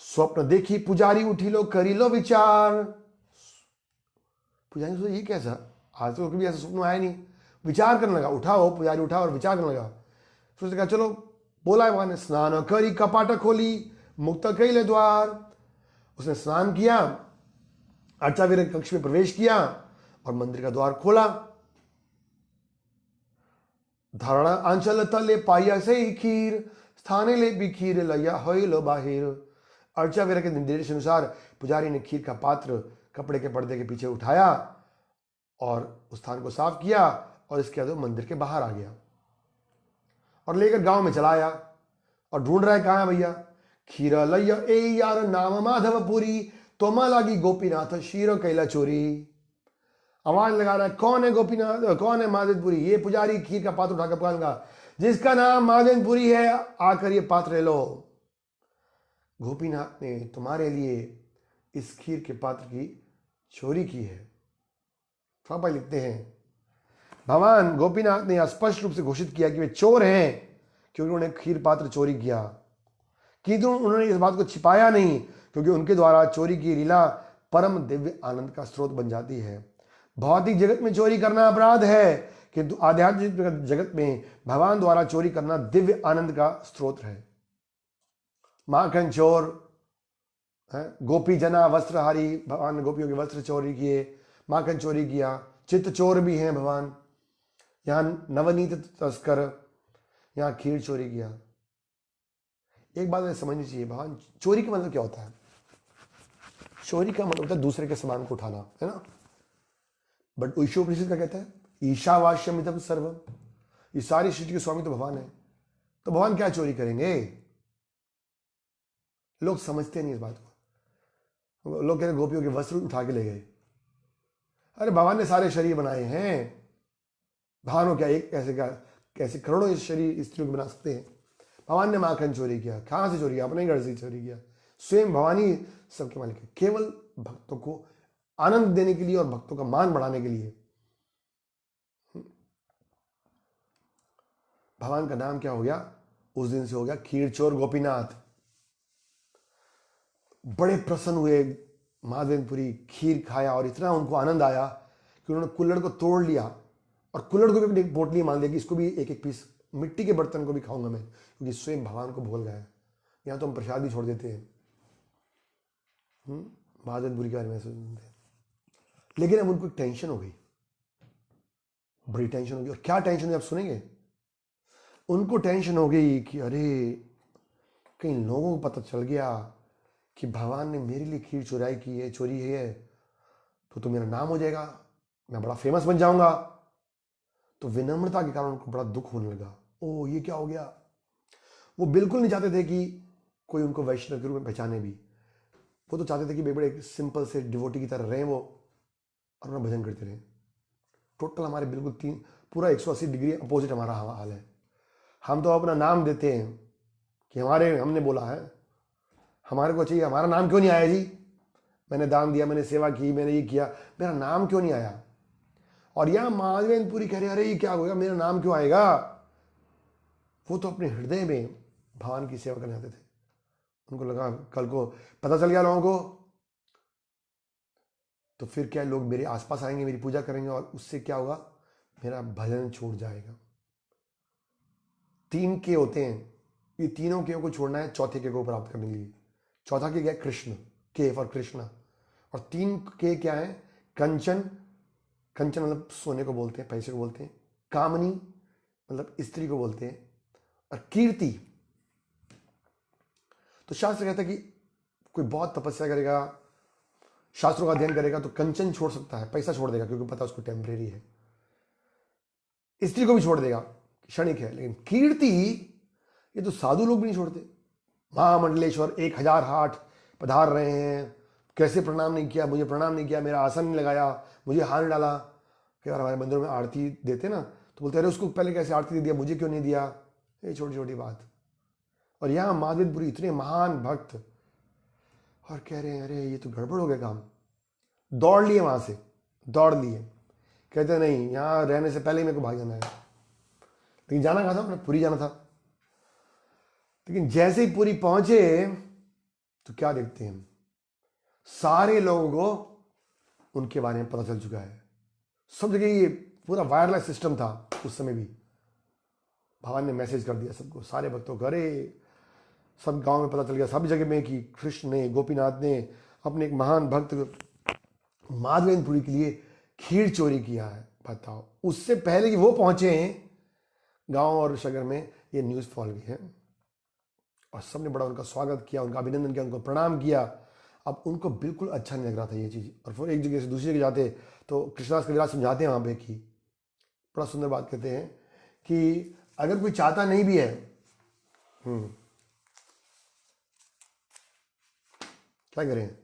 स्वप्न देखी पुजारी उठी लो करी लो विचार। पुजारी सोचा ये कैसा, आज तो कभी ऐसा स्वप्न आया नहीं। विचार करने लगा, उठाओ पुजारी उठा और विचार करने लगा। फिर उसने कहा चलो, बोला है भगवान ने, स्नान करी कपाट खोली मुक्त कैले द्वार। उसने स्नान किया, अर्चावीर कक्ष में प्रवेश किया और मंदिर का द्वार खोला। धारणा आंचल तले पाया से ही खीर, स्थाने ले भी खीर लया हो लो बाहिर। अर्चावीर के निर्देश अनुसार पुजारी ने खीर का पात्र कपड़े के पर्दे के पीछे उठाया और उस स्थान को साफ किया, और इसके बाद मंदिर के बाहर आ गया और लेकर गांव में चला आया और ढूंढ रहा है कहां है भैया। खीरा लैया ए यार नाम माधवपुरी, तोमा लागी गोपीनाथ शीर कैला चोरी। आवाज लगा रहा है, कौन है गोपीनाथ, कौन है महादेवपुरी? ये पुजारी खीर का पात्र उठाकर पुकारेगा, जिसका नाम महादेवपुरी है, आकर ये पात्र ले लो। गोपीनाथ ने तुम्हारे लिए इस खीर के पात्र की चोरी की है। पापा लिखते हैं भगवान गोपीनाथ ने स्पष्ट रूप से घोषित किया कि वे चोर हैं, क्योंकि उन्होंने खीर पात्र चोरी किया। किंतु उन्होंने इस बात को छिपाया नहीं, क्योंकि उनके द्वारा चोरी की लीला परम दिव्य आनंद का स्रोत बन जाती है। भौतिक जगत में चोरी करना अपराध है, किंतु आध्यात्मिक जगत में भगवान द्वारा चोरी करना दिव्य आनंद का स्रोत है। माखन चोर, गोपी जना वस्त्रहारी, भगवान ने गोपियों के वस्त्र चोरी किए, माखन चोरी किया। चित्त चोर भी हैं भगवान, यहाँ नवनीत तस्कर, यहाँ खीर चोरी किया। एक बात समझनी चाहिए, भगवान चोरी का मतलब क्या होता है? चोरी का मतलब होता है दूसरे के सामान को उठाना, है ना। बट ईशोपनिषद का कहता है ईशावास्यमिदं सर्वम, ये सारी सृष्टि के स्वामी तो भगवान है, तो भगवान क्या चोरी करेंगे? लोग समझते नहीं इस बात को। लोग कहते गोपियों के वस्त्र उठा के ले गए। अरे भगवान ने सारे शरीर बनाए हैं, भगवान को क्या एक कैसे करोड़ों शरीर स्त्रियों के बना सकते हैं? भगवान ने माखन चोरी किया, कहां से चोरी किया? अपने घर से चोरी किया। स्वयं भगवान ही सबके मालिक है, केवल भक्तों को आनंद देने के लिए और भक्तों का मान बढ़ाने के लिए। भगवान का नाम क्या हो गया? उस दिन से हो गया खीर चोर गोपीनाथ। बड़े प्रसन्न हुए माधवेंद्रपुरी, खीर खाया और इतना उनको आनंद आया कि उन्होंने कुल्हड़ को तोड़ लिया और कुल्हड़ को भी अपनी पोटली मान लिया कि इसको भी एक एक पीस, मिट्टी के बर्तन को भी खाऊंगा मैं, क्योंकि स्वयं भगवान को भूल गया। यहाँ तो हम प्रसाद भी छोड़ देते हैं, माधवेंद्रपुरी के बारे में सुनते हैं। लेकिन अब उनको एक टेंशन हो गई, बड़ी टेंशन हो गई। और क्या टेंशन है आप सुनेंगे। उनको टेंशन हो गई कि अरे कहीं लोगों को पता चल गया कि भगवान ने मेरे लिए खीर चोरी है, तो मेरा नाम हो जाएगा, मैं बड़ा फेमस बन जाऊंगा। तो विनम्रता के कारण उनको बड़ा दुख होने लगा। ओ ये क्या हो गया। वो बिल्कुल नहीं चाहते थे कि कोई उनको वैष्णव के रूप में पहचाने भी। वो तो चाहते थे कि बड़े सिंपल से डिवोटी की तरह रहें वो और अपना भजन करते रहें। टोटल हमारे बिल्कुल पूरा 180 डिग्री अपोजिट हमारा हाल है। हम तो अपना नाम देते हैं कि हमने बोला है, हमारे को चाहिए, हमारा नाम क्यों नहीं आया जी? मैंने दान दिया, मैंने सेवा की, मैंने ये किया, मेरा नाम क्यों नहीं आया? और यहां माधवेंद्रपुरी कह रहे अरे ये क्या होगा, मेरा नाम क्यों आएगा? वो तो अपने हृदय में भगवान की सेवा करने आते थे। उनको लगा कल को पता चल गया लोगों को तो फिर क्या, लोग मेरे आसपास आएंगे, मेरी पूजा करेंगे और उससे क्या होगा, मेरा भजन छूट जाएगा। 3 के होते हैं, ये तीनों के को छोड़ना है चौथे के को प्राप्त करने के लिए। चौथा के क्या है? कृष्ण, के फॉर कृष्णा। और 3 के क्या है? कंचन, कंचन मतलब सोने को बोलते हैं, पैसे को बोलते हैं। कामनी मतलब स्त्री को बोलते हैं। और कीर्ति, तो शास्त्र कहता है कि कोई बहुत तपस्या करेगा, शास्त्रों का अध्ययन करेगा तो कंचन छोड़ सकता है, पैसा छोड़ देगा, क्योंकि पता उसको टेम्परेरी है। स्त्री को भी छोड़ देगा, क्षणिक है। लेकिन कीर्ति ये तो साधु लोग भी नहीं छोड़ते। महामंडलेश्वर 1000 हाट पधार रहे हैं, कैसे प्रणाम नहीं किया, मुझे प्रणाम नहीं किया, मेरा आसन नहीं लगाया, मुझे हाथ नहीं डाला। कई बार हमारे मंदिरों में आरती देते ना, तो बोलते अरे उसको पहले कैसे आरती दे दिया, मुझे क्यों नहीं दिया? ये छोटी छोटी बात। और यहाँ माधवेंद्रपुरी इतने महान भक्त और कह रहे हैं अरे ये तो गड़बड़ हो गया काम। दौड़ लिए वहां से, दौड़ लिए, कहते नहीं यहाँ रहने से पहले ही मेरे को भाग जाना है। लेकिन जाना कहाँ था? पुरी जाना था। लेकिन जैसे ही पुरी पहुंचे तो क्या देखते हैं, सारे लोगों को उनके बारे में पता चल चुका है। सब जगह ये पूरा वायरलेस सिस्टम था उस समय भी। भगवान ने मैसेज कर दिया सबको, सारे भक्तों को। अरे सब गांव में पता चल गया, सब जगह में, कि कृष्ण ने, गोपीनाथ ने अपने एक महान भक्त माधवेंद्रपुरी के लिए खीर चोरी किया है। बताओ, उससे पहले कि वो पहुंचे हैं गांव और शहर में, ये न्यूज़ फैल गई है। और सबने बड़ा उनका स्वागत किया, उनका अभिनंदन किया, उनको प्रणाम किया। अब उनको बिल्कुल अच्छा नहीं लग रहा था ये चीज़। और फिर एक जगह से दूसरी जगह जाते तो कृष्णदास कविराज समझाते हैं वहाँ पे कि बड़ा सुंदर बात कहते हैं कि अगर कोई चाहता नहीं भी है, क्या करें?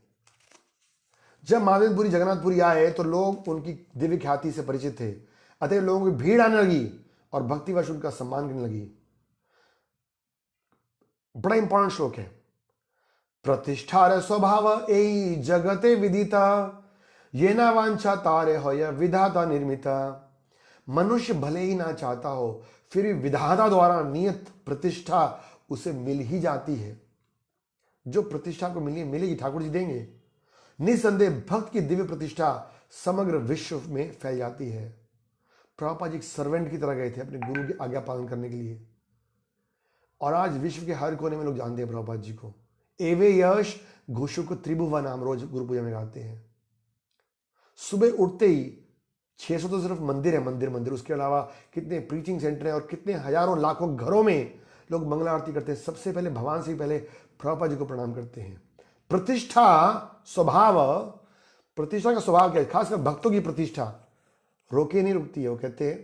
जब माधवेंद्रपुरी जगन्नाथपुरी आए तो लोग उनकी दिव्य ख्याति से परिचित थे, अतः लोगों की भीड़ आने लगी और भक्तिवश उनका सम्मान करने लगी। बड़ा इंपॉर्टेंट श्लोक है। प्रतिष्ठार स्वभाव ए जगते विदिता, ये ना वांछा तारे हो या विधाता निर्मिता। मनुष्य भले ही ना चाहता हो, फिर भी विधाता द्वारा नियत प्रतिष्ठा उसे मिल ही जाती है। जो प्रतिष्ठा को मिलेगी ठाकुर जी देंगे। निसंदेह भक्त की दिव्य प्रतिष्ठा समग्र विश्व में फैल जाती है। प्रभुपाद जी एक सर्वेंट की तरह गए थे अपने गुरु की आज्ञा पालन करने के लिए, और आज विश्व के हर कोने में लोग जानते हैं प्रभुपाद जी को। एवे यश घोषुक त्रिभुवन हम रोज गुरु पूजा में गाते हैं। सुबह उठते ही 600 तो सिर्फ मंदिर है, मंदिर, उसके अलावा कितने प्रीचिंग सेंटर हैं और कितने हजारों लाखों घरों में लोग मंगला आरती करते हैं। सबसे पहले भगवान से पहले प्रभुपाद जी को प्रणाम करते हैं। प्रतिष्ठा का स्वभाव क्या है? खासकर भक्तों की प्रतिष्ठा रोके नहीं रुकती है। वो कहते हैं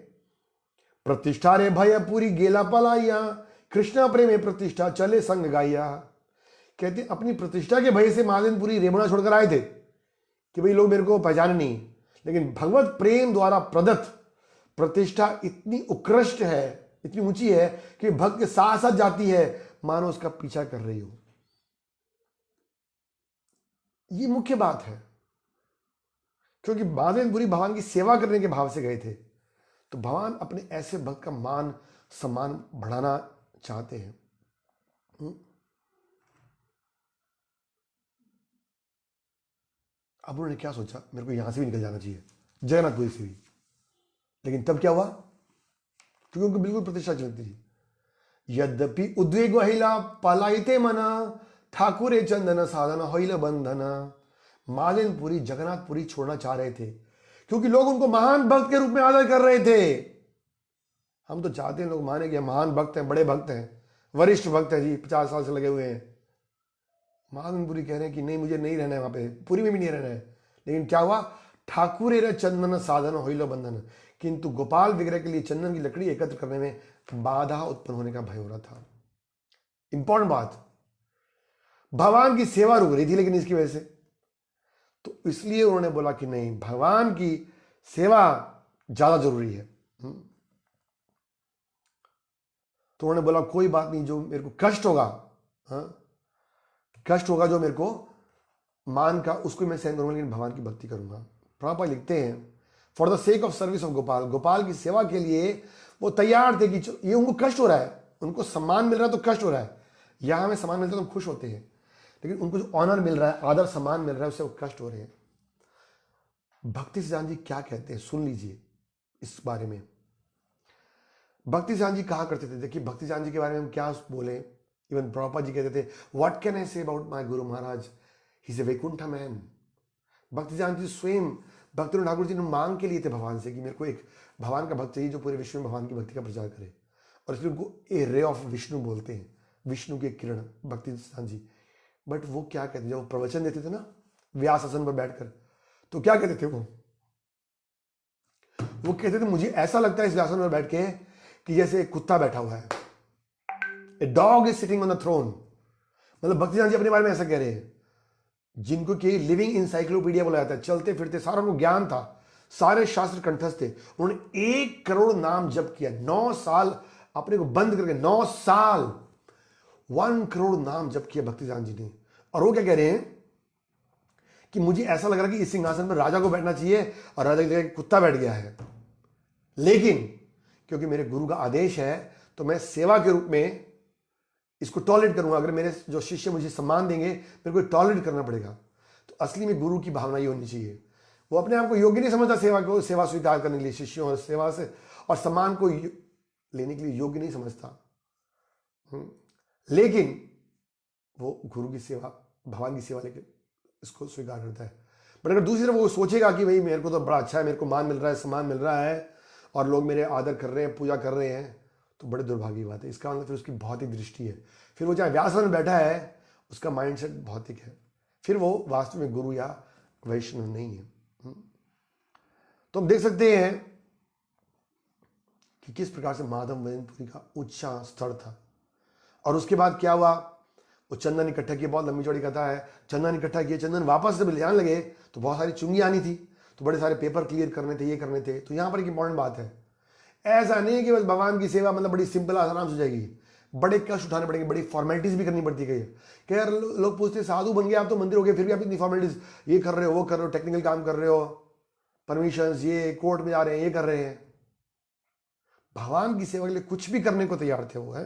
प्रतिष्ठा रे भय पूरी गेला पलाइया, कृष्णा प्रेम प्रतिष्ठा चले संग गाइया। कहते अपनी प्रतिष्ठा के भय से महादेवपुरी रेमणा छोड़कर आए थे कि भाई लोग मेरे को पहचाने नहीं, लेकिन भगवत प्रेम द्वारा प्रदत्त प्रतिष्ठा इतनी उत्कृष्ट है, इतनी ऊंची है कि भक्त के साथ साथ जाती है, मानो उसका पीछा कर रही हो। ये मुख्य बात है, क्योंकि महादेवपुरी भगवान की सेवा करने के भाव से गए थे, तो भगवान अपने ऐसे भक्त का मान सम्मान बढ़ाना चाहते हैं। अब उन्होंने क्या सोचा, मेरे को यहां से भी निकल जाना चाहिए, जगन्नाथपुरी से भी। लेकिन तब क्या हुआ, क्योंकि उनको बिल्कुल प्रतिष्ठा चलती थी। यद्यपि उद्वेग वहिला पलाइते मना, ठाकुरे चंदन साधन होइल बंधन। महादेवपुरी जगन्नाथपुरी छोड़ना चाह रहे थे, क्योंकि लोग उनको महान भक्त के रूप में आदर कर रहे थे। हम तो चाहते हैं लोग माने कि महान भक्त हैं, बड़े भक्त हैं, वरिष्ठ भक्त हैं जी, 50 साल से लगे हुए हैं। महादेवपुरी कह रहे हैं कि नहीं, मुझे नहीं रहना है वहां पे, पुरी में भी नहीं रहना है। लेकिन क्या हुआ, ठाकुरे चंदन साधन होइल बंधन। किंतु गोपाल विग्रह के लिए चंदन की लकड़ी एकत्र करने में बाधा उत्पन्न होने का भय हो रहा था। इंपॉर्टेंट बात, भगवान की सेवा रुक रही थी लेकिन इसकी वजह से, तो इसलिए उन्होंने बोला कि नहीं, भगवान की सेवा ज्यादा जरूरी है। तो उन्होंने बोला कोई बात नहीं, जो मेरे को कष्ट होगा, कष्ट होगा जो मेरे को मान का, उसको मैं सहन करूंगा, लेकिन भगवान की भक्ति करूंगा। प्रभुपाद लिखते हैं for the sake of service of Gopal, Gopal की सेवा के लिए वो तैयार थे कि ये उनको कष्ट हो रहा है, उनको सम्मान मिल रहा है तो कष्ट हो रहा है, यहां हमें सम्मान मिलता है तो हम खुश होते हैं, लेकिन उनको जो ऑनर मिल रहा है, आदर सम्मान मिल रहा है, उससे वो कष्ट हो रहे हैं। भक्ति सिद्धांत जी क्या कहते हैं, सुन लीजिए इस बारे में। भक्ति सिद्धांत जी कहा करते थे, देखिए भक्ति सिद्धांत जी के बारे में हम क्या बोले। इवन प्रभुपाद जी कहते थे, व्हाट कैन आई से about my guru Maharaj, he is a Vaikuntha man. Bhakti Siddhanta जी स्वयं भक्ति ठाकुर जी ने मांग के लिए थे भगवान से कि मेरे को एक भगवान का भक्त चाहिए जो पूरे विश्व में भगवान की भक्ति का प्रचार करे, और इसलिए उनको ए रे ऑफ विष्णु बोलते हैं, विष्णु के किरण भक्ति सिद्धांत जी। बट वो क्या कहते थे, जब वो प्रवचन देते थे ना व्यास आसन पर बैठकर, तो क्या कहते थे वो कहते थे मुझे ऐसा लगता है इस व्यासन पर बैठ के कि जैसे एक कुत्ता बैठा हुआ है, a dog is sitting on the throne. मतलब भक्ति सिद्धांत जी अपने बारे में ऐसा कह रहे हैं, जिनको कि लिविंग इंसाइक्लोपीडिया बोला जाता है, चलते फिरते सारा उनको ज्ञान था, सारे शास्त्र कंठस्थ थे। उन्होंने 1 करोड़ नाम जप किया, 9 साल अपने को बंद करके, 9 साल 1 करोड़ नाम जप किया भक्ति सिद्धांत जी ने। और वो क्या कह रहे हैं कि मुझे ऐसा लग रहा है कि इस सिंहासन पर राजा को बैठना चाहिए और राजा की जगह कुत्ता बैठ गया है, लेकिन क्योंकि मेरे गुरु का आदेश है तो मैं सेवा के रूप में इसको टॉलरेट करूंगा। अगर मेरे जो शिष्य मुझे सम्मान देंगे, मेरे को टॉलरेट करना पड़ेगा। तो असली में गुरु की भावना ये होनी चाहिए, वो अपने आप को योग्य नहीं समझता सेवा स्वीकार करने के लिए, शिष्यों और सेवा से और सम्मान को लेने के लिए योग्य नहीं समझता, लेकिन वो गुरु की सेवा, भगवान की सेवा लेके इसको स्वीकार करता है। बट अगर दूसरी तरफ वो सोचेगा कि भाई मेरे को तो बड़ा अच्छा है, मेरे को मान मिल रहा है, सम्मान मिल रहा है और लोग मेरे आदर कर रहे हैं, पूजा कर रहे हैं, तो बड़े दुर्भाग्य की बात है। इसका मतलब फिर उसकी भौतिक दृष्टि है, फिर वो चाहे व्यास में बैठा है, उसका माइंडसेट भौतिक है, फिर वो वास्तव में गुरु या वैष्णव नहीं है। तो हम देख सकते हैं कि किस प्रकार से माधव मैनपुरी का ऊंचा स्तर था। और उसके बाद क्या हुआ, वो चंदन इकट्ठा किया, बहुत लंबी चौड़ी कथा है। चंदन इकट्ठा किया, चंदन वापस जब ले जाने लगे तो बहुत सारी चुंगी आनी थी, तो बड़े सारे पेपर क्लियर करने थे, ये करने थे। तो यहां पर एक इंपॉर्टेंट बात है, ऐसा नहीं है कि बस भगवान की सेवा मतलब बड़ी सिंपल आराम से हो जाएगी, बड़े कष्ट उठाने पड़ेंगे, बड़ी फॉर्मेलिटीज भी करनी पड़ती है। कि यार लोग पूछते साधु बन गए आप तो मंदिर हो गए, फिर भी आप इतनी फॉर्मेलिटीज ये कर रहे हो, वो कर रहे हो, टेक्निकल काम कर रहे हो, परमिशन ये कोर्ट में जा रहे हैं, ये कर रहे हैं। भगवान की सेवा के लिए कुछ भी करने को तैयार थे वो है।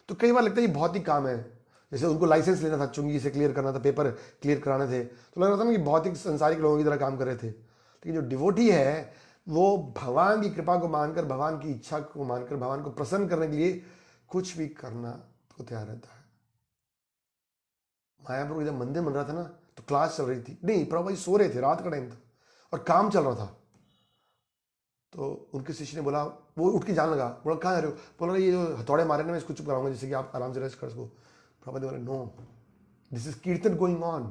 तो कई बार लगता है ये भौतिक काम है, जैसे उनको लाइसेंस लेना था, चुंगी से क्लियर करना था, पेपर क्लियर कराने थे, तो लग रहा था ना कि भौतिक संसारिक लोगों की तरह काम कर रहे थे। लेकिन जो डिवोटी है वो भगवान की कृपा को मानकर, भगवान की इच्छा को मानकर, भगवान को प्रसन्न करने के लिए कुछ भी करना तो तैयार रहता है। मायापुर जब मंदिर बन रहा था ना तो क्लास चल रही थी, नहीं प्रभु जी सो रहे थे, रात का टाइम था और काम चल रहा था। तो उनके शिष्य ने बोला, वो उठ के जाने लगा, बोला कहाँ जा रहे हो? बोला ये जो हथौड़े मारे ना मैं इसको चुप कराऊंगा जिससे कि आप आराम से रेस्ट कर सको। प्रभु बोले नो, दिस इज कीर्तन गोइंग ऑन।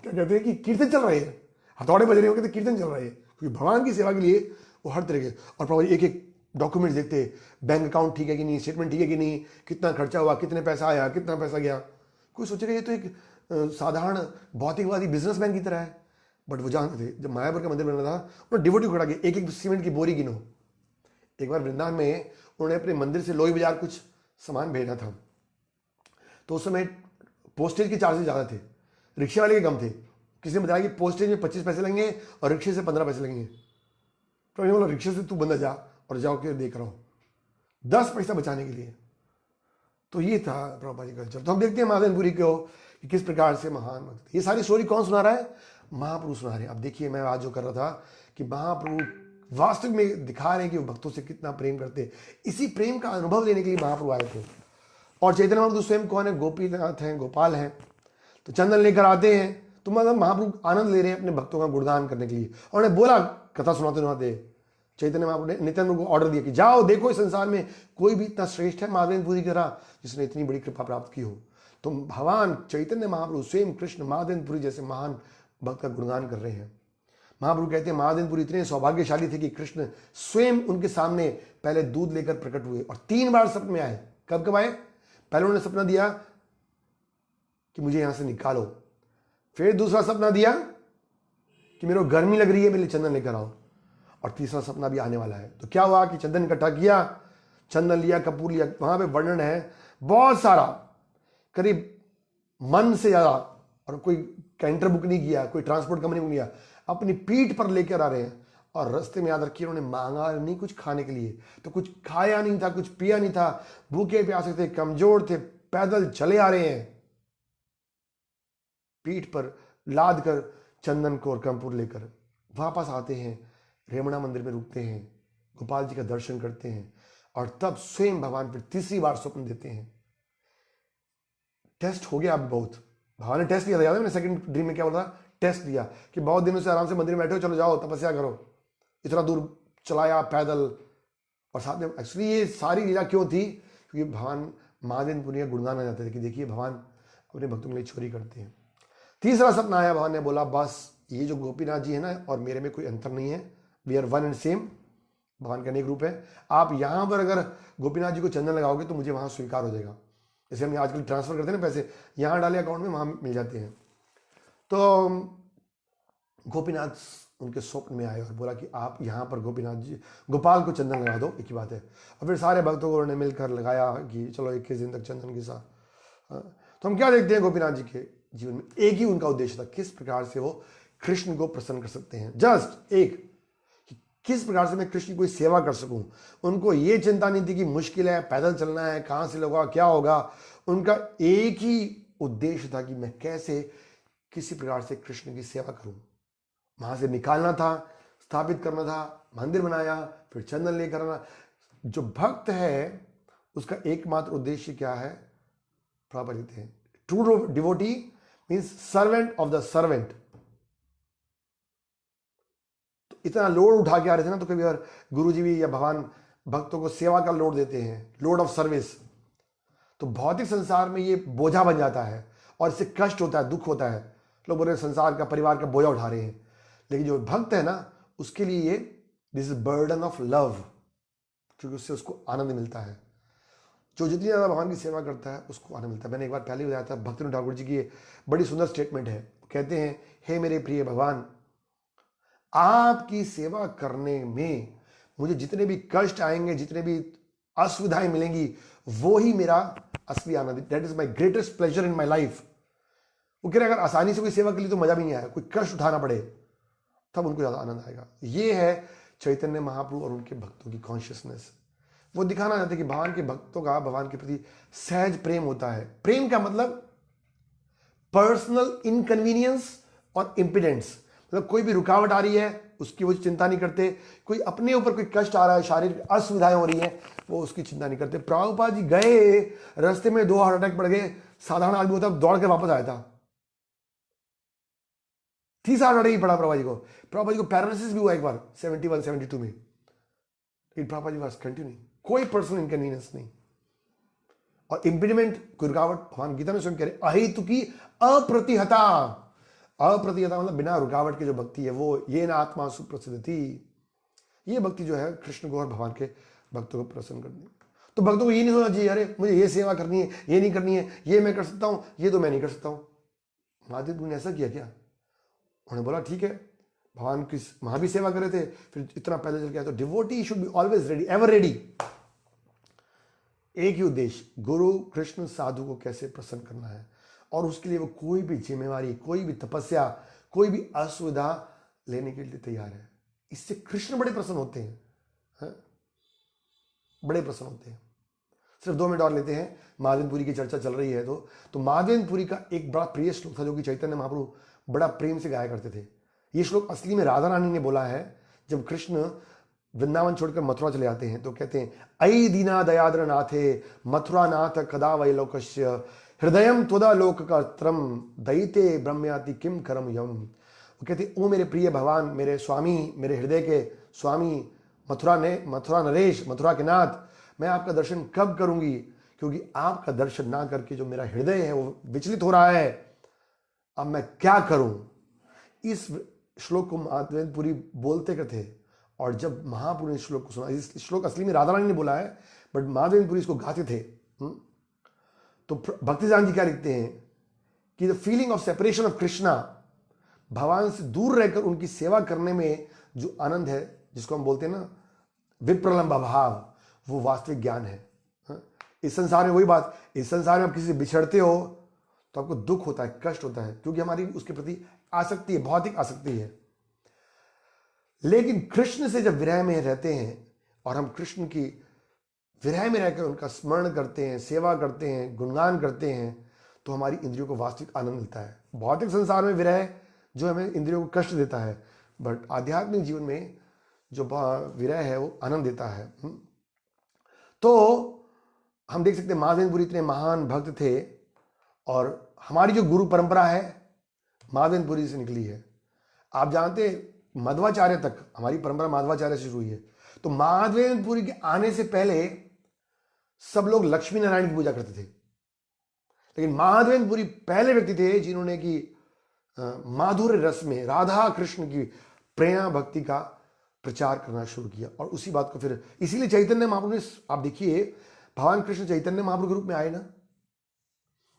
क्या कहते हैं कि कीर्तन चल रहे हैं, हथौड़े बज रहे हो कहते कीर्तन चल रहे हैं, क्योंकि भगवान की सेवा के लिए वो हर तरह के। और प्रभु एक एक डॉक्यूमेंट्स देखते, बैंक अकाउंट ठीक है कि नहीं, स्टेटमेंट ठीक है कि नहीं, कितना खर्चा हुआ, कितने पैसा आया, कितना पैसा गया। कोई सोचेगा ये तो एक साधारण भौतिकवादी बिजनेसमैन की तरह है, बट वो जानते थे। जब मायापुर का मंदिर बन रहा था उन्होंने डिवोटी खड़ा किया, एक एक सीमेंट की बोरी गिनो। एक बार वृंदावन में उन्होंने अपने मंदिर से लोई बाजार कुछ सामान भेजना था, तो उस समय पोस्टेज के चार्जेस ज़्यादा थे, रिक्शे वाले के कम थे। किसी ने बताया कि पोस्टेज में 25 पैसे लगेंगे और रिक्शे से 15 पैसे लगेंगे। तो बोला रिक्शे से तू बंदा जा और जाओ के देख रहा हो 10 पैसा बचाने के लिए। तो ये था प्रभुपाद जी कल्चर। तो हम देखते हैं महादेवपुरी को कि किस प्रकार से महान भक्त। ये सारी स्टोरी कौन सुना रहा है? महाप्रभु सुना रहे हैं। अब देखिए मैं आज जो कर रहा था कि महाप्रभु वास्तव में दिखा रहे हैं कि वो भक्तों से कितना प्रेम करते। इसी प्रेम का अनुभव लेने के लिए महाप्रभु आए थे। और चैतन्य महाप्रभु स्वयं कौन है? गोपीनाथ हैं, गोपाल हैं। तो चंदन लेकर आते हैं, तो मतलब महाप्रभु आनंद ले रहे हैं अपने भक्तों का गुणगान करने के लिए। और उन्हें बोला कथा सुनाते सुनाते, चैतन्य महाप्रभु ने नित्यानंद को ऑर्डर दिया कि जाओ देखो इस संसार में कोई भी इतना श्रेष्ठ है महादेवपुरी की तरह जिसने इतनी बड़ी कृपा प्राप्त की हो। तो भगवान चैतन्य महाप्रभु स्वयं कृष्ण महादेवपुरी जैसे महान भक्त का गुणगान कर रहे हैं। महाप्रभु कहते हैं महादेवपुरी इतने सौभाग्यशाली थे कि कृष्ण स्वयं उनके सामने पहले दूध लेकर प्रकट हुए और 3 बार सपने में आए। कब कब आए? पहले उन्होंने सपना दिया कि मुझे यहां से निकालो, फिर दूसरा सपना दिया कि मेरे को गर्मी लग रही है, मेरे लिए चंदन लेकर आओ, और तीसरा सपना भी आने वाला है। तो क्या हुआ कि चंदन इकट्ठा किया, चंदन लिया, कपूर लिया। वहां पे वर्णन है बहुत सारा, करीब मन से ज्यादा, और कोई कैंटर बुक नहीं किया, कोई ट्रांसपोर्ट कंपनी बुक किया, अपनी पीठ पर लेकर आ रहे हैं। और रास्ते में याद रखिए उन्होंने मांगा नहीं कुछ खाने के लिए, तो कुछ खाया नहीं था, कुछ पिया नहीं था, भूखे प्यासे थे, कमजोर थे, पैदल चले आ रहे हैं, पीठ पर लाद कर चंदन को और कपूर लेकर वापस आते हैं, रेमणा मंदिर में रुकते हैं, गोपाल जी का दर्शन करते हैं, और तब स्वयं भगवान फिर तीसरी बार स्वप्न देते हैं। टेस्ट हो गया अब बहुत, भगवान ने टेस्ट लिया था। याद है मैंने सेकंड ड्रीम में क्या बोला था? टेस्ट लिया कि बहुत दिनों से आराम से मंदिर में बैठे हो, चलो जाओ तपस्या करो, इतना दूर चलाया पैदल। और साथ में एक्चुअली ये सारी लीला क्यों थी? क्योंकि भगवान महादेवपुरी का गुणगान आ जाते थे कि देखिए भगवान अपने भक्तों के लिए चोरी करते हैं। तीसरा सपना आया, भगवान ने बोला बस ये जो गोपीनाथ जी है ना और मेरे में कोई अंतर नहीं है, we are one and same. भगवान का अनेक रूप है। आप यहाँ पर अगर गोपीनाथ जी को चंदन लगाओगे तो मुझे वहाँ स्वीकार हो जाएगा। जैसे हम आजकल ट्रांसफर करते हैं ना पैसे, यहाँ डाले अकाउंट में, वहाँ मिल जाते हैं। तो गोपीनाथ उनके स्वप्न में आए और बोला कि आप यहाँ पर गोपीनाथ जी, गोपाल को चंदन लगा दो, एक ही बात है। और फिर सारे भक्तों को उन्होंने मिलकर लगाया कि चलो 21 दिन तक चंदन के साथ। तो हम क्या देखते हैं गोपीनाथ जी के जीवन में? एक ही उनका उद्देश्य था, किस प्रकार से वो कृष्ण को प्रसन्न कर सकते हैं। जस्ट एक, किस प्रकार से मैं कृष्ण की कोई सेवा कर सकूं। उनको ये चिंता नहीं थी कि मुश्किल है, पैदल चलना है, कहां से होगा, क्या होगा। उनका एक ही उद्देश्य था कि मैं कैसे किसी प्रकार से कृष्ण की सेवा करूं। वहां से निकालना था, स्थापित करना था, मंदिर बनाया, फिर चंदन लेकर आना। जो भक्त है उसका एकमात्र उद्देश्य क्या है? प्रॉपर लिखते हैं, true devotee means servant of the servant. इतना लोड उठा के आ रहे थे ना, तो कभी अगर गुरु जी भी या भगवान भक्तों को सेवा का लोड देते हैं, लोड ऑफ सर्विस, तो भौतिक संसार में ये बोझा बन जाता है और इससे कष्ट होता है, दुख होता है। लोग बोले संसार का, परिवार का बोझा उठा रहे हैं। लेकिन जो भक्त है ना, उसके लिए ये this is burden of love, क्योंकि उससे उसको आनंद मिलता है। जो जितनी ज्यादा भगवान की सेवा करता है उसको आनंद मिलता है। मैंने एक बार पहले बताया था, भक्तिविनोद ठाकुर जी की बड़ी सुंदर स्टेटमेंट है। कहते हैं, हे मेरे प्रिय भगवान, आपकी सेवा करने में मुझे जितने भी कष्ट आएंगे, जितने भी असुविधाएं मिलेंगी, वो ही मेरा असली आनंद, that is my greatest pleasure in my life. वो कह रहे अगर आसानी से कोई सेवा के लिए तो मजा भी नहीं आया, कोई कष्ट उठाना पड़े तब उनको ज्यादा आनंद आएगा। ये है चैतन्य महाप्रभु और उनके भक्तों की कॉन्शियसनेस। वो दिखाना चाहते हैं कि भगवान के भक्तों का भगवान के प्रति सहज प्रेम होता है। प्रेम का मतलब पर्सनल इनकन्वीनियंस और इम्पिडेंस, मतलब कोई भी रुकावट आ रही है उसकी वो चिंता नहीं करते, कोई अपने ऊपर कोई कष्ट आ रहा है, शारीरिक असुविधाएं हो रही हैं, वो उसकी चिंता नहीं करते। प्रभुपाद जी गए, रास्ते में 2 हार्ट अटैक पड़ गए, साधारण आदमी होता दौड़ के वापस आया था। 30 हार्ट अटैक ही पड़ा प्रभुपाद जी को पैरालिसिस भी हुआ एक बार 71 72 में। प्रभुपाद जी वाज कंटिन्यू, कोई पर्सनल इनकन्वीनियंस नहीं और इंपीडिमेंट, कोई रुकावट। भगवान गीता में स्वयं कह रहे अहेतु की अप्रतिहता। अप्रतिहता मतलब बिना रुकावट की जो भक्ति है वो ये ना आत्मा सुप्रसिद्ध थी। ये भक्ति जो है कृष्ण को और भगवान के भक्तों को प्रसन्न करनी। तो भक्तों को ये नहीं सोचना चाहिए अरे मुझे ये सेवा करनी है, ये नहीं करनी है, ये मैं कर सकता हूं, ये तो मैं नहीं कर सकता हूं। महादेव ने ऐसा किया क्या? उन्होंने बोला ठीक है, भगवान की वहां भी सेवा कर रहे थे, फिर इतना पैदल चल के आए। तो devotee should be always ready, ever ready. एक ही उद्देश्य, गुरु कृष्ण साधु को कैसे प्रसन्न करना है, और उसके लिए वो कोई भी जिम्मेवारी, कोई भी तपस्या, कोई भी असुविधा लेने के लिए तैयार है। इससे कृष्ण बड़े प्रसन्न होते हैं, है? बड़े प्रसन्न होते हैं। सिर्फ 2 मिनट और लेते हैं, महादेवपुरी की चर्चा चल रही है तो महादेवपुरी का एक बड़ा प्रिय श्लोक था जो कि चैतन्य महाप्रभु बड़ा प्रेम से गाया करते थे। ये श्लोक असली में राधा रानी ने बोला है। जब कृष्ण वृंदावन छोड़कर मथुरा चले आते हैं तो कहते हैं अयि दीना दयाद्र नाथे मथुरा नाथ कदा वैलोकस्य हृदयम त्वदा लोककर्त्रम दयिते ब्रह्मयाति किम करम यम। वो कहते ओ मेरे प्रिय भगवान, मेरे स्वामी, मेरे हृदय के स्वामी, मथुरा नरेश, मथुरा के नाथ, मैं आपका दर्शन कब करूंगी, क्योंकि आपका दर्शन ना करके जो मेरा हृदय है वो विचलित हो रहा है, अब मैं क्या करूं। इस श्लोक को महादेवपुरी बोलते थे, और जब महापुरुष ने श्लोक को सुना, इस श्लोक असली में राधा रानी ने बोला है बट महादेवपुरी इसको गाते थे। तो भक्तिदान जी क्या लिखते हैं कि the feeling of separation of Krishna, भगवान से दूर रहकर उनकी सेवा करने में जो आनंद है, जिसको हम बोलते हैं ना विप्रलंब भाव, वो वास्तविक ज्ञान है। इस संसार में वही बात, इस संसार में आप किसी से बिछड़ते हो तो आपको दुख होता है, कष्ट होता है, क्योंकि हमारी उसके प्रति आसक्ति है, भौतिक आसक्ति है। लेकिन कृष्ण से जब विरह में रहते हैं और हम कृष्ण की विरह में रहकर उनका स्मरण करते हैं, सेवा करते हैं, गुणगान करते हैं, तो हमारी इंद्रियों को वास्तविक आनंद मिलता है। भौतिक संसार में विरह जो हमें इंद्रियों को कष्ट देता है, बट आध्यात्मिक जीवन में जो विरह है वो आनंद देता है। तो हम देख सकते हैं महादेवपुरी इतने महान भक्त थे, और हमारी जो गुरु परंपरा है महादेवपुरी से निकली है। आप जानते मध्वाचार्य तक हमारी परंपरा माधवाचार्य से शुरू हुई है। तो महादेवपुरी के आने से पहले सब लोग लक्ष्मी नारायण की पूजा करते थे, लेकिन महादेवपुरी पहले व्यक्ति थे जिन्होंने की माधुर्य रस में राधा कृष्ण की प्रेम भक्ति का प्रचार करना शुरू किया। और उसी बात को फिर इसीलिए चैतन्य महाप्रभु ने, आप देखिए भगवान कृष्ण चैतन्य महाप्रभु के रूप में आए ना,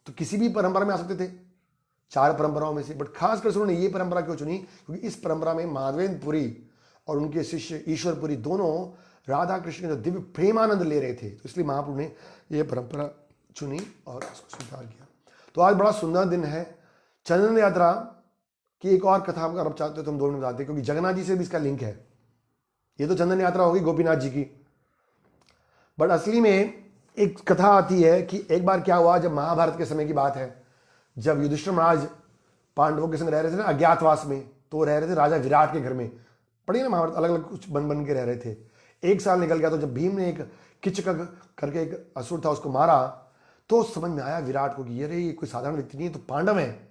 तो किसी भी परंपरा में आ सकते थे, 4 परंपराओं में से, बट खासकर से उन्होंने ये परंपरा क्यों चुनी, क्योंकि इस परंपरा में महादेवपुरी और उनके शिष्य ईश्वरपुरी दोनों राधा कृष्ण का दिव्य प्रेमानंद ले रहे थे, तो इसलिए महाप्रभु ने यह परंपरा चुनी और इसको स्वीकार किया। तो आज बड़ा सुंदर दिन है। चंदन यात्रा की एक और कथा अगर आप चाहते हो तो हम 2 मिनट बताते हैं, क्योंकि जगन्नाथ जी से भी इसका लिंक है। ये तो चंदन यात्रा होगी गोपीनाथ जी की, बट असली में एक कथा आती है कि एक बार क्या हुआ, जब महाभारत के समय की बात है, जब युधिष्ठिर महाराज पांडवों के संग रह रहे थे ना अज्ञातवास में, तो रह रहे थे राजा विराट के घर में। पढ़िए ना महाभारत, अलग अलग कुछ बन के रह रहे थे। 1 साल निकल गया, तो जब भीम ने एक किचकक करके एक असुर था उसको मारा, तो समझ में आया विराट को कि अरे ये कोई साधारण व्यक्ति नहीं है, तो पांडव है।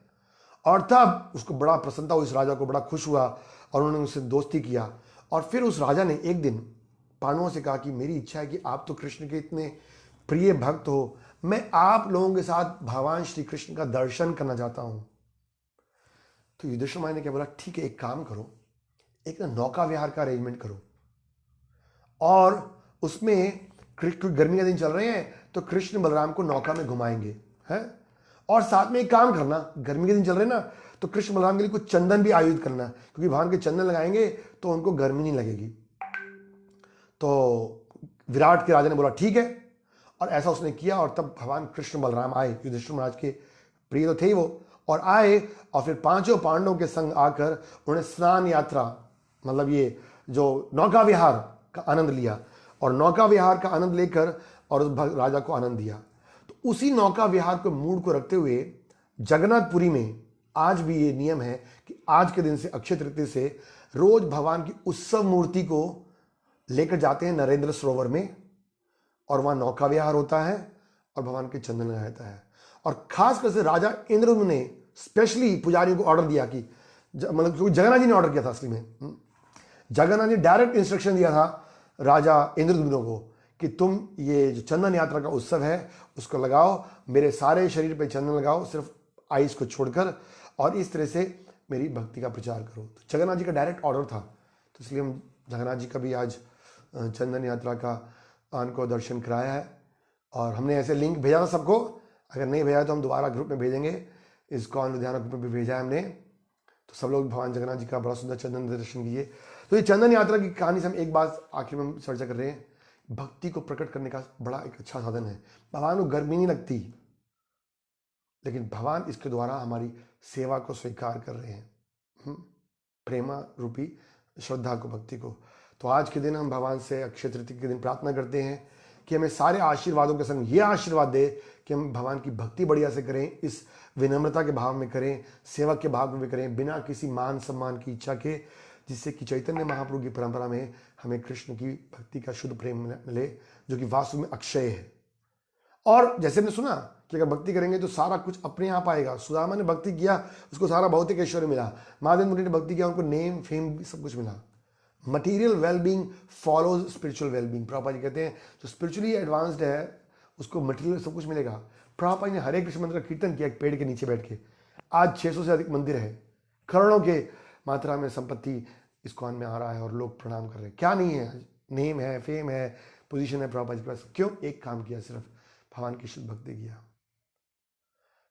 और तब उसको बड़ा प्रसन्नता हुई, इस राजा को बड़ा खुश हुआ और उन्होंने उससे दोस्ती किया। और फिर उस राजा ने एक दिन पांडवों से कहा कि मेरी इच्छा है कि आप तो कृष्ण के इतने प्रिय भक्त हो, मैं आप लोगों के साथ भगवान श्री कृष्ण का दर्शन करना चाहता हूं। तो युधिष्ठिर महाराज ने क्या बोला, ठीक है एक काम करो, एक ना नौका विहार का अरेंजमेंट करो, और उसमें गर्मी के दिन चल रहे हैं तो कृष्ण बलराम को नौका में घुमाएंगे हैं, और साथ में एक काम करना, गर्मी के दिन चल रहे हैं ना, तो कृष्ण बलराम के लिए कुछ चंदन भी आयोजित करना, क्योंकि भगवान के चंदन लगाएंगे तो उनको गर्मी नहीं लगेगी। तो विराट के राजा ने बोला ठीक है, और ऐसा उसने किया। और तब भगवान कृष्ण बलराम आए, युधिष्ठिर महाराज के प्रिय तो थे ही वो, और आए और फिर 5 पांडवों के संग आकर उन्होंने स्नान यात्रा, मतलब ये जो नौका विहार का आनंद लिया। और नौका विहार का आनंद लेकर और उस राजा को आनंद दिया। तो उसी नौका विहार के मूड को रखते हुए जगन्नाथपुरी में आज भी ये नियम है कि आज के दिन से अक्षय तृतीया से रोज भगवान की उत्सव मूर्ति को लेकर जाते हैं नरेंद्र सरोवर में, और वहां नौका विहार होता है और भगवान के चंदन लगाया जाता है। और खासकर से राजा इंद्रद्युम्न ने स्पेशली पुजारियों को ऑर्डर दिया कि मतलब क्योंकि जगन्नाथ जी ने ऑर्डर किया था असली में, जगन्नाथ जी डायरेक्ट इंस्ट्रक्शन दिया था राजा इंद्रद्युम्न को कि तुम ये जो चंदन यात्रा का उत्सव है उसको लगाओ, मेरे सारे शरीर पे चंदन लगाओ सिर्फ आइस को छोड़कर, और इस तरह से मेरी भक्ति का प्रचार करो। तो जगन्नाथ जी का डायरेक्ट ऑर्डर था, तो इसलिए हम जगन्नाथ जी का भी आज चंदन यात्रा का को दर्शन कराया है। और हमने ऐसे लिंक भेजा था सबको, अगर नहीं भेजा तो हम दोबारा ग्रुप में भेजेंगे, इस्कॉन लुधियाना ग्रुप में भी भेजा है हमने। तो सब लोग भगवान जगन्नाथ जी का बड़ा सुंदर चंदन दर्शन कीजिए। तो ये चंदन यात्रा की कहानी से हम एक बात आखिर में हम चर्चा कर रहे हैं, भक्ति को प्रकट करने का बड़ा एक अच्छा साधन है। भगवान को गर्मी नहीं लगती, लेकिन भगवान इसके द्वारा हमारी सेवा को स्वीकार कर रहे हैं, प्रेमा रूपी श्रद्धा को, भक्ति को। तो आज के दिन हम भगवान से अक्षय तृतीया के दिन प्रार्थना करते हैं कि हमें सारे आशीर्वादों के संग ये आशीर्वाद दे कि हम भगवान की भक्ति बढ़िया से करें, इस विनम्रता के भाव में करें, सेवक के भाव में भी करें, बिना किसी मान सम्मान की इच्छा के, जिससे कि चैतन्य महाप्रभु की परंपरा में हमें कृष्ण की भक्ति का शुद्ध प्रेम मिले, जो कि वास्तव में अक्षय है। और जैसे हमने सुना कि अगर भक्ति करेंगे तो सारा कुछ अपने आप आएगा। सुदामा ने भक्ति किया, उसको सारा भौतिक ऐश्वर्य मिला। महादेव मुनि ने भक्ति किया, उनको नेम फेम सब कुछ मिला। Material wellbeing follows spiritual wellbeing. Prabhupada ji कहते हैं जो स्पिरिचुअली एडवांस्ड है उसको मटीरियल सब कुछ मिलेगा। प्रभुपाद जी ने हरे कृष्ण मंत्र का कीर्तन किया एक पेड़ के नीचे बैठ के। आज 600 से अधिक मंदिर है, करोड़ों के मात्रा में संपत्ति इस्कॉन में आ रहा है और लोग प्रणाम कर रहे हैं। क्या नहीं है, नेम है, फेम है, पोजीशन है प्रभुपाद जी के पास। क्यों? एक काम किया, सिर्फ भगवान की शुद्ध भक्ति किया।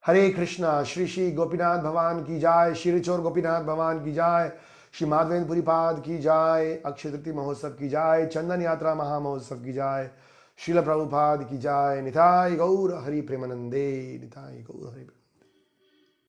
हरे कृष्णा। श्री श्री गोपीनाथ भगवान की जाय, श्री चोर गोपीनाथ भगवान की जाय, श्री माधवेंद्रपुरी पाद की जाय, अक्षय तृतीया महोत्सव की जाय, चंदन यात्रा महामहोत्सव की जाय, श्रील प्रभुपाद की जाय। निताय गौर हरि प्रेमानंदे, निताय गौर हरि।